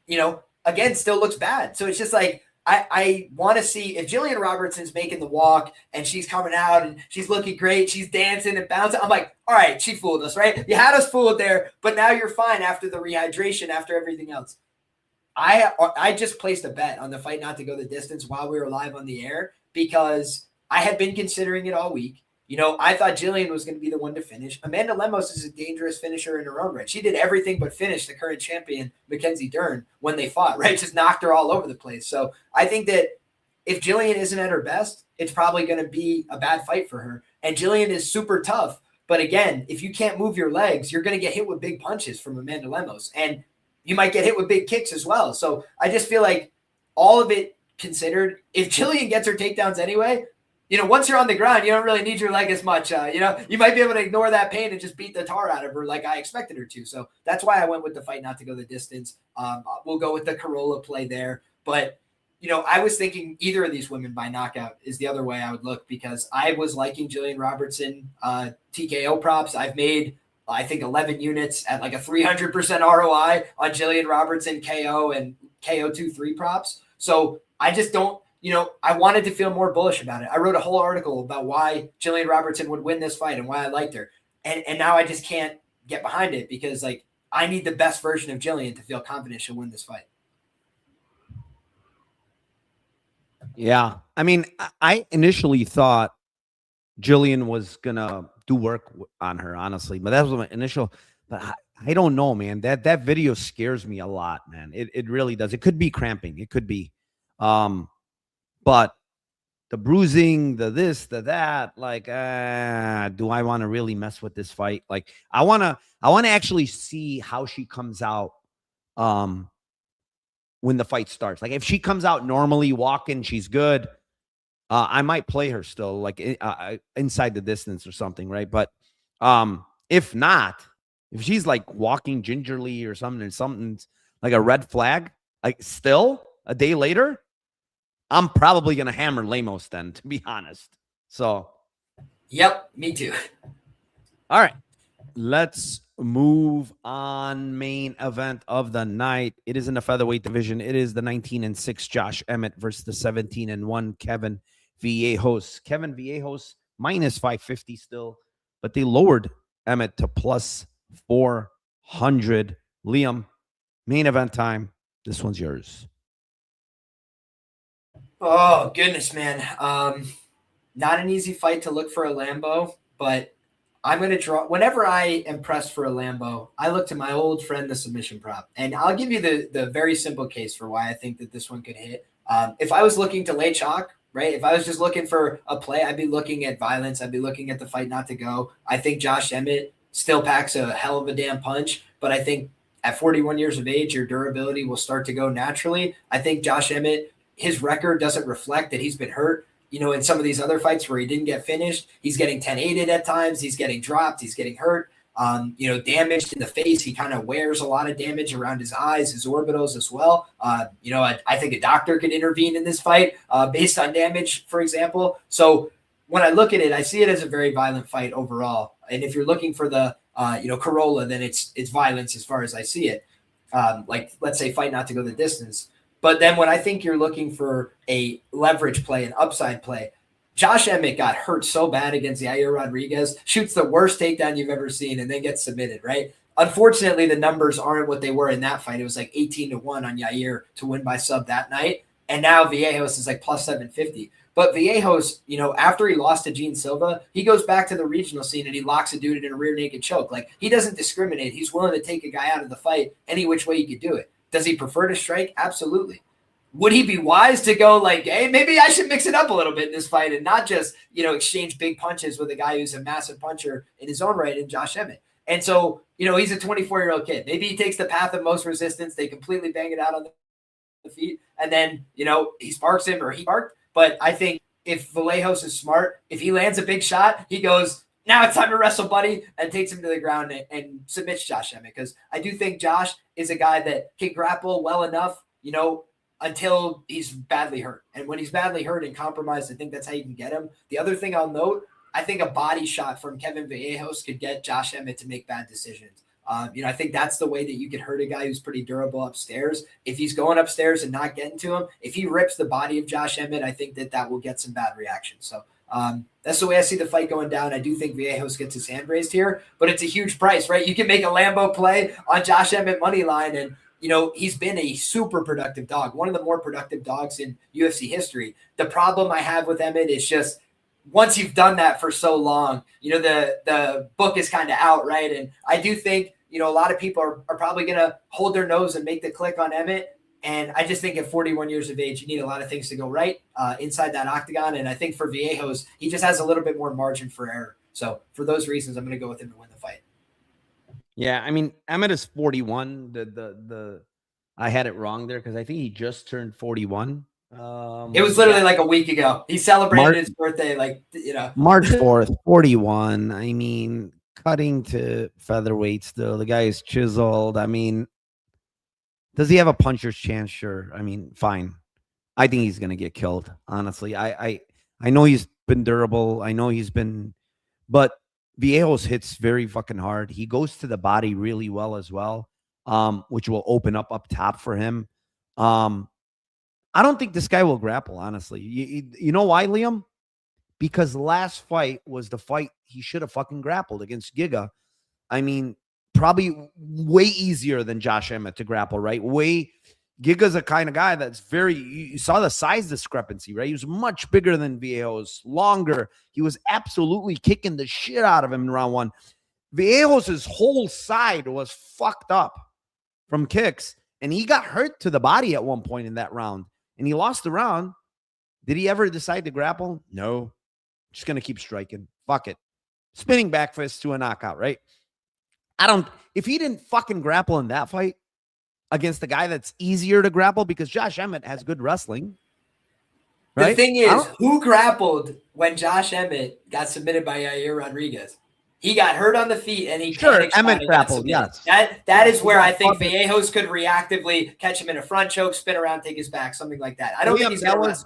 again, still looks bad. So it's just like, I want to see if Jillian Robertson's making the walk and she's coming out and she's looking great. She's dancing and bouncing. I'm like, all right, she fooled us, right? You had us fooled there, but now you're fine after the rehydration, after everything else. I just placed a bet on the fight not to go the distance while we were live on the air because I had been considering it all week. I thought Jillian was going to be the one to finish. Amanda Lemos is a dangerous finisher in her own right. She did everything but finish the current champion, Mackenzie Dern, when they fought, right? Just knocked her all over the place. So I think that if Jillian isn't at her best, it's probably going to be a bad fight for her. And Jillian is super tough. But again, if you can't move your legs, you're going to get hit with big punches from Amanda Lemos. And you might get hit with big kicks as well. So I just feel like all of it considered, if Jillian gets her takedowns anyway, once you're on the ground, you don't really need your leg as much. You might be able to ignore that pain and just beat the tar out of her like I expected her to. So that's why I went with the fight not to go the distance. We'll go with the Corolla play there. But, I was thinking either of these women by knockout is the other way I would look because I was liking Jillian Robertson TKO props. I've made, I think, 11 units at like a 300% ROI on Jillian Robertson KO and KO 2-3 props. So I just don't, I wanted to feel more bullish about it. I wrote a whole article about why Jillian Robertson would win this fight and why I liked her. And now I just can't get behind it because I need the best version of Jillian to feel confident she'll win this fight.
Yeah. I mean, I initially thought Jillian was going to do work on her, honestly, but that was my initial, but I don't know, man. That video scares me a lot, man. It really does. It could be cramping. It could be, but the bruising, the this, the that, do I want to really mess with this fight? Like, I want to actually see how she comes out, when the fight starts. Like, if she comes out normally walking, she's good. I might play her still, like inside the distance or something, right? But if not, if she's like walking gingerly or something's like a red flag, like still a day later, I'm probably going to hammer Lemos then, to be honest. So.
Yep, me too.
All right. Let's move on. Main event of the night. It is in the featherweight division. It is the 19-6 Josh Emmett versus the 17-1 Kevin Vallejos. Kevin Vallejos minus 550 still, but they lowered Emmett to plus 400. Liam, main event time. This one's yours.
Oh, goodness, man. Not an easy fight to look for a Lambo, but I'm going to draw. Whenever I am pressed for a Lambo, I look to my old friend, the submission prop. And I'll give you the very simple case for why I think that this one could hit. If I was looking to lay chalk, right? If I was just looking for a play, I'd be looking at violence. I'd be looking at the fight not to go. I think Josh Emmett still packs a hell of a damn punch, but I think at 41 years of age, your durability will start to go naturally. I think Josh Emmett, his record doesn't reflect that he's been hurt. In some of these other fights where he didn't get finished, he's getting 10-8'd at times. He's getting dropped. He's getting hurt. Damaged in the face. He kind of wears a lot of damage around his eyes, his orbitals as well. I think a doctor could intervene in this fight based on damage, for example. So when I look at it, I see it as a very violent fight overall. And if you're looking for the, Corolla, then it's violence as far as I see it. Let's say fight not to go the distance. But then when I think you're looking for a leverage play, an upside play, Josh Emmett got hurt so bad against Yair Rodriguez, shoots the worst takedown you've ever seen, and then gets submitted, right? Unfortunately, the numbers aren't what they were in that fight. It was like 18-1 on Yair to win by sub that night. And now Vallejos is like plus 750. But Vallejos, after he lost to Gene Silva, he goes back to the regional scene and he locks a dude in a rear naked choke. Like, he doesn't discriminate. He's willing to take a guy out of the fight any which way he could do it. Does he prefer to strike? Absolutely. Would he be wise to go like, hey, maybe I should mix it up a little bit in this fight and not just, exchange big punches with a guy who's a massive puncher in his own right in Josh Emmett? And so, he's a 24-year-old kid. Maybe he takes the path of most resistance. They completely bang it out on the feet. And then, he sparks him or he sparked. But I think if Vallejos is smart, if he lands a big shot, he goes, now it's time to wrestle, buddy, and takes him to the ground and submits Josh Emmett. Because I do think Josh is a guy that can grapple well enough, until he's badly hurt. And when he's badly hurt and compromised, I think that's how you can get him. The other thing I'll note, I think a body shot from Kevin Vallejos could get Josh Emmett to make bad decisions. I think that's the way that you could hurt a guy who's pretty durable upstairs. If he's going upstairs and not getting to him, if he rips the body of Josh Emmett, I think that will get some bad reactions. So that's the way I see the fight going down. I do think Vallejos gets his hand raised here, but it's a huge price, right? You can make a Lambo play on Josh Emmett money line, and he's been a super productive dog, one of the more productive dogs in UFC history. The problem I have with Emmett is just once you've done that for so long, the book is kind of out, right? And I do think, a lot of people are probably going to hold their nose and make the click on Emmett. And I just think at 41 years of age, you need a lot of things to go right inside that octagon. And I think for Vallejos, he just has a little bit more margin for error. So for those reasons, I'm going to go with him to win the fight.
Yeah, I mean, Emmett is 41. I had it wrong there because I think he just turned 41.
It was literally like a week ago. He celebrated his birthday,
March 4th, 41. I mean, cutting to featherweight still. The guy is chiseled. I mean, does he have a puncher's chance? Sure. I mean, fine. I think he's going to get killed, honestly. I know he's been durable. I know he's been, but Vallejos hits very fucking hard. He goes to the body really well as well, which will open up top for him. I don't think this guy will grapple, honestly. You know why, Liam? Because last fight was the fight he should have fucking grappled against Giga. I mean, probably way easier than Josh Emmett to grapple, right? Giga's a kind of guy that's very, you saw the size discrepancy, right? He was much bigger than Vallejos, longer. He was absolutely kicking the shit out of him in round one. Vallejos' whole side was fucked up from kicks, and he got hurt to the body at one point in that round, and he lost the round. Did he ever decide to grapple? No. Just going to keep striking. Fuck it. Spinning back fist to a knockout, right? If he didn't fucking grapple in that fight against the guy that's easier to grapple, because Josh Emmett has good wrestling. Right?
The thing is, who grappled when Josh Emmett got submitted by Yair Rodriguez? He got hurt on the feet and he
Emmett grappled, yes.
That is where I think Vallejos could reactively catch him in a front choke, spin around, take his back, something like that. I don't think he's that
was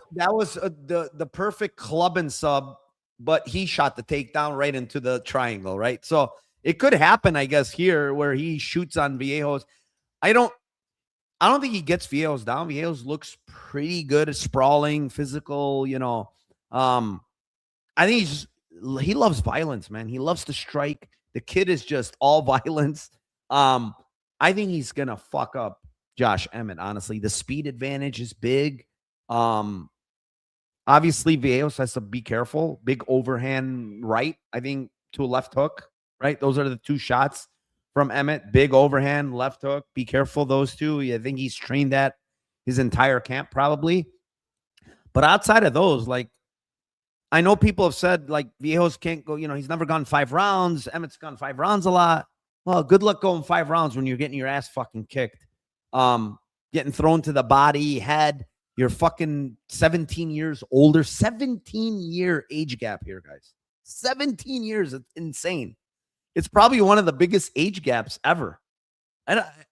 the perfect club and sub, but he shot the takedown right into the triangle, right? So it could happen, I guess, here where he shoots on Vallejos. I don't think he gets Vallejos down. Vallejos looks pretty good at sprawling, physical, I think he loves violence, man. He loves to strike. The kid is just all violence. I think he's going to fuck up Josh Emmett, honestly. The speed advantage is big. Obviously, Vallejos has to be careful. Big overhand right, I think, to a left hook, right? Those are the two shots from Emmett. Big overhand, left hook. Be careful, those two. I think he's trained that his entire camp, probably. But outside of those, like, I know people have said, like, Vallejos can't go, he's never gone 5 rounds. Emmett's gone 5 rounds a lot. Well, good luck going 5 rounds when you're getting your ass fucking kicked. Getting thrown to the body, head. You're fucking 17 years older. 17-year age gap here, guys. 17 years. It's insane. It's probably one of the biggest age gaps ever.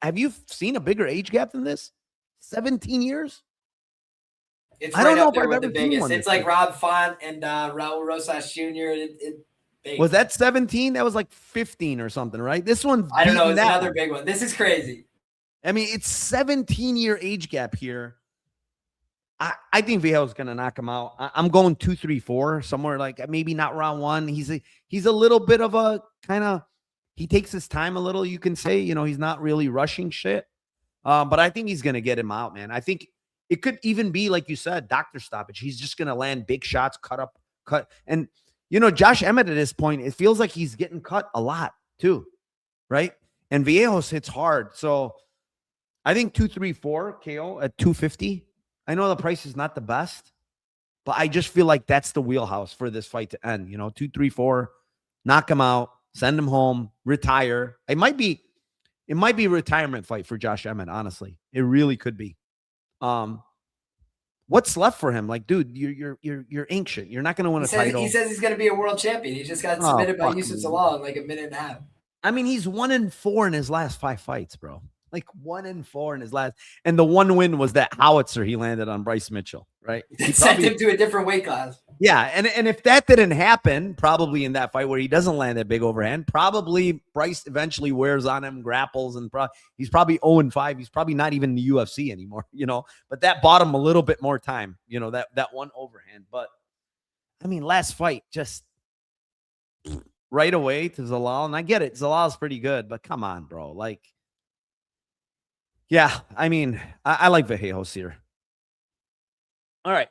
Have you seen a bigger age gap than this? 17 years?
It's
I don't know
up
if
there
I've
with the
ever seen
biggest.
one
It's
this
like
big.
Rob Font and Raul Rosas Jr. Big.
Was that 17? That was like 15 or something, right? This one,
I don't know. It's
that
another
one.
big one. This is crazy.
I mean, it's 17-year age gap here. I think Vallejos is going to knock him out. I'm going 2, 3, 4, somewhere like maybe not round 1. He's a little bit of a kind of, he takes his time a little, you can say, he's not really rushing shit. But I think he's going to get him out, man. I think it could even be, like you said, doctor stoppage. He's just going to land big shots, cut. And, Josh Emmett at this point, it feels like he's getting cut a lot too, right? And Vallejos hits hard. So I think 2, 3, 4 KO at 250. I know the price is not the best, but I just feel like that's the wheelhouse for this fight to end. 2, 3, 4, knock him out, send him home, retire. It might be a retirement fight for Josh Emmett, honestly. It really could be. What's left for him? Like, dude, you're ancient. You're not going to win a title.
He says he's going to be a world champion. He just got submitted by Yusuf Zalal in like a minute and a half.
I mean, he's 1-4 in his last 5 fights, bro. Like 1-4 in his last, and the one win was that howitzer he landed on Bryce Mitchell, right? He
sent him to a different weight class.
Yeah, and if that didn't happen, probably in that fight where he doesn't land that big overhand, probably Bryce eventually wears on him, grapples, and he's probably 0-5. He's probably not even in the UFC anymore, But that bought him a little bit more time, that one overhand. But I mean, last fight just right away to Zalal, and I get it, Zalal's pretty good, but come on, bro, like. Yeah, I mean, I like Vallejos here. All right,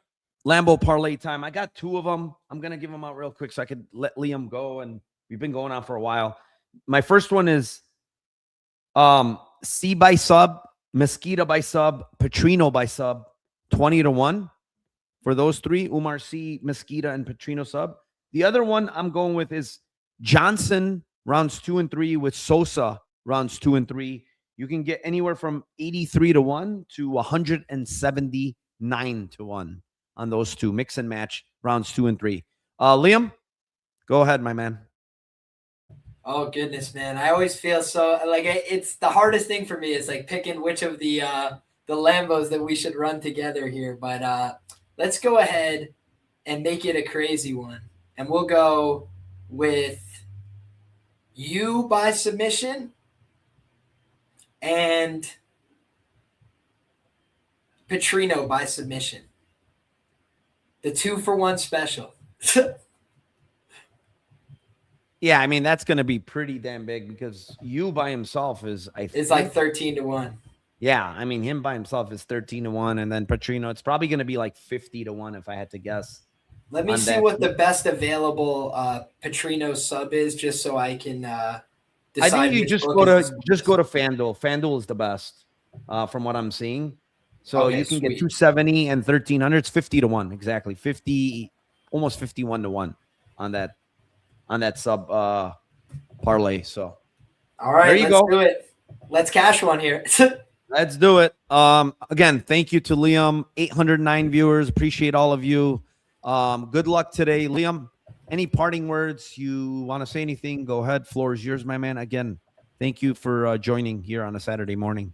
Lambo parlay time. I got 2 of them. I'm going to give them out real quick so I could let Liam go, and we've been going on for a while. My first one is C by sub, Mosquita by sub, Petrino by sub, 20-1 for those 3, Umar C, Mosquita, and Petrino sub. The other one I'm going with is Johnson, rounds 2 and 3, with Sosa, rounds 2 and 3. You can get anywhere from 83-1 to 179-1 on those 2. Mix and match rounds 2 and 3. Liam, go ahead, my man.
Oh goodness, man! I always feel so like it's the hardest thing for me is like picking which of the Lambos that we should run together here. But let's go ahead and make it a crazy one, and we'll go with you by submission. And Petrino by submission. The 2-for-1 special.
Yeah, I mean, that's going to be pretty damn big because you by himself is,
it's like 13-1.
Yeah, I mean, him by himself is 13-1. And then Petrino, it's probably going to be like 50-1 if I had to guess.
Let me see what the best available Petrino sub is just so I can
I think you just go to FanDuel. FanDuel is the best from what I'm seeing. So you can get 270 and 1300. It's 50-1 exactly. 50, almost 51-1 on that sub parlay. So
all right, let's do it. Let's cash one here.
Let's do it. Again, thank you to Liam. 809 viewers. Appreciate all of you. Good luck today, Liam. Any parting words? You want to say anything? Go ahead. Floor is yours, my man. Again, thank you for joining here on a Saturday morning.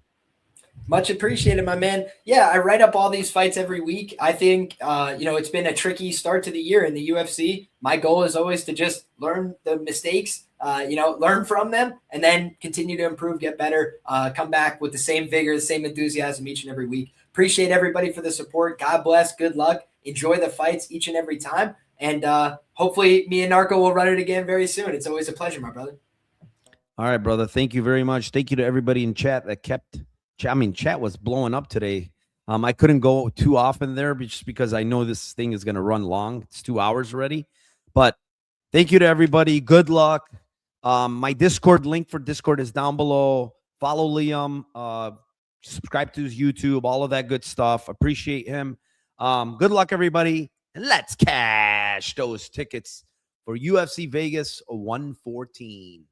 Much appreciated, my man. Yeah, I write up all these fights every week. I think, it's been a tricky start to the year in the UFC. My goal is always to just learn the mistakes, learn from them, and then continue to improve, get better, come back with the same vigor, the same enthusiasm each and every week. Appreciate everybody for the support. God bless. Good luck. Enjoy the fights each and every time. And hopefully me and Narco will run it again very soon. It's always a pleasure, my brother.
All right, brother. Thank you very much. Thank you to everybody in chat that kept – chat was blowing up today. I couldn't go too often there just because I know this thing is going to run long. It's 2 hours already. But thank you to everybody. Good luck. My Discord link for Discord is down below. Follow Liam. Subscribe to his YouTube. All of that good stuff. Appreciate him. Good luck, everybody. And let's cash those tickets for UFC Vegas 114.